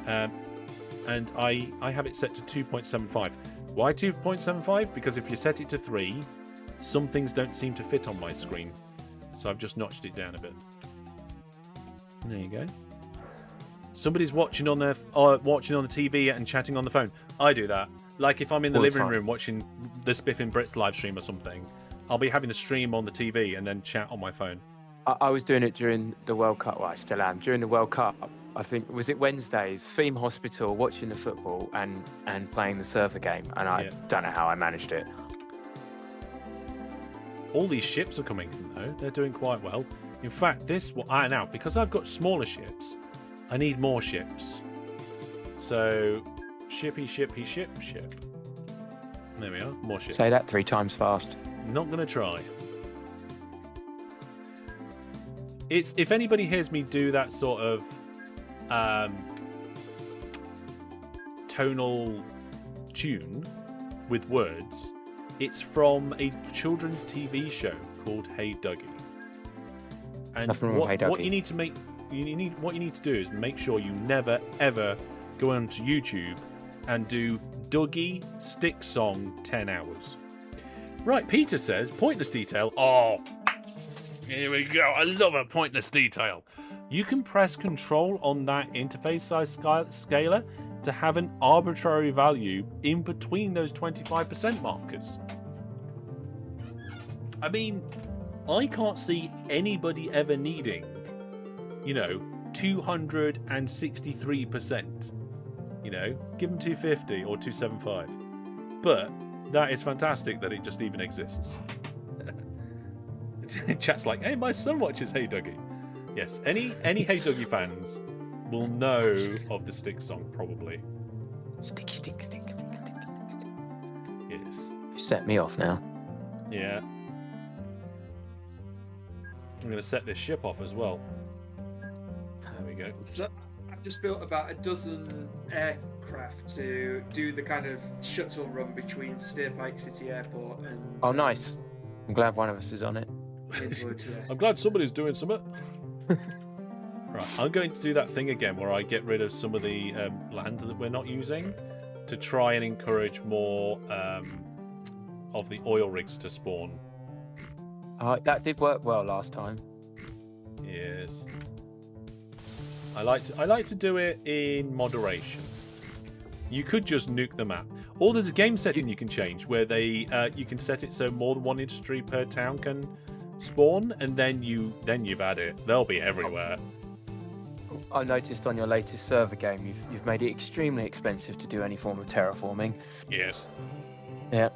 And I have it set to 2.75. Why 2.75? Because if you set it to 3, some things don't seem to fit on my screen. So I've just notched it down a bit. There you go. Somebody's watching on their watching on the TV and chatting on the phone. I do that. Like if I'm in the living room watching the Spiffing Brits live stream or something, I'll be having a stream on the TV and then chat on my phone. I was doing it during the World Cup. Well, I still am. During the World Cup, I think, was it Wednesdays? Theme Hospital, watching the football and playing the server game. And I don't know how I managed it. All these ships are coming in, though. They're doing quite well. In fact, now, because I've got smaller ships, I need more ships. So, ship. There we are, more ships. Say that 3 times fast. Not going to try. If anybody hears me do that sort of tonal tune with words, it's from a children's TV show called Hey Dougie. And what you need to do is make sure you never ever go onto YouTube and do Dougie stick song 10 hours. Right, Peter says pointless detail. Oh, here we go. I love a pointless detail. You can press control on that interface size scaler to have an arbitrary value in between those 25% markers. I mean, I can't see anybody ever needing, 263%. Give them 250 or 275. But that is fantastic that it just even exists. Chat's like, hey, my son watches Hey Dougie. Yes, any Hey Dougie fans will know of the stick song, probably. Stick. Yes. You set me off now. Yeah. I'm going to set this ship off as well. There we go. So I've just built about a dozen aircraft to do the kind of shuttle run between Steerpike City Airport and... Oh, nice. I'm glad one of us is on it. Inwood, yeah. I'm glad somebody's doing something. Right, I'm going to do that thing again where I get rid of some of the land that we're not using to try and encourage more of the oil rigs to spawn. That did work well last time. Yes. I like to do it in moderation. You could just nuke the map. Or there's a game setting you can change where you can set it so more than one industry per town can spawn, and then you've had it. They'll be everywhere. I noticed on your latest server game, you've made it extremely expensive to do any form of terraforming. Yes. Yeah.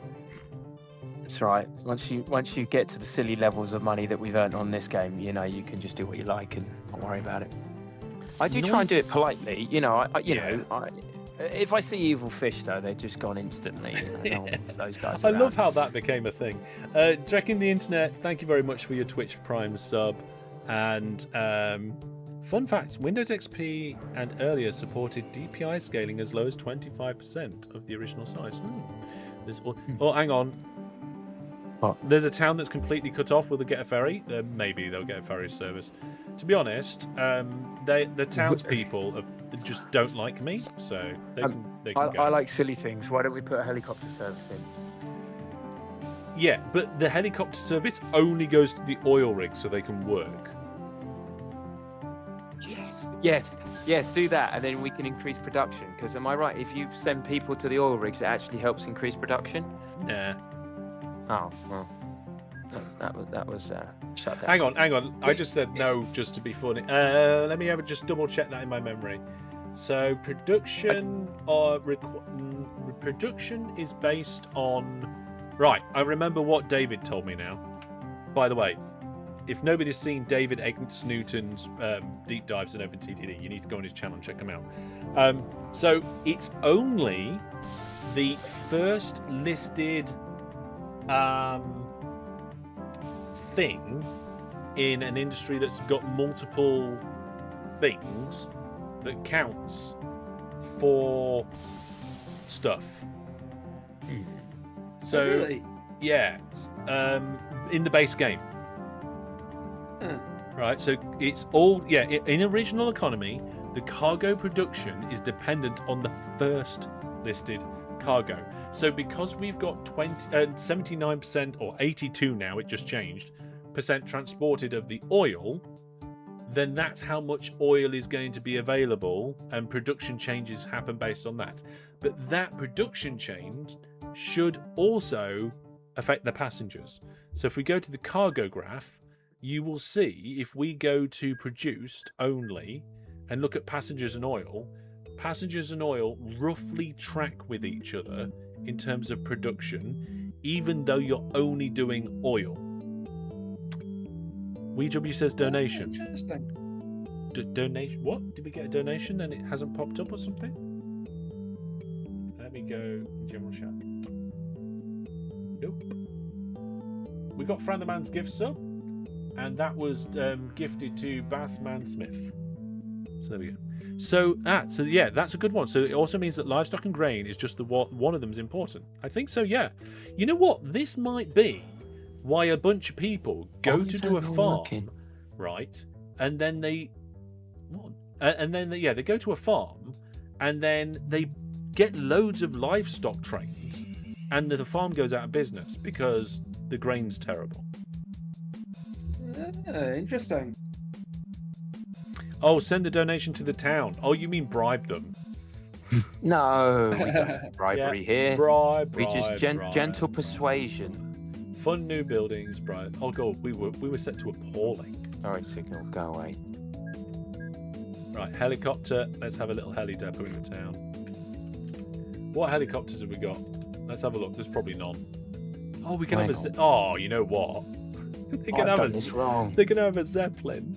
That's right. Once you get to the silly levels of money that we've earned on this game, you can just do what you like and not worry about it. I do try and do it politely. If I see evil fish, though, they're just gone instantly. No one wants those guys I around. love how that became a thing. Checking the internet, thank you very much for your Twitch Prime sub. And fun fact, Windows XP and earlier supported DPI scaling as low as 25% of the original size. Oh, hang on. What? There's a town that's completely cut off. Will they get a ferry? Maybe they'll get a ferry service. To be honest, the townspeople just don't like me, so they can go. I like silly things. Why don't we put a helicopter service in? Yeah, but the helicopter service only goes to the oil rig so they can work. Yes, do that, and then we can increase production. Because am I right? If you send people to the oil rigs, it actually helps increase production. Nah. Oh well, that was shut down. Hang on. I just said no just to be funny. Let me just double check that in my memory. So production production is based on Right, I remember what David told me now. By the way, if nobody's seen David Snooton's deep dives in OpenTTD, you need to go on his channel and check them out. So it's only the first listed thing in an industry that's got multiple things that counts for stuff. So, really? yeah, in the base game. Huh. Right, so it's all, yeah, in original economy, the cargo production is dependent on the first listed cargo. So because we've got 79% or 82 now, it just changed, percent transported of the oil, then that's how much oil is going to be available, and production changes happen based on that. But that production change should also affect the passengers. So if we go to the cargo graph, you will see if we go to produced only and look at passengers and oil roughly track with each other in terms of production, even though you're only doing oil. WeW says donation. Interesting. Donation? What? Did we get a donation and it hasn't popped up or something? Let me go general chat. Nope. We got Fran the Man's gift sub, and that was gifted to Bassman Smith. So there we go. So yeah, that's a good one. So it also means that livestock and grain is just one of them's important. I think so. Yeah. You know what? This might be why a bunch of people go to do a farm, right? And then they go to a farm, and then they get loads of livestock trains, and the farm goes out of business because the grain's terrible. Interesting. Oh, send the donation to the town. Oh, you mean bribe them? No, we don't bribery here. Bribe. We just gentle persuasion. Fun new buildings, bribe. Oh god, we were set to appalling. Sorry, signal, go away. Right, helicopter. Let's have a little heli depot in the town. What helicopters have we got? Let's have a look. There's probably none. Oh, we can have a. Oh, you know what? They're gonna have this wrong. They're gonna have a zeppelin.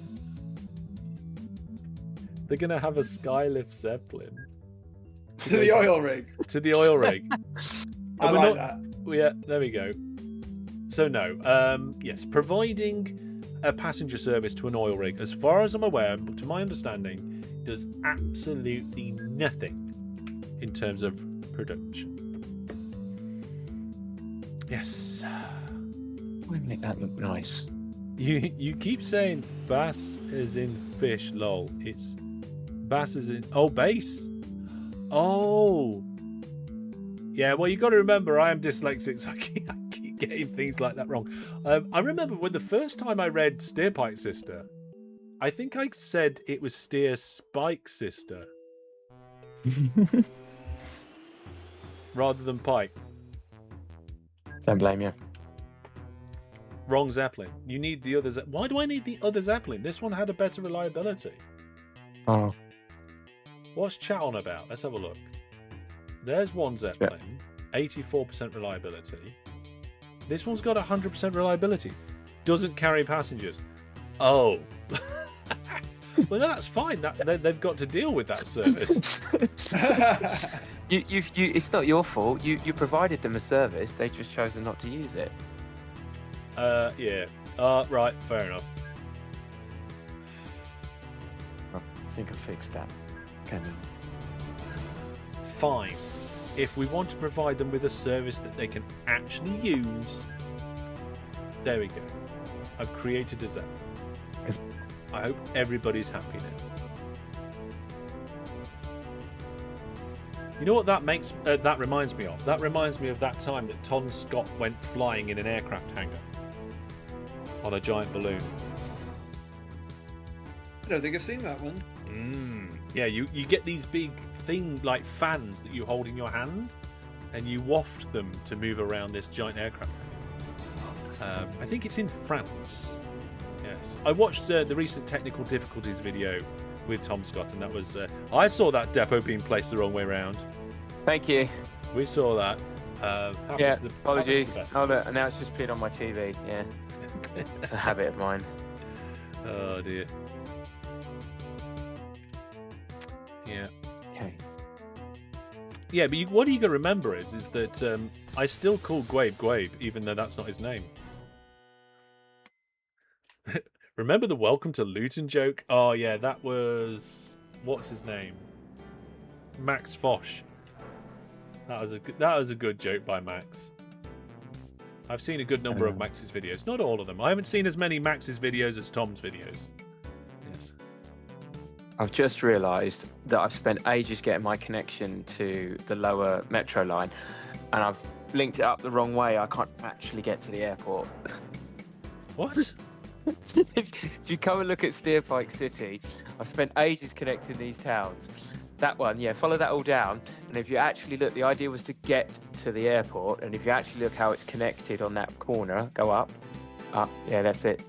They're gonna have a skylift zeppelin. To the oil rig. To the oil rig. I like that. Yeah, there we go. So no, yes, providing a passenger service to an oil rig, as far as I'm aware, to my understanding, does absolutely nothing in terms of production. Yes. Why make that look nice? You keep saying bass is in fish, lol. It's bass is in base. Oh. Yeah, well, you got to remember I am dyslexic, so I keep getting things like that wrong. I remember when the first time I read Steer Pike Sister, I think I said it was Steer Spike Sister rather than Pike. Don't blame you. Wrong Zeppelin. You need the other. Why do I need the other Zeppelin? This one had a better reliability. Oh. What's chat on about? Let's have a look. There's one Zeppelin, 84% reliability. This one's got 100% reliability. Doesn't carry passengers. Oh. Well, that's fine. They've got to deal with that service. It's not your fault. You provided them a service. They've just chosen not to use it. Yeah. Right. Fair enough. I think I fixed that. Can you? Fine. If we want to provide them with a service that they can actually use, there we go. I've created a Zeppelin. I hope everybody's happy now. You know what that makes? That reminds me of? That reminds me of that time that Tom Scott went flying in an aircraft hangar on a giant balloon. I don't think I've seen that one. Yeah, you get these big thing like fans that you hold in your hand, and you waft them to move around this giant aircraft hangar. I think it's in France. Yes, I watched the recent technical difficulties video with Tom Scott, and that was I saw that depot being placed the wrong way around. Thank you. We saw that. Yeah, the apologies. best. Oh, look, and now it's just appeared on my TV. Yeah, it's a habit of mine. Oh dear. Yeah. Okay. Yeah, but what you got to remember is that I still call Gwabe, even though that's not his name. Remember the Welcome to Luton joke? Oh yeah, that was what's his name? Max Fosh. That was a good joke by Max. I've seen a good number of Max's videos, not all of them. I haven't seen as many Max's videos as Tom's videos. Yes. I've just realised that I've spent ages getting my connection to the lower metro line, and I've linked it up the wrong way. I can't actually get to the airport. What? If you come and look at Steerpike City, I've spent ages connecting these towns. That one, yeah, follow that all down. And if you actually look, the idea was to get to the airport. And if you actually look how it's connected on that corner, go up, yeah, that's it.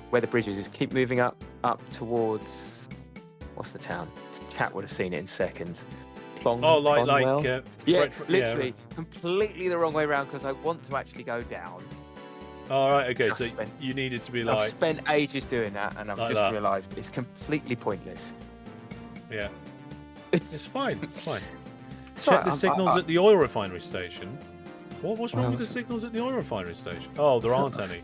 Where the bridge is, keep moving up towards, what's the town? Chat would have seen it in seconds. Clonwell? Yeah, literally, completely the wrong way around because I want to actually go down. All right, okay, so you needed to be like... I've spent ages doing that, and I've like just realised it's completely pointless. Yeah. It's fine, it's fine. It's Check right, the signals at the oil refinery station. What's wrong with the signals at the oil refinery station? Oh, there aren't any.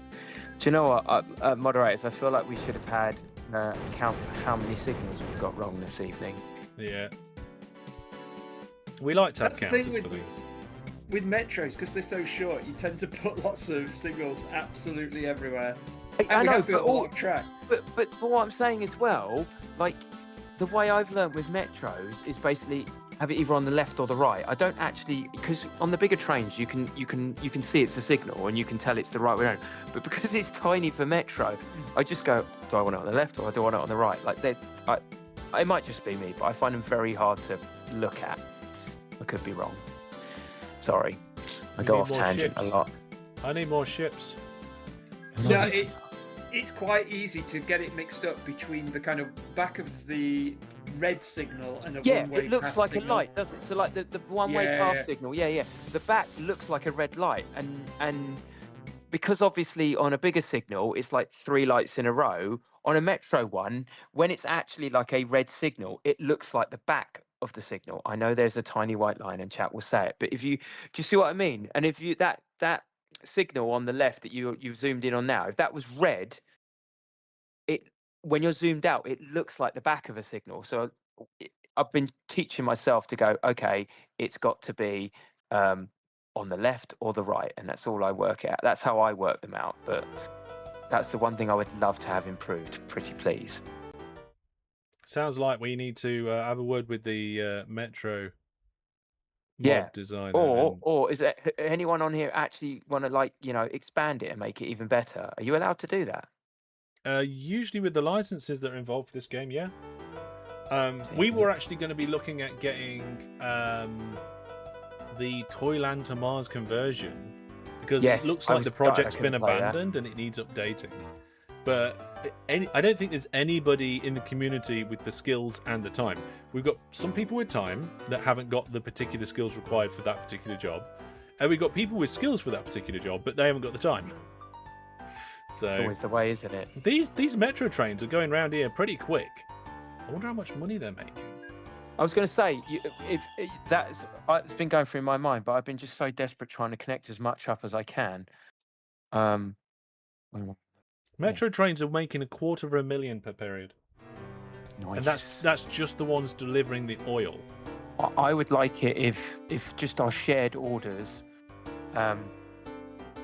Do you know what, moderators, I feel like we should have had a count for how many signals we've got wrong this evening. Yeah. We like to have That's the counters thing for these. With metros, because they're so short, you tend to put lots of signals absolutely everywhere. I know, but all track. But what I'm saying as well, like the way I've learned with metros is basically have it either on the left or the right. I don't actually, because on the bigger trains you can see it's a signal and you can tell it's the right way around. But because it's tiny for metro, I just go, do I want it on the left or do I want it on the right? Like it might just be me, but I find them very hard to look at. I could be wrong. Sorry, I go off tangent a lot. I need more ships. No, it's quite easy to get it mixed up between the kind of back of the red signal and a one-way it looks pass like signal. a light, doesn't it? So like the one-way pass signal, yeah. The back looks like a red light, and because obviously on a bigger signal it's like 3 lights in a row. On a metro one, when it's actually like a red signal, it looks like the back of the signal. I know there's a tiny white line and chat will say it, but do you see what I mean? And if you that signal on the left that you've zoomed in on now, if that was red, when you're zoomed out, it looks like the back of a signal. So I've been teaching myself to go, okay, it's got to be on the left or the right, and that's all I work at. That's how I work them out. But that's the one thing I would love to have improved. Pretty please. Sounds like we need to have a word with the Metro mod designer. Or is there anyone on here actually want to expand it and make it even better? Are you allowed to do that? Usually with the licenses that are involved for this game, yeah. We were actually going to be looking at getting the Toyland to Mars conversion because it looks like the project's been abandoned and it needs updating. But I don't think there's anybody in the community with the skills and the time. We've got some people with time that haven't got the particular skills required for that particular job. And we've got people with skills for that particular job, but they haven't got the time. So it's always the way, isn't it? These metro trains are going around here pretty quick. I wonder how much money they're making. I was going to say, it's been going through my mind, but I've been just so desperate trying to connect as much up as I can. Metro trains are making $250,000 per period. Nice. And that's just the ones delivering the oil. I would like it if just our shared orders,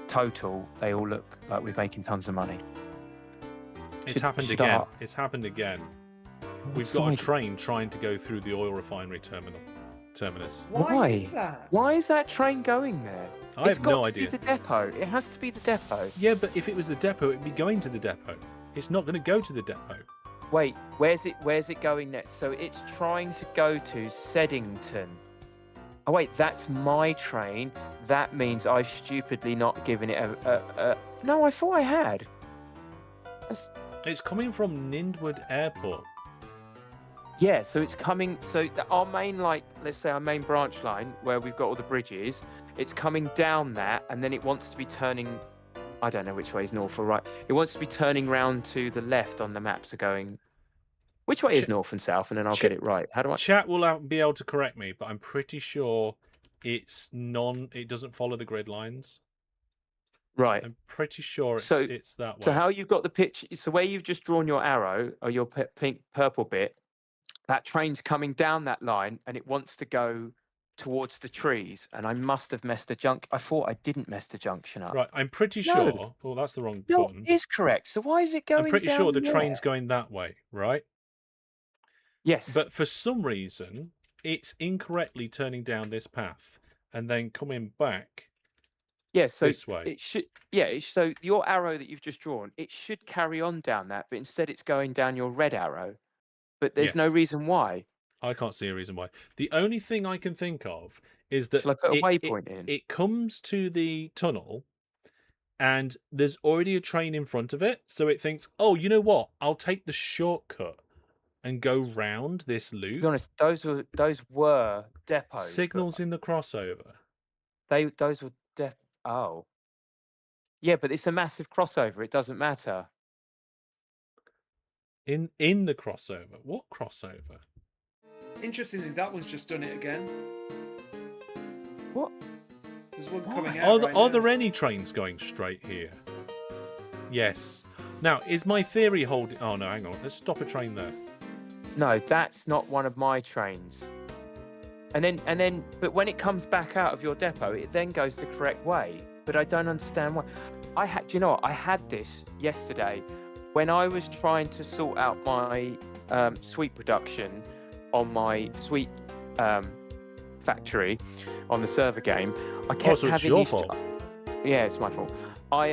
total, they all look like we're making tons of money. It's happened again. It's happened again. We've got a train trying to go through the oil refinery terminus. Why is that? Why is that train going there? I have no idea. It's got to be the depot. It has to be the depot. Yeah, but if it was the depot, it'd be going to the depot. It's not going to go to the depot. Wait, where's it going next? So it's trying to go to Seddington. Oh wait, that's my train. That means I've stupidly not given it a... No, I thought I had. It's coming from Nindwood Airport. Yeah, so it's coming. So our main, let's say our main branch line where we've got all the bridges, it's coming down that, and then it wants to be turning. I don't know which way is north or right. It wants to be turning round to the left on the map. So going, which way is north and south, and then I'll get it right. How do I? Chat will be able to correct me, but I'm pretty sure it's It doesn't follow the grid lines. Right. I'm pretty sure it's that way. So how you've got the pitch? So where you've just drawn your arrow or your purple bit, that train's coming down that line, and it wants to go towards the trees. And I must have messed the I thought I didn't mess the junction up. Right. I'm pretty sure. Oh, that's the wrong No, button. it is correct. So why is it going? I'm pretty down sure the there? train's going that way, right? Yes. But for some reason, it's incorrectly turning down this path and then coming back. Yes, so this way. It should. Yeah. So your arrow that you've just drawn, it should carry on down that, but instead it's going down your red arrow. But there's no reason why. I can't see a reason why. The only thing I can think of is that Shall I put a waypoint in? It comes to the tunnel, and there's already a train in front of it, so it thinks, "Oh, you know what? I'll take the shortcut and go round this loop." To be honest, those were depots. Signals in the crossover. Those were Oh. Yeah, but it's a massive crossover. It doesn't matter. In the crossover. What crossover? Interestingly, that one's just done it again. What? There's one coming out. Are there any trains going straight here? Yes. Now, is my theory holding? Oh no, hang on. Let's stop a train there. No, that's not one of my trains. And then, but when it comes back out of your depot, it then goes the correct way. But I don't understand why. Do you know what? I had this yesterday when I was trying to sort out my sweet production on my sweet factory on the server game. I kept having. It's your fault. Yeah, it's my fault. I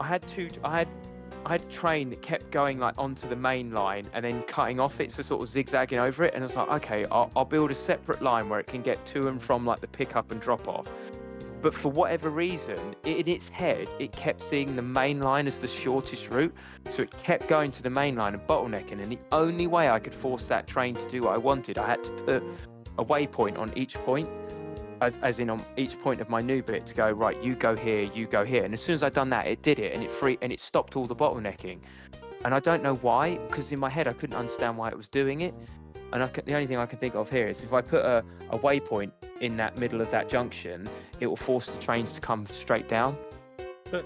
had a train that kept going like onto the main line and then cutting off it, so sort of zigzagging over it. And I was like, okay, I'll build a separate line where it can get to and from like the pickup and drop off. But for whatever reason, in its head, it kept seeing the main line as the shortest route. So it kept going to the main line and bottlenecking. And the only way I could force that train to do what I wanted, I had to put a waypoint on each point, as in on each point of my new bit to go, right, you go here, you go here. And as soon as I'd done that, it did it, and it stopped all the bottlenecking. And I don't know why, because in my head I couldn't understand why it was doing it. And the only thing I can think of here is if I put a waypoint in that middle of that junction, it will force the trains to come straight down. But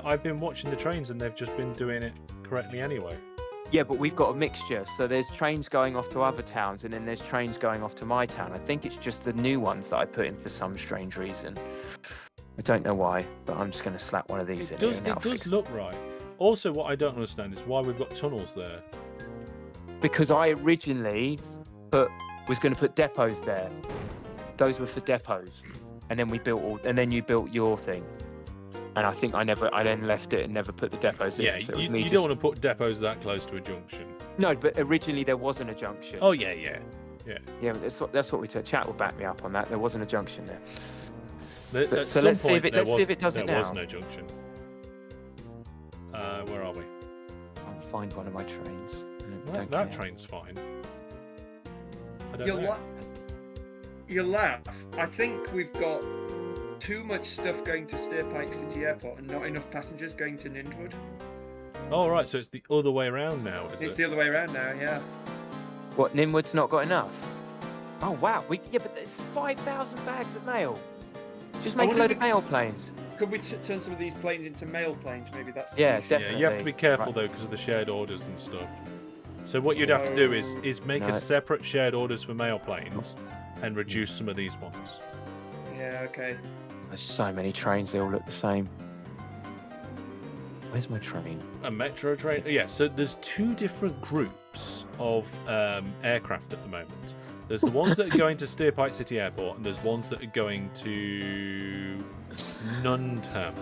I've been watching the trains and they've just been doing it correctly anyway. Yeah, but we've got a mixture. So there's trains going off to other towns, and then there's trains going off to my town. I think it's just the new ones that I put in for some strange reason. I don't know why, but I'm just going to slap one of these in. It does look right. Also, what I don't understand is why we've got tunnels there. Because I originally was going to put depots there. Those were for depots, and then and then you built your thing. And I think I then left it and never put the depots in. Yeah, so you don't want to put depots that close to a junction. No, but originally there wasn't a junction. Oh yeah. Yeah, that's what we took. Chat will back me up on that. There wasn't a junction there. So let's see if it does it now. There was no junction. Where are we? I'll find one of my trains. That train's fine. I don't know. You'll laugh. I think we've got too much stuff going to Stirpike City Airport and not enough passengers going to Nindwood. Oh, right, so it's the other way around now, is it? It's the other way around now, yeah. What, Nindwood's not got enough? Oh, wow. But there's 5,000 bags of mail. Just make a load of mail planes. Could we turn some of these planes into mail planes? Maybe that's... Yeah, definitely. Yeah, you have to be careful, though, because of the shared orders and stuff. So what you'd have to do is make a separate shared orders for mail planes and reduce some of these ones. Yeah, okay. There's so many trains, they all look the same. Where's my train? A metro train? Yeah, so there's two different groups of aircraft at the moment. There's the ones that are going to Stirpike City Airport, and there's ones that are going to Nuntham.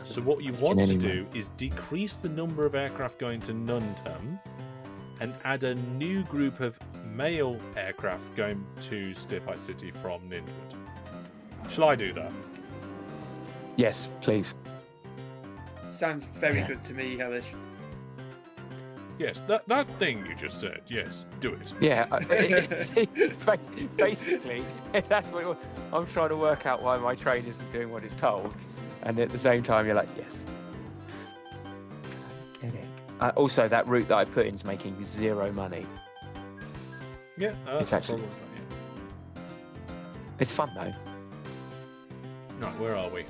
So what you want to do is decrease the number of aircraft going to Nuntham and add a new group of mail aircraft going to Stirpike City from Nindwood. Shall I do that? Yes, please. Sounds very good to me, Hellish. Yes, that thing you just said. Yes, do it. Yeah, basically, that's what I'm trying to work out why my train isn't doing what it's told, and at the same time, you're like, yes. Get it. Also, that route that I put in is making 0 money. Yeah, that's It's actually- the problem with that, It's fun though. yeah. Right, where are we?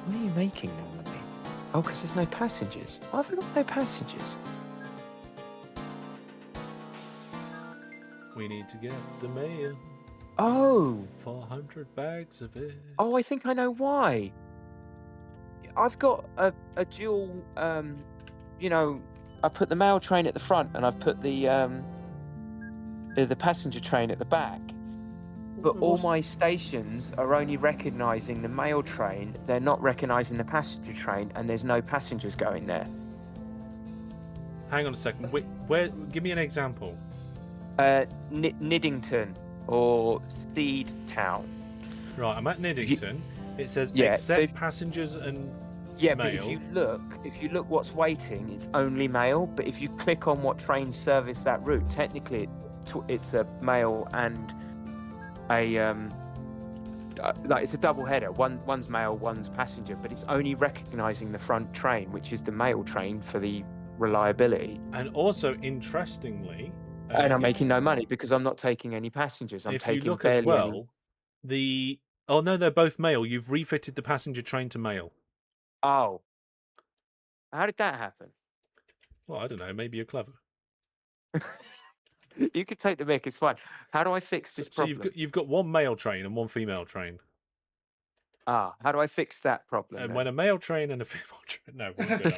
Why are you making no money? Oh, because there's no passengers. Why have we got no passengers? We need to get the mail. Oh, 400 bags of it. I think I know why. I've got a dual, you know, I put the mail train at the front and I've put the passenger train at the back. But all my stations are only recognising the mail train. They're not recognising the passenger train, and there's no passengers going there. Hang on a second. Where? Give me an example. Niddington or Seed Town. Right, I'm at Niddington. It says Yeah, accept so- passengers and Yeah, mail. but if you look what's waiting, it's only mail. But if you click on what trains service that route, technically it's a mail and a like it's a double header. One's mail, one's passenger, but it's only recognising the front train, which is the mail train for the reliability. And also, interestingly, And I'm making no money because I'm not taking any passengers. I'm if you taking look barely as well, oh no, they're both mail. You've refitted the passenger train to mail. Oh, how did that happen? Well, I don't know. Maybe you're clever. You could take the mic. It's fine. How do I fix this So problem? you've got one male train and one female train. How do I fix that problem? And then? when a male train and a female train, no, we'll do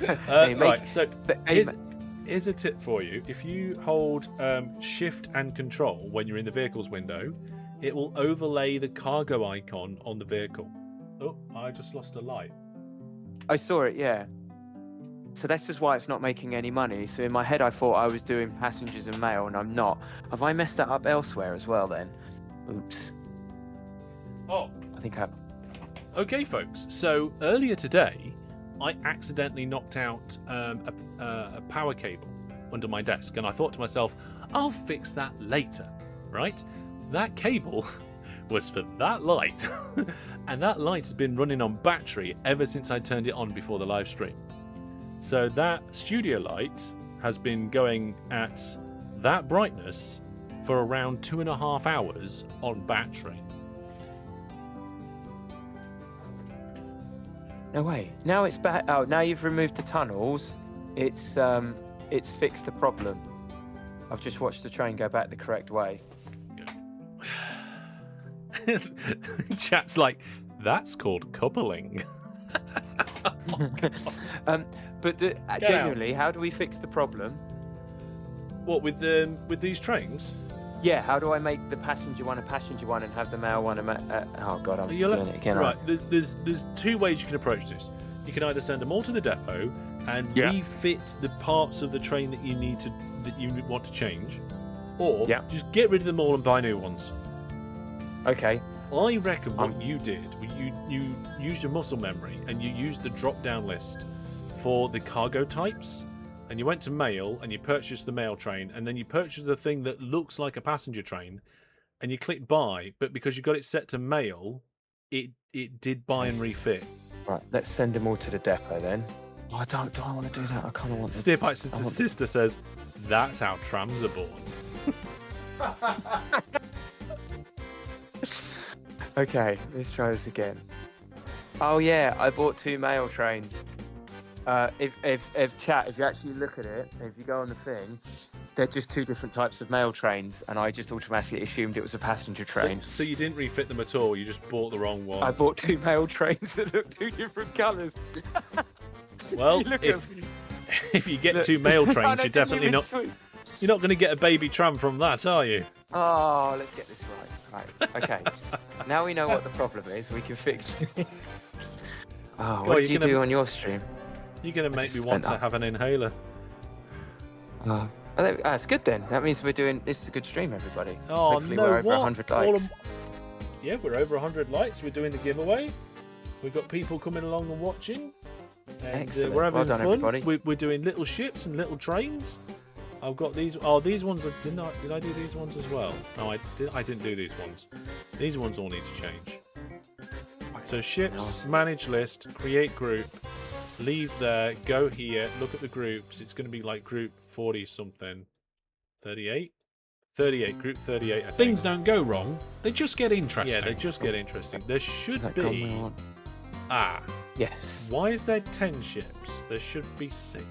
that. Hey, Right. So Hey, here's a tip for you. If you hold Shift and Control when you're in the vehicle's window, it will overlay the cargo icon on the vehicle. Oh, I just lost a light. I saw it, yeah. So that's just why it's not making any money. So in my head, I thought I was doing passengers and mail, and I'm not. Have I messed that up elsewhere as well then? Oops. Oh, I think I... okay, folks. So earlier today, I accidentally knocked out a power cable under my desk, and I thought to myself, I'll fix that later, right? That cable was for that light, and that light has been running on battery ever since I turned it on before the live stream. So that studio light has been going at that brightness for around 2.5 hours on battery. No way. Now it's back. Oh, now you've removed the tunnels. It's fixed the problem. I've just watched the train go back the correct way. Chat's like, that's called coupling. But genuinely, how do we fix the problem? What, with these trains? Yeah, how do I make the passenger one a passenger one and have the mail one a oh god, I'm You'll doing it again. Right, there's 2 ways you can approach this. You can either send them all to the depot and refit the parts of the train that you want to change, or just get rid of them all and buy new ones. Okay. I reckon what you did, you used your muscle memory and you used the drop-down list for the cargo types, and you went to mail and you purchased the mail train, and then you purchased the thing that looks like a passenger train, and you click buy, but because you got it set to mail, it did buy and refit. Right, let's send them all to the depot then. Oh, I don't want to do that. I kind of want to. Steerpike's sister says, that's how trams are born. Okay, let's try this again. Oh yeah, I bought 2 mail trains. If you actually look at it, if you go on the thing, they're just 2 different types of mail trains, and I just automatically assumed it was a passenger train. So you didn't refit them at all, you just bought the wrong one. I bought 2 mail trains that look 2 different colours. Well, if you get 2 mail trains, you're definitely not. You're not going to get a baby tram from that, are you? Oh, let's get this right. Right, okay. Now we know what the problem is, we can fix it. Oh, what did you do on your stream? You're going to make me want to have an inhaler. That's good then. That means this is a good stream, everybody. Oh, hopefully no, we're over 100 likes. Yeah, we're over 100 likes. We're doing the giveaway. We've got people coming along and watching. And Excellent. we're having Well done, fun. everybody. We're doing little ships and little trains. I've got these. Oh, these ones. Did I do these ones as well? No, I didn't do these ones. These ones all need to change. So ships, manage list, create group, leave there, go here, look at the groups. It's going to be like group 40 something. 38? 38, group 38. I think. Things don't go wrong. They just get interesting. Yeah, they just get interesting. There should be... Ah. Yes. Why is there 10 ships? There should be 6.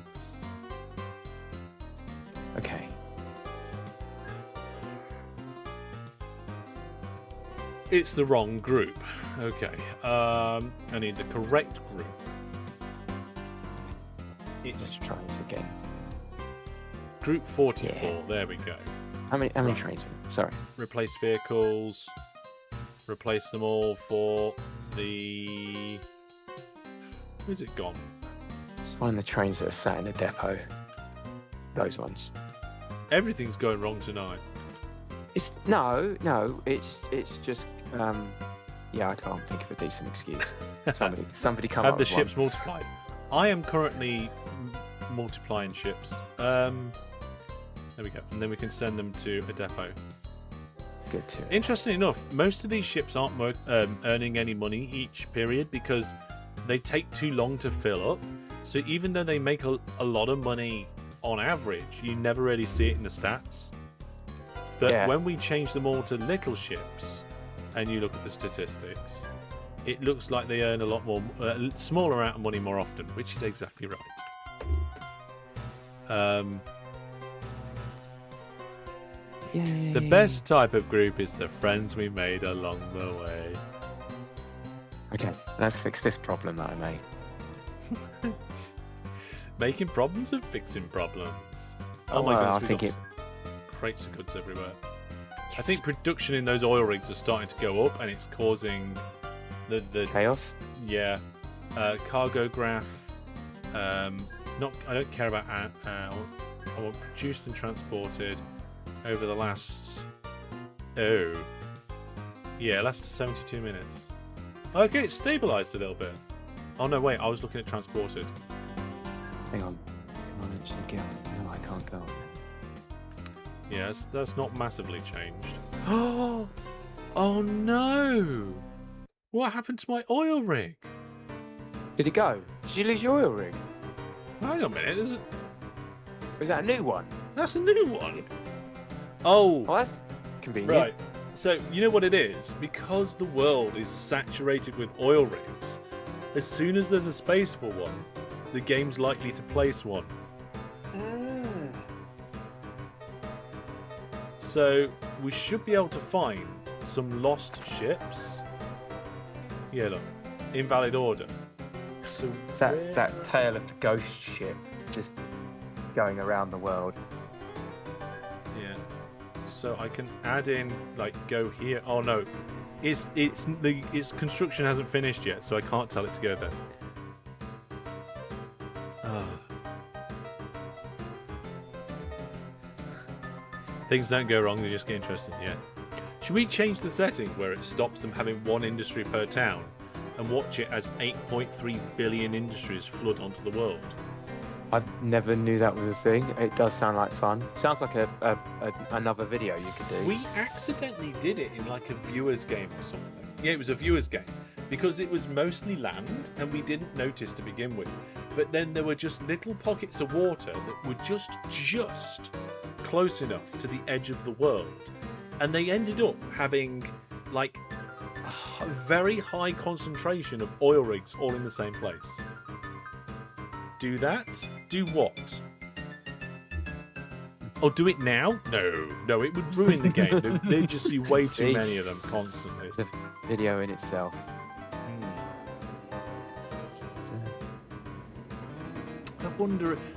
Okay. It's the wrong group. Okay. I need the correct group. Let's try this again. Group 44. Yeah. There we go. How many trains? Sorry. Replace vehicles. Replace them all for the... Where's it gone? Let's find the trains that are sat in the depot. Those ones. Everything's going wrong tonight. It's no. It's just yeah. I can't think of a decent excuse. Somebody come up. Have the with ships one. multiplied. I am currently multiplying ships. There we go, and then we can send them to a depot. Good too. Interestingly enough, most of these ships aren't earning any money each period because they take too long to fill up. So even though they make a lot of money on average, you never really see it in the stats. But when we change them all to little ships, and you look at the statistics, it looks like they earn a lot more, smaller amount of money more often, which is exactly right. Yay. The best type of group is the friends we made along the way. Okay, let's fix this problem that I made. Making problems and fixing problems. Oh my well, goodness, we've got crates of goods everywhere. Yes. I think production in those oil rigs are starting to go up, and it's causing the chaos. Yeah, cargo graph. I don't care about. I want produced and transported over the last. Oh, yeah, last 72 minutes. Okay, it's stabilized a little bit. Oh no, wait, I was looking at transported. Hang on, no, I can't go. Yes, that's not massively changed. Oh no! What happened to my oil rig? Did it go? Did you lose your oil rig? Hang on a minute, is that a new one? That's a new one. Oh, that's convenient. Right. So you know what it is? Because the world is saturated with oil rigs. As soon as there's a space for one, the game's likely to place one. So we should be able to find some lost ships. Yeah, look, invalid order. So that tale of the ghost ship just going around the world. Yeah. So I can add in, like, go here. Oh no, its construction hasn't finished yet, so I can't tell it to go there. Things don't go wrong, they just get interesting, yeah. Should we change the setting where it stops them having one industry per town and watch it as 8.3 billion industries flood onto the world? I never knew that was a thing. It does sound like fun. Sounds like another video you could do. We accidentally did it in like a viewer's game or something. Yeah, it was a viewer's game because it was mostly land and we didn't notice to begin with. But then there were just little pockets of water that were just close enough to the edge of the world, and they ended up having like a very high concentration of oil rigs all in the same place. Do that? Do what? Oh, do it now? No, it would ruin the game. There'd just be way too many of them constantly. It's a video in itself.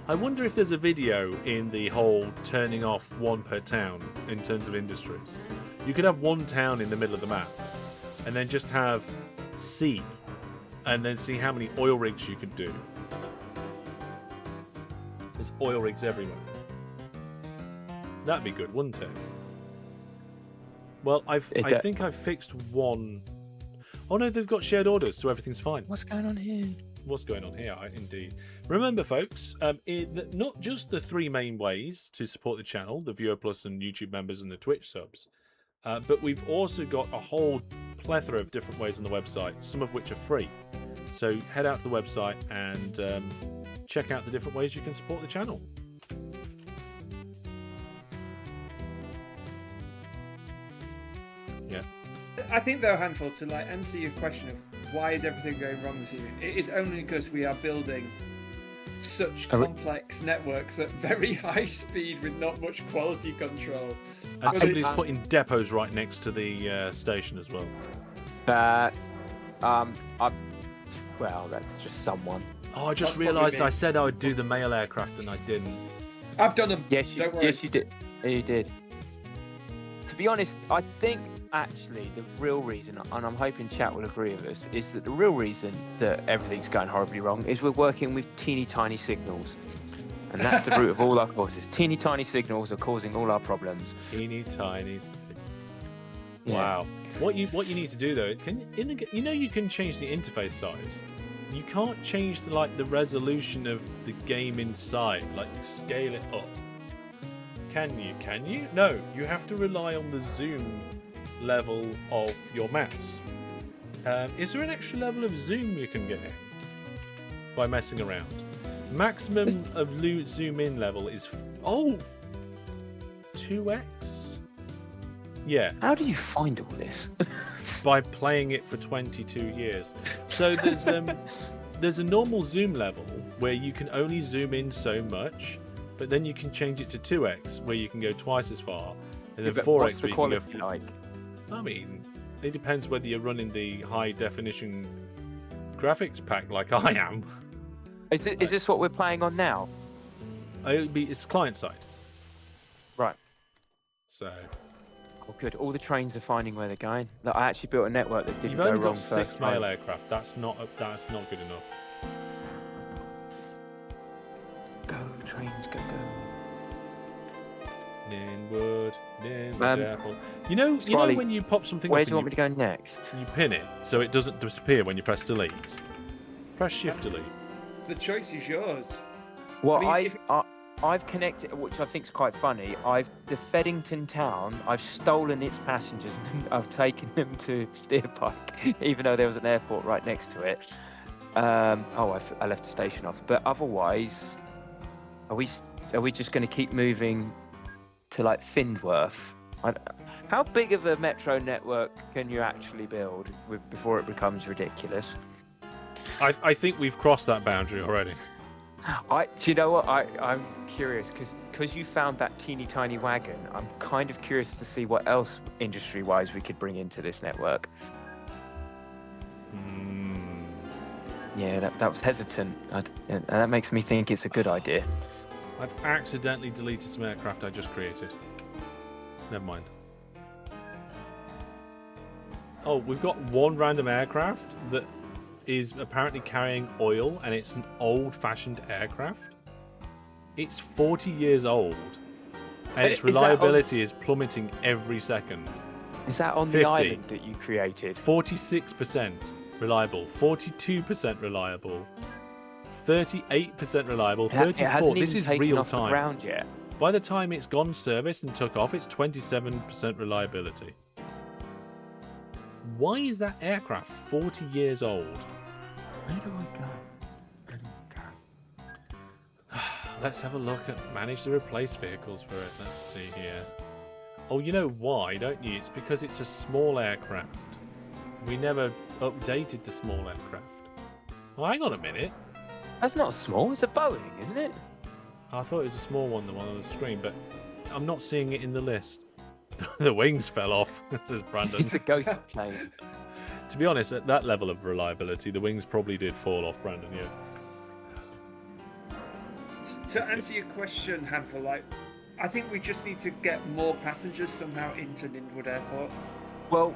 I wonder if there's a video in the whole turning off one per town in terms of industries. You could have one town in the middle of the map and then just have C and then see how many oil rigs you could do. There's oil rigs everywhere. That'd be good, wouldn't it? Well, I think I've fixed one. Oh no, they've got shared orders, so everything's fine. What's going on here? what's going on here? Indeed. Remember, folks, not just the 3 main ways to support the channel, the Viewer Plus and YouTube members and the Twitch subs, but we've also got a whole plethora of different ways on the website, some of which are free. So head out to the website and check out the different ways you can support the channel. Yeah. I think though, Handful, to like answer your question of why is everything going wrong this evening, it is only because we are building such complex networks at very high speed with not much quality control. And somebody's putting depots right next to the station as well. Well, that's just someone. Oh, I just realised I said I would do the mail aircraft and I didn't. I've done them. Yes, Don't worry. Yes, you did. Yeah, you did. To be honest, I think actually the real reason, and I'm hoping chat will agree with us, is that the real reason that everything's going horribly wrong is we're working with teeny tiny signals. And that's the root of all our causes. Teeny tiny signals are causing all our problems. Teeny tiny. Yeah. Wow. What you need to do though, you can change the interface size. You can't change the resolution of the game inside, like scale it up. Can you? No, you have to rely on the zoom level of your mouse. Is there an extra level of zoom you can get by messing around? Maximum of zoom in level is 2x. Yeah. How do you find all this? By playing it for 22 years. So there's a normal zoom level where you can only zoom in so much, but then you can change it to 2x where you can go twice as far, and then 4x what's the where you quality can go. like? I mean, it depends whether you're running the high definition graphics pack like I am. Is this what we're playing on now? It's client side. Right. So. Oh, good. All the trains are finding where they're going. Look, I actually built a network that didn't You've go only wrong got first 6 mail time. aircraft. That's not good enough. Go trains, go. Ninwood Apple. You know when you pop something Where up do you want me to go next? and you pin it so it doesn't disappear when you press delete. Press shift delete. The choice is yours. Well, I mean, I've connected, which I think is quite funny. The Feddington town, I've stolen its passengers and I've taken them to Steerpike, even though there was an airport right next to it. I left the station off. But otherwise, are we just going to keep moving to like Findworth? How big of a metro network can you actually build before it becomes ridiculous? I think we've crossed that boundary already. Do you know what? I'm curious because you found that teeny tiny wagon. I'm kind of curious to see what else industry-wise we could bring into this network. Yeah, that was hesitant. And that makes me think it's a good idea. I've accidentally deleted some aircraft I just created. Never mind. Oh, we've got one random aircraft that is apparently carrying oil, and it's an old-fashioned aircraft. It's 40 years old, and its reliability is plummeting every second. Is that on 50. the island that you created? 46% reliable, 42% reliable, 38% reliable, 34%. This is real time. The ground yet. By the time it's gone serviced and took off, it's 27% reliability. Why is that aircraft 40 years old? Where do I go? Let's have a look at manage to replace vehicles for it. Let's see here. Oh, you know why, don't you? It's because it's a small aircraft. We never updated the small aircraft. Well, hang on a minute. That's not small. It's a Boeing, isn't it? I thought it was a small one, the one on the screen, but I'm not seeing it in the list. The wings fell off, says Brandon. It's a ghost plane. To be honest, at that level of reliability, the wings probably did fall off, Brandon, yeah. To answer your question, Handful, I think we just need to get more passengers somehow into Ninwood Airport. Well,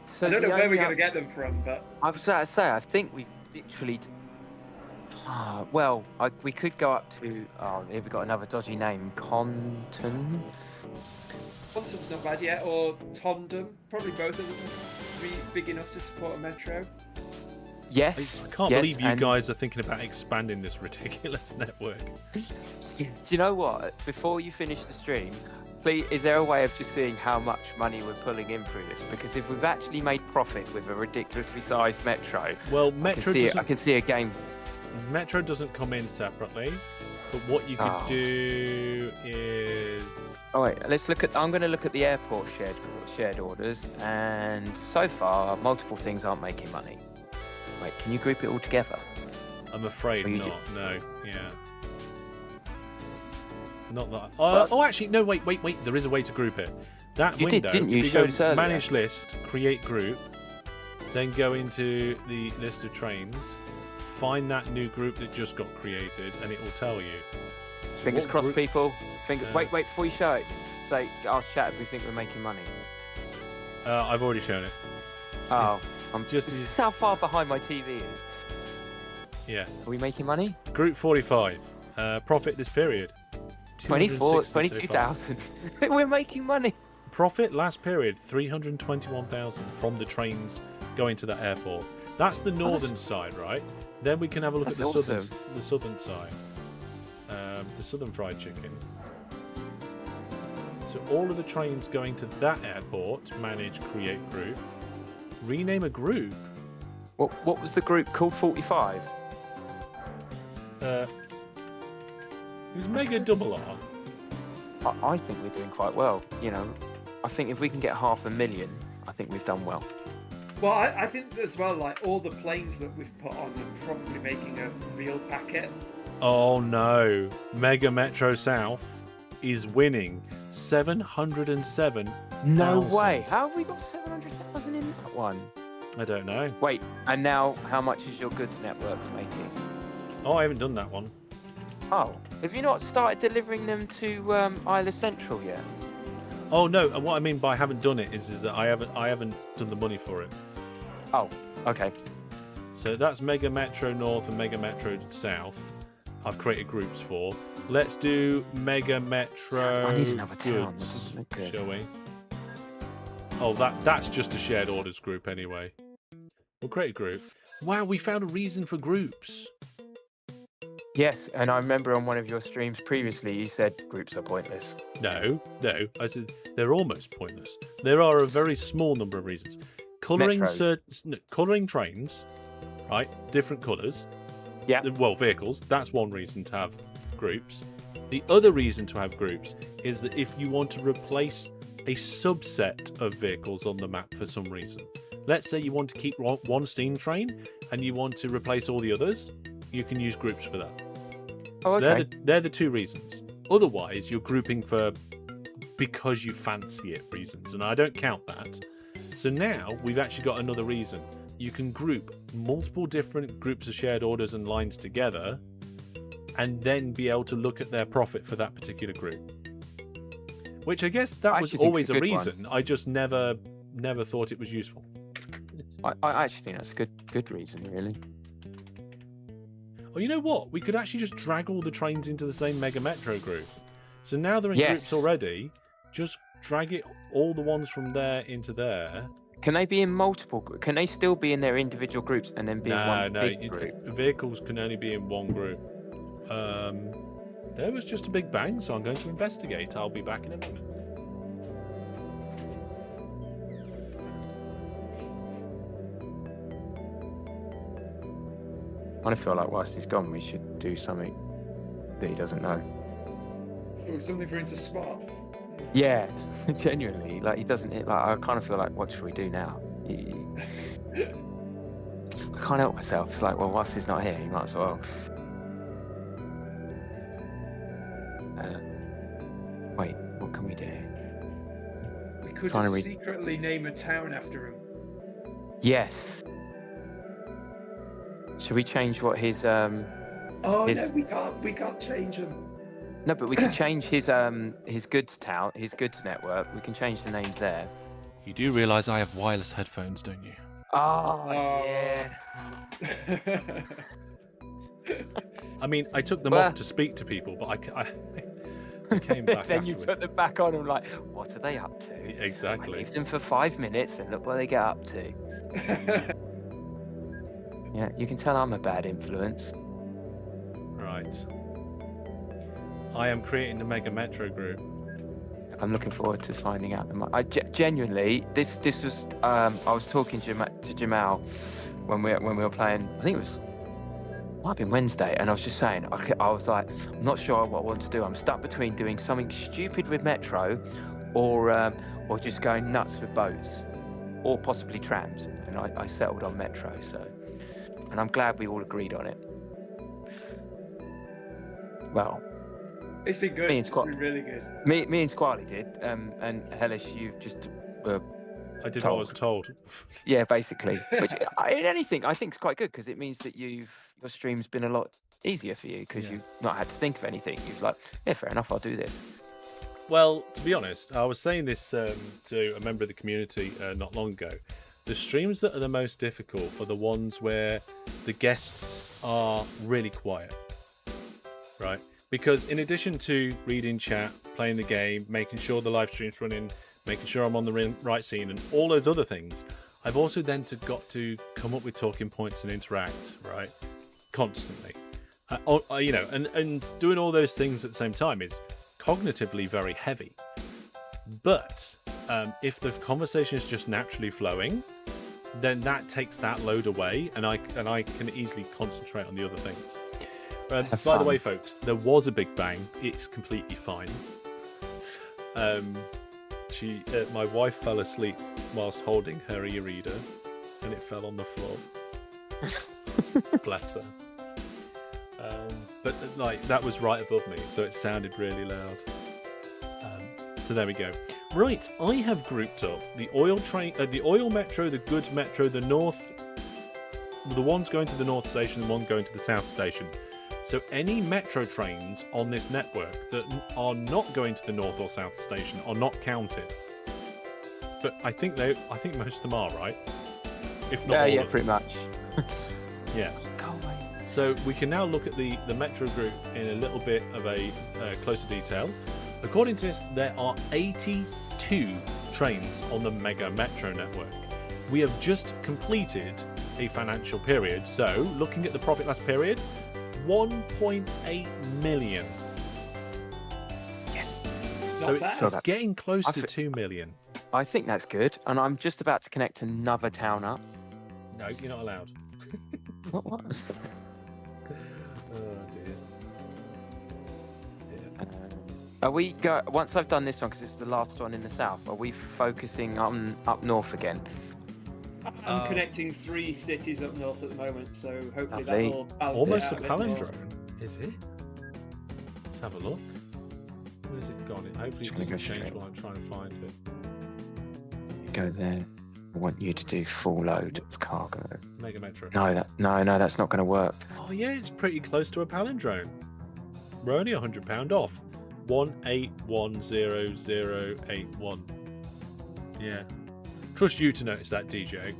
so I don't know where we're going to get them from, but I was about to say, I think we've literally. We could go up to. Oh, here we got another dodgy name, Conton. Conton's not bad yet, or Tondam. Probably both of them would be big enough to support a metro. Yes. I can't yes, believe you and guys are thinking about expanding this ridiculous network. Do you know what? Before you finish the stream, please, is there a way of just seeing how much money we're pulling in through this? Because if we've actually made profit with a ridiculously sized Metro, Well, I can see a game. Metro doesn't come in separately, but what you could do is. Oh wait, let's look at. I'm going to look at the airport shared orders, and so far, multiple things aren't making money. Wait, can you group it all together? I'm afraid Or you not. No. Yeah. Not that. Oh, actually, no. Wait. There is a way to group it. That You window. did, didn't you? If you Showed go us earlier. manage list, create group, then go into the list of trains, find that new group that just got created, and it will tell you. Fingers What crossed, group- people. Wait, before you show it, say, ask chat if we think we're making money. I've already shown it. Oh, Just- this is how far behind my TV is. Yeah. Are we making money? Group 45. Profit this period. 22,000. We're making money. Profit last period 321,000 from the trains going to the airport. That's the northern side, right? Then we can have a look at That's the awesome. southern side. The southern fried chicken. So all of the trains going to that airport, manage, create group, rename a group. What was the group called? 45. It was Mega Double R. I think we're doing quite well. You know, I think if we can get 500,000, I think we've done well. Well, I think as well, like all the planes that we've put on are probably making a real packet. Oh no! Mega Metro South is winning 707. No way. How have we got 700,000 in that one? I don't know. Wait, and now how much is your goods network making? Oh, I haven't done that one. Oh, have you not started delivering them to Isla Central yet? Oh no! What I mean by haven't done it is that I haven't done the money for it. Oh, okay. So that's Mega Metro North and Mega Metro South. I've created groups for. Let's do Mega Metro I need another town. That Goods, doesn't look good. shall we? Oh, that's just a shared orders group anyway. We'll create a group. Wow, we found a reason for groups. Yes, and I remember on one of your streams previously you said groups are pointless. No. I said they're almost pointless. There are a very small number of reasons. Colouring colouring trains, right? Different colours. Yeah. Well, vehicles. That's one reason to have groups. The other reason to have groups is that if you want to replace a subset of vehicles on the map for some reason, let's say you want to keep one steam train and you want to replace all the others, you can use groups for that. Oh, So okay. they're the two reasons. Otherwise, you're grouping for because you fancy it reasons, and I don't count that. So now we've actually got another reason. You can group multiple different groups of shared orders and lines together, and then be able to look at their profit for that particular group. Which I guess that I was actually think always it's a a good one. reason. I just never thought it was useful. I actually think that's a good reason, really. Oh, you know what? We could actually just drag all the trains into the same Mega Metro group. So now they're in groups Yes. already. Just drag it all the ones from there into there. Can they be in multiple? Can they still be in their individual groups and then be in one big group? Vehicles can only be in one group. There was just a big bang, so I'm going to investigate. I'll be back in a minute. I kind of feel like whilst he's gone, we should do something that he doesn't know. Oh, something for him to spot. Yeah, genuinely. Like he doesn't. Like I kind of feel like, what should we do now? I can't help myself. It's like, well, whilst he's not here, you might as well. Wait, what can we do? We could Trying to read- secretly name a town after him. Yes. Should we change what his Oh His- no, we can't change them. No, but we can change his goods town, his goods network. We can change the names there. You do realise I have wireless headphones, don't you? Oh, Oh. yeah. I mean, I took them Well- off to speak to people, but I came back Then you afterwards. put them back on and like, what are they up to? I Exactly. leave them for 5 minutes and look what they get up to. Yeah, you can tell I'm a bad influence. Right. I am creating the Mega Metro group. I'm looking forward to finding out. Genuinely, this was. I was talking to Jamal when we were playing. I think it might have been Wednesday, and I was just saying. I was like, I'm not sure what I want to do. I'm stuck between doing something stupid with Metro, or just going nuts with boats, or possibly trams. And I settled on Metro. So, and I'm glad we all agreed on it. Well. It's been good. It's been really good. Me and Squally did, and Hellish, you just were. I did told. what I was told. Yeah, basically. Which in anything, I think is quite good because it means that your stream's been a lot easier for you because you've not had to think of anything. You've like, yeah, fair enough, I'll do this. Well, to be honest, I was saying this to a member of the community not long ago. The streams that are the most difficult are the ones where the guests are really quiet, right? Because in addition to reading chat, playing the game, making sure the live stream's running, making sure I'm on the right scene, and all those other things, I've also then got to come up with talking points and interact, right? Constantly. And doing all those things at the same time is cognitively very heavy. But if the conversation is just naturally flowing, then that takes that load away, and I can easily concentrate on the other things. By the way, folks, there was a big bang. It's completely fine. My wife fell asleep whilst holding her e-reader, and it fell on the floor. Bless her. But like that was right above me, so it sounded really loud. So there we go. Right, I have grouped up the oil train, the oil metro, the goods metro, the ones going to the north station, and one going to the south station. So any metro trains on this network that are not going to the north or south station are not counted. But I think most of them are, right? If not all of them. Pretty much. Yeah. Go away. So we can now look at the metro group in a little bit of a closer detail. According to this, there are 82 trains on the Mega Metro network. We have just completed a financial period. So looking at the profit last period, 1.8 million. Yes. So it's getting close to 2 million. I think that's good, and I'm just about to connect another town up. No, you're not allowed. What was that? Oh dear. Are we once I've done this one, because it's the last one in the south, are we focusing on up north again? I'm connecting 3 cities up north at the moment, so hopefully that Lovely. will balance Almost it a out palindrome, is it? Let's have a look. Where's it gone? Hopefully it doesn't change while I'm trying to find it. Go there. I want you to do full load of cargo. Mega Metro. No, that's not going to work. Oh yeah, it's pretty close to a palindrome. We're only £100 off. 1810081. Yeah. Trust you to notice that, DJ.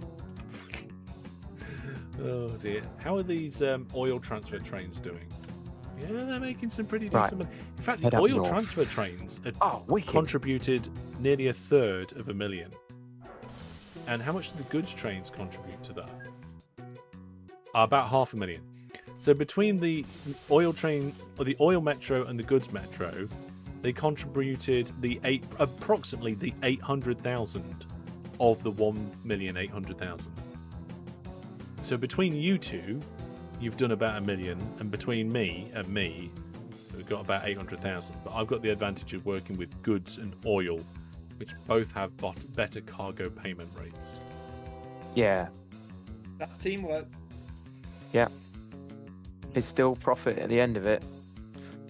Oh dear. How are these oil transfer trains doing? Yeah, they're making some pretty decent money. In fact, the oil transfer trains had contributed nearly a third of $1 million. And how much do the goods trains contribute to that? About $500,000. So between the oil train, or the oil metro, and the goods metro, they contributed approximately the 800,000 of the 1,800,000. So between you two, you've done about $1 million, and between me and me, we've got about 800,000. But I've got the advantage of working with goods and oil, which both have better cargo payment rates. Yeah. That's teamwork. Yeah. It's still profit at the end of it.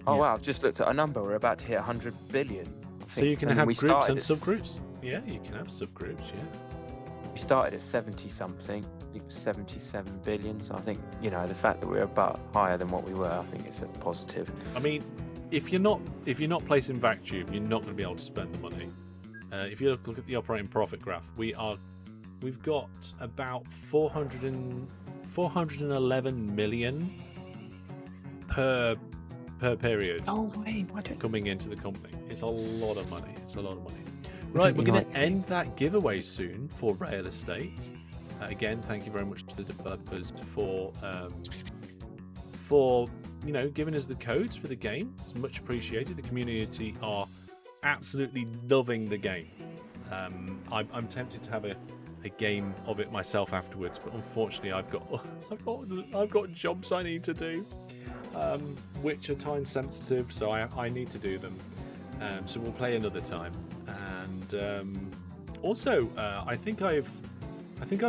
Oh Yeah. wow, I've just looked at a number. We're about to hit 100 billion. So you can have groups and subgroups? Yeah, you can have subgroups, yeah. We started at 70 something. It was 77 billion. So I think, the fact that we're about higher than what we were, I think it's a positive. I mean, if you're not placing vacuum, you're not going to be able to spend the money. If you look at the operating profit graph, we've got about 411 million per period coming into the company. It's a lot of money. Right, we're going to end that giveaway soon for real estate. Again, thank you very much to the developers for giving us the codes for the game. It's much appreciated. The community are absolutely loving the game. I'm tempted to have a game of it myself afterwards, but unfortunately I've got jobs I need to do, which are time sensitive, so I need to do them. So we'll play another time. And also, I think I've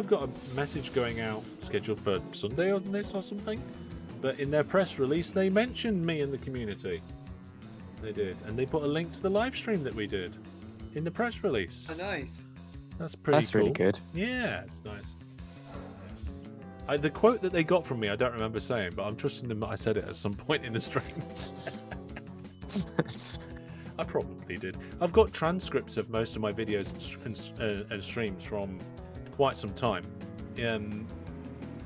got a message going out scheduled for Sunday on this or something. But in their press release, they mentioned me in the community. They did, and they put a link to the live stream that we did in the press release. Oh, nice. That's pretty cool. That's really good. Yeah, it's nice. Yes. The quote that they got from me, I don't remember saying, but I'm trusting them that I said it at some point in the stream. I probably did. I've got transcripts of most of my videos and streams from quite some time.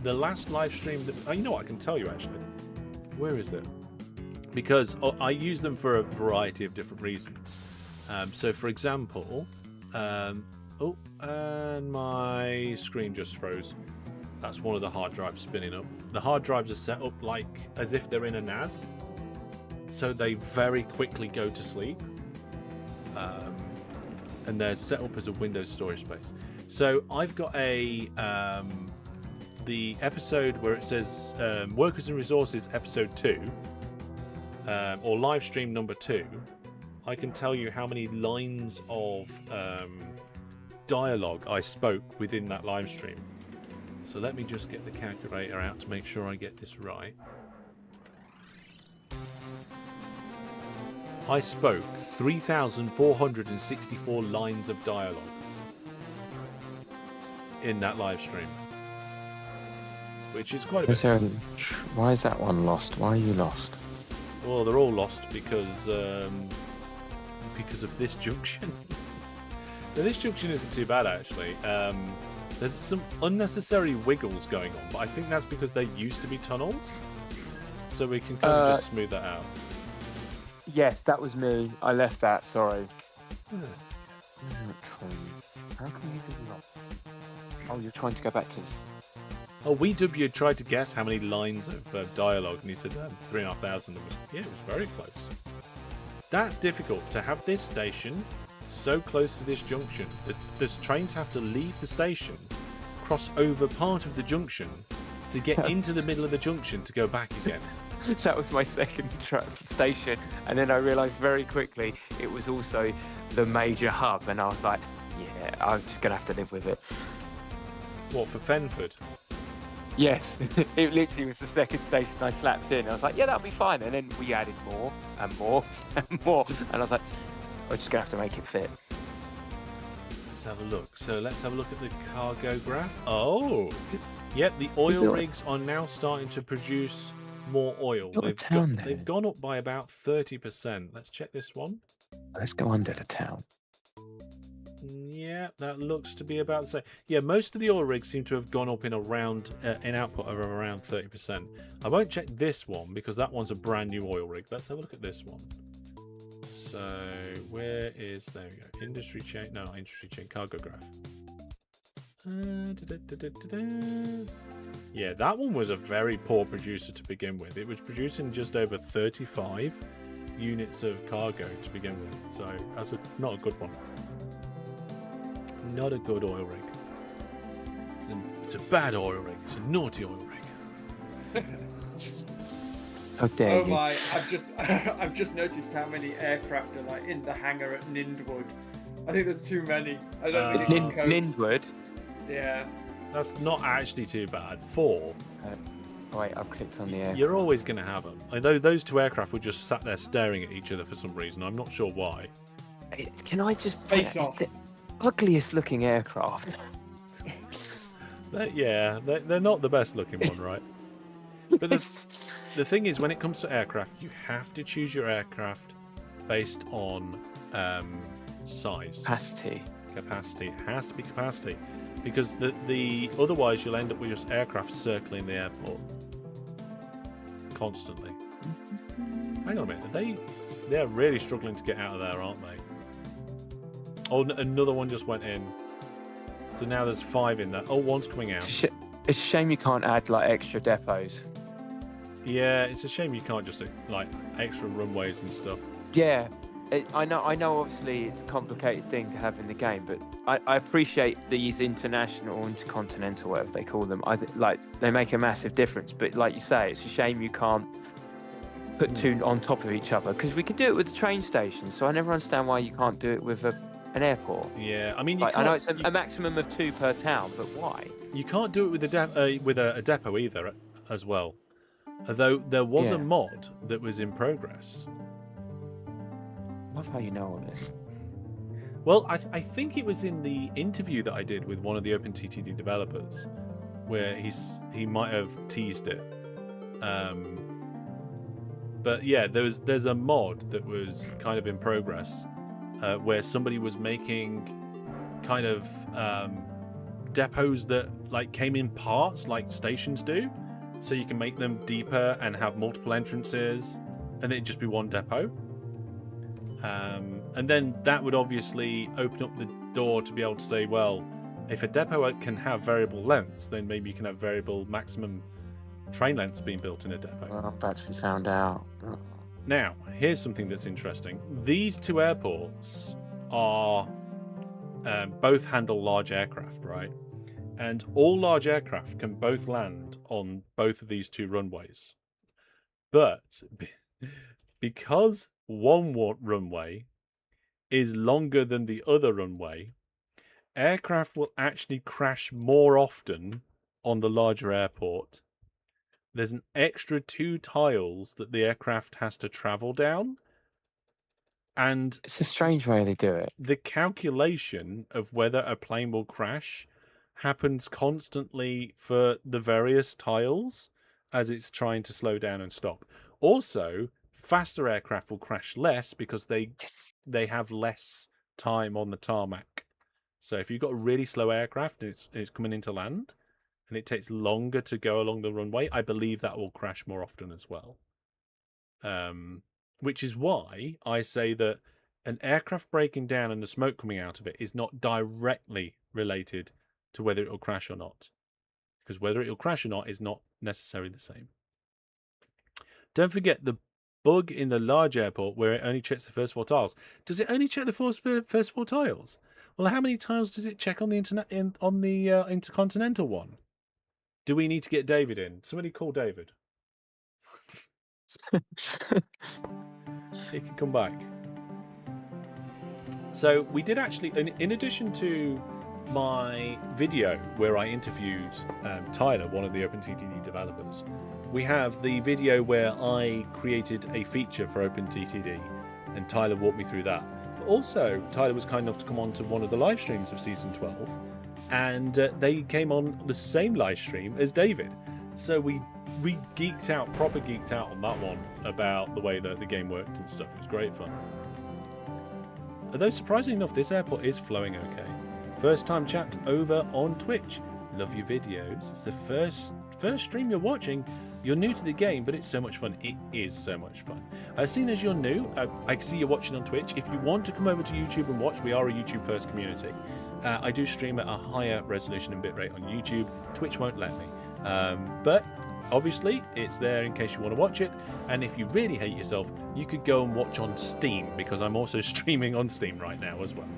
The last live stream that you know what, I can tell you actually. Where is it? Because I use them for a variety of different reasons. So for example, and my screen just froze. That's one of the hard drives spinning up. The hard drives are set up like as if they're in a NAS, so they very quickly go to sleep. And they're set up as a Windows storage space. So I've got the episode where it says Workers and Resources episode 2, or live stream number 2. I can tell you how many lines of dialogue I spoke within that live stream. So let me just get the calculator out to make sure I get this right. I spoke 3,464 lines of dialogue in that live stream, which is quite a bit. Why is that one lost? Why are you lost? Well, they're all lost because of this junction. Now, this junction isn't too bad actually. There's some unnecessary wiggles going on, but I think that's because they used to be tunnels, so we can kind of just smooth that out. Yes, that was me. I left that. Sorry. Yeah. How can you be lost? Oh, you're trying to go back to this. Oh, WeW tried to guess how many lines of dialogue, and he said 3,500. Yeah, it was very close. That's difficult to have this station so close to this junction. The trains have to leave the station, cross over part of the junction to get into the middle of the junction to go back again. That was my second station, and then I realised very quickly it was also the major hub, and I was like, yeah, I'm just going to have to live with it. What, for Fenford? Yes, it literally was the second station I slapped in. I was like, yeah, that'll be fine, and then we added more and more and more, and I was like, we're just going to have to make it fit. Let's have a look. So let's have a look at the cargo graph. Oh, yep, the oil rigs are now starting to produce more oil. They've gone up by about 30%. Let's check this one. Let's go under the town. Yeah, that looks to be about the same. Yeah, most of the oil rigs seem to have gone up in around in output of around 30%. I won't check this one because that one's a brand new oil rig. Let's have a look at this one. So where is, there we go, industry chain, no, not industry chain, cargo graph. Yeah, that one was a very poor producer to begin with. It was producing just over 35 units of cargo to begin with, so that's not a good one. Not a good oil rig. It's a bad oil rig. It's a naughty oil rig. How dare you. My! I've just noticed how many aircraft are like in the hangar at Nindwood. I think there's too many. I don't think it can cope. Nindwood? Yeah. That's not actually too bad. 4. Oh wait, I've clicked on the air. You're always going to have them. Although those two aircraft were just sat there staring at each other for some reason. I'm not sure why. Can I just Face off. The ugliest looking aircraft. They're not the best looking one, right? But the thing is, when it comes to aircraft, you have to choose your aircraft based on size. Capacity. It has to be capacity. Because the otherwise you'll end up with just aircraft circling the airport constantly. Hang on a minute, they're really struggling to get out of there, aren't they? Oh, another one just went in. So now there's 5 in there. Oh, one's coming out. It's a shame you can't add like extra depots. Yeah, it's a shame you can't just like extra runways and stuff. Yeah, I know. Obviously, it's a complicated thing to have in the game, but I appreciate these international or intercontinental, whatever they call them. They make a massive difference. But like you say, it's a shame you can't put 2 on top of each other, because we could do it with the train station. So I never understand why you can't do it with an airport. Yeah, I mean, I know it's a maximum of 2 per town, but why? You can't do it with a depot either, as well. Although there was a mod that was in progress. I love how you know all this. Well, I think it was in the interview that I did with one of the OpenTTD developers, where he might have teased it. But yeah, there's a mod that was kind of in progress, where somebody was making kind of depots that like came in parts, like stations do. So you can make them deeper and have multiple entrances, and it'd just be one depot. And then that would obviously open up the door to be able to say, well, if a depot can have variable lengths, then maybe you can have variable maximum train lengths being built in a depot. Well, I'm about to be found out. Now, here's something that's interesting. These 2 airports are both handle large aircraft, right? And all large aircraft can both land on both of these 2 runways. But because one runway is longer than the other runway, aircraft will actually crash more often on the larger airport. There's an extra 2 tiles that the aircraft has to travel down. And it's a strange way they do it. The calculation of whether a plane will crash happens constantly for the various tiles as it's trying to slow down and stop. Also, faster aircraft will crash less because they have less time on the tarmac. So if you've got a really slow aircraft and it's coming into land and it takes longer to go along the runway, I believe that will crash more often as well. Which is why I say that an aircraft breaking down and the smoke coming out of it is not directly related to whether it will crash or not. Because whether it will crash or not is not necessarily the same. Don't forget the bug in the large airport where it only checks the first 4 tiles. Does it only check the first 4 tiles? Well, how many tiles does it check on the intercontinental one? Do we need to get David in? Somebody call David. He can come back. So we did actually, in addition to my video where I interviewed Tyler, one of the OpenTTD developers, we have the video where I created a feature for OpenTTD, and Tyler walked me through that. But also, Tyler was kind enough to come on to one of the live streams of Season 12, and they came on the same live stream as David. So we geeked out, proper geeked out on that one about the way that the game worked and stuff. It was great fun. Although, surprisingly enough, this airport is flowing okay. First time chat over on Twitch. Love your videos. It's the first stream you're watching. You're new to the game, but it's so much fun. It is so much fun. Seeing as you're new, I can see you're watching on Twitch. If you want to come over to YouTube and watch, we are a YouTube first community. I do stream at a higher resolution and bitrate on YouTube. Twitch won't let me. But obviously, it's there in case you want to watch it. And if you really hate yourself, you could go and watch on Steam, because I'm also streaming on Steam right now as well.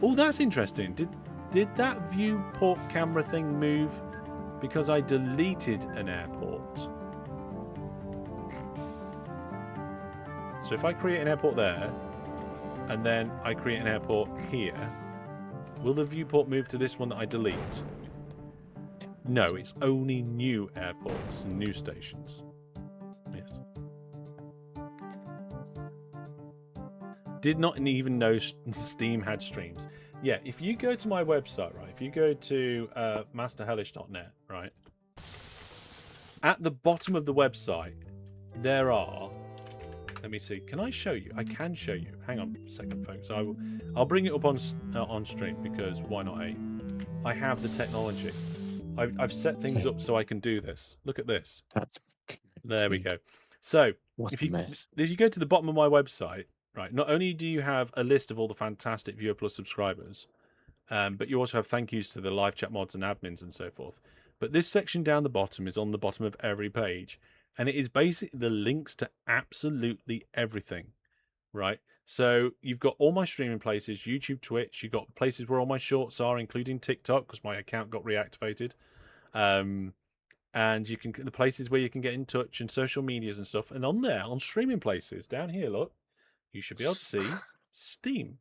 Oh, that's interesting. Did that viewport camera thing move because I deleted an airport? So if I create an airport there, and then I create an airport here, will the viewport move to this one that I delete? No, it's only new airports and new stations. Yes. Did not even know Steam had streams. Yeah, if you go to my website, right, if you go to masterhellish.net, right, at the bottom of the website, there are, let me see, can I show you? I can show you. Hang on a second, folks. I'll bring it up on stream, because why not, eh? I have the technology. I've set things up so I can do this. Look at this. There we go. So if you go to the bottom of my website, right, not only do you have a list of all the fantastic Viewer Plus subscribers, But you also have thank yous to the live chat mods and admins and so forth. But this section down the bottom is on the bottom of every page. And it is basically the links to absolutely everything, right? So you've got all my streaming places, YouTube, Twitch. You've got places where all my shorts are, including TikTok, because my account got reactivated. And you can the places where you can get in touch and social medias and stuff. And on there, on streaming places, down here, look, you should be able to see Steam,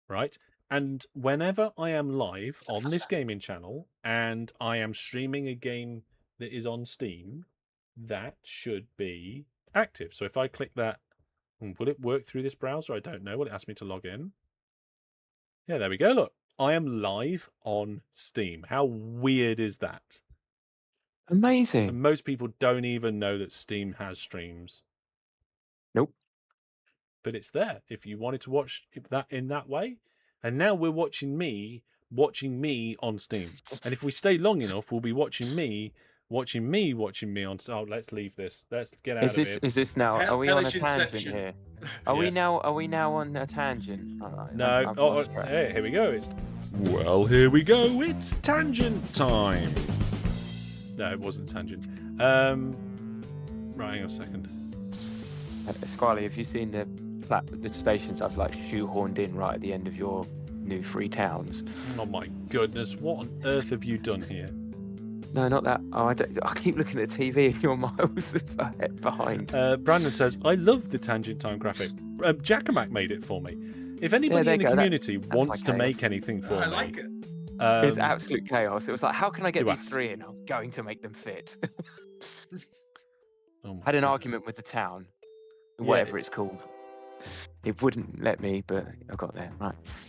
right? And whenever I am live on this gaming channel and I am streaming a game that is on Steam, that should be active. So if I click that, will it work through this browser? I don't know. Will it ask me to log in? Yeah, there we go. Look, I am live on Steam. How weird is that? Amazing. And most people don't even know that Steam has streams. Nope. But it's there if you wanted to watch that in that way. And now we're watching me on Steam. And if we stay long enough, we'll be watching me on. Oh, let's leave this. Let's get out of here. Is this now? Are we on a Hellish tangent Inception. here? Are we now on a tangent? No. Hey, here we go. Here we go. It's tangent time. No, it wasn't tangent. Right, hang on a second. Squally, have you seen the stations I've like shoehorned in right at the end of your new 3 towns? Oh my goodness, what on earth have you done here? No, not that. Oh, I keep looking at the TV and you're miles behind. Brandon says, I love the tangent time graphic. Jackamak made it for me. If anybody in the community wants to make anything for me, I like it. It's absolute chaos. It was like, how can I get these 3 in? I'm going to make them fit. Oh had an argument with the town, whatever it's called. It wouldn't let me, but I got there. Right.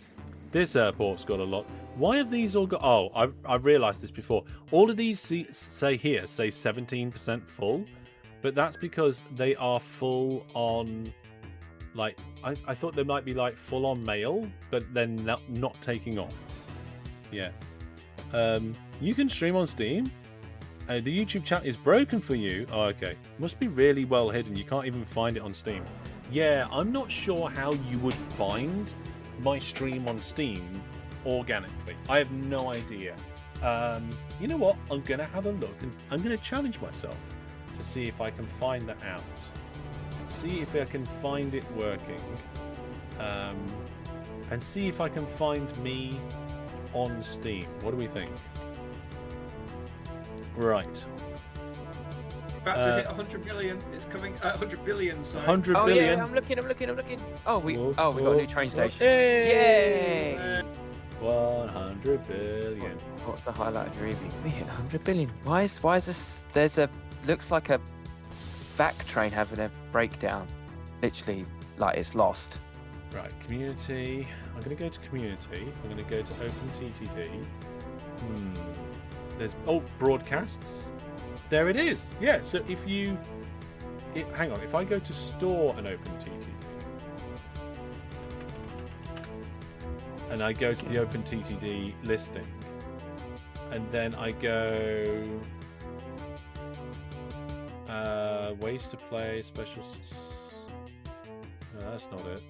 This airport's got a lot. Why have these all got... Oh, I've realised this before. All of these say 17% full, but that's because they are full on... Like, I thought they might be like full on mail, but then not taking off. Yeah. You can stream on Steam. The YouTube chat is broken for you. Oh, okay. Must be really well hidden. You can't even find it on Steam. Yeah, I'm not sure how you would find my stream on Steam organically. I have no idea. You know what? I'm going to have a look and I'm going to challenge myself to see if I can find that out. See if I can find it working. And see if I can find me on Steam. What do we think? Right. About to hit 100 million. It's coming. 100 billion. Sorry. 100 Oh billion. yeah, I'm looking. Oh, we got a new train station. Hey! Yay! 100 billion. What's the highlight of your evening? We hit 100 billion. Why is this? Looks like a back train having a breakdown. Literally, like it's lost. Right, community. I'm going to go to community. I'm going to go to OpenTTD. There's broadcasts. There it is. Yeah. So if you, hang on. If I go to store an OpenTTD, and I go to the OpenTTD listing, and then I go ways to play special. No, that's not it.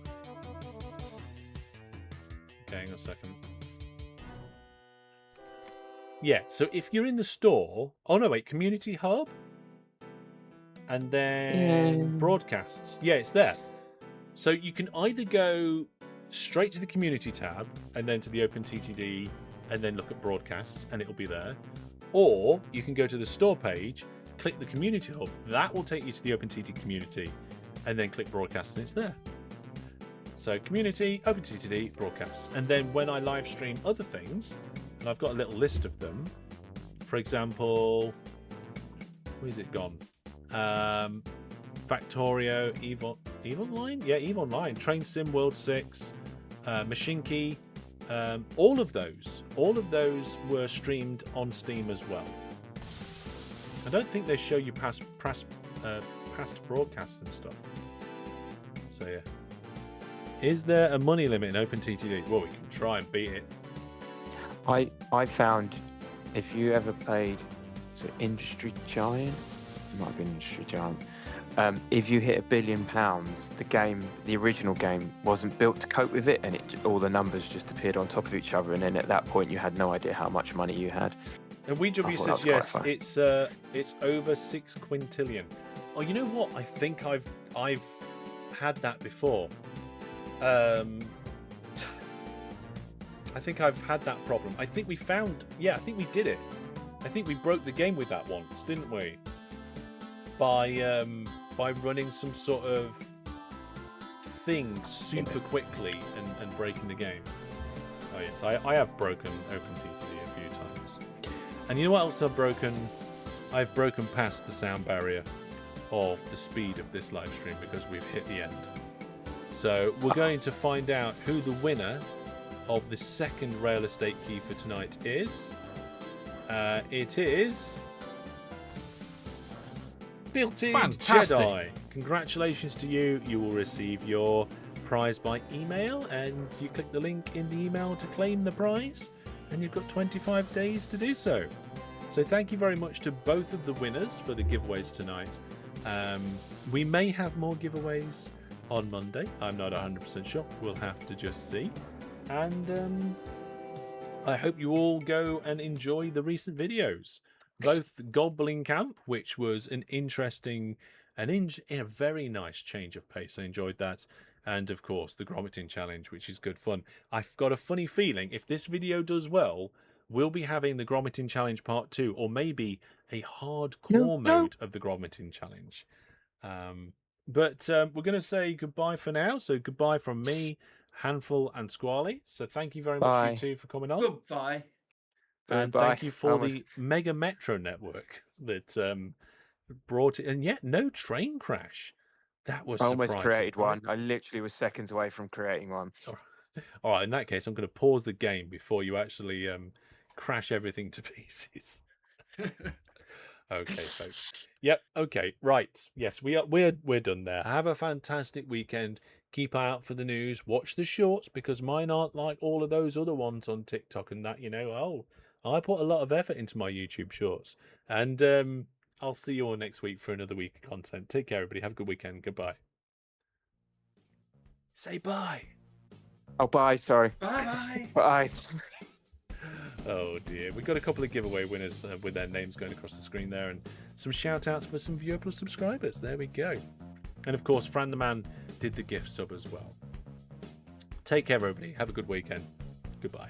Okay, hang on a second. Yeah, so if you're in the store... Oh, no, wait, Community Hub? And then broadcasts. Yeah, it's there. So you can either go straight to the Community tab and then to the OpenTTD and then look at broadcasts and it'll be there. Or you can go to the store page, click the Community Hub. That will take you to the OpenTTD community and then click broadcasts and it's there. So community, OpenTTD, broadcasts. And then when I live stream other things... And I've got a little list of them. For example, where's it gone? Factorio, EVE Online? Yeah, EVE Online. Train Sim World 6, Machinki. All of those were streamed on Steam as well. I don't think they show you past broadcasts and stuff. So yeah. Is there a money limit in OpenTTD? Well, we can try and beat it. I found, if you ever played Industry Giant, might have been Industry Giant. If you hit £1 billion, the original game, wasn't built to cope with it, and all the numbers just appeared on top of each other, and then at that point you had no idea how much money you had. And WeW says yes, it's over 6 quintillion. Oh, you know what? I think I've had that before. I think I've had that problem. I think we found, I think we did it. I think we broke the game with that once, didn't we? By running some sort of thing super quickly and breaking the game. Oh yes, I have broken OpenTTD a few times. And you know what else I've broken? I've broken past the sound barrier of the speed of this live stream because we've hit the end. So we're going to find out who the winner of the second Rail Estate key for tonight is. It is Built-in Jedi. Congratulations to you. You will receive your prize by email, and you click the link in the email to claim the prize, and you've got 25 days to do so. So thank you very much to both of the winners for the giveaways tonight. We may have more giveaways on Monday. I'm not 100% sure. We'll have to just see. And I hope you all go and enjoy the recent videos. Both Goblin Camp, which was an interesting and a very nice change of pace. I enjoyed that. And of course, the Gromitin Challenge, which is good fun. I've got a funny feeling if this video does well, we'll be having the Gromitin Challenge Part 2, or maybe a hardcore mode of the Gromitin Challenge. But we're going to say goodbye for now. So goodbye from me, Handful, and Squally. So thank you very much, you two, for coming on. Goodbye. And thank you for the Mega Metro network that brought it. And yet, no train crash. That was surprising. I almost created one. I literally was seconds away from creating one. All right, in that case, I'm going to pause the game before you actually crash everything to pieces. Okay, folks. Yep. Okay. Right. Yes, we're done there. Have a fantastic weekend. Keep eye out for the news. Watch the shorts because mine aren't like all of those other ones on TikTok and that. You know. Oh, I put a lot of effort into my YouTube shorts. And I'll see you all next week for another week of content. Take care, everybody. Have a good weekend. Goodbye. Say bye. Oh, bye. Sorry. Bye. Bye. Oh dear, we've got a couple of giveaway winners with their names going across the screen there, and some shout outs for some Viewer Plus subscribers. There we go. And of course, Fran the Man did the gift sub as well. Take care, everybody. Have a good weekend. Goodbye.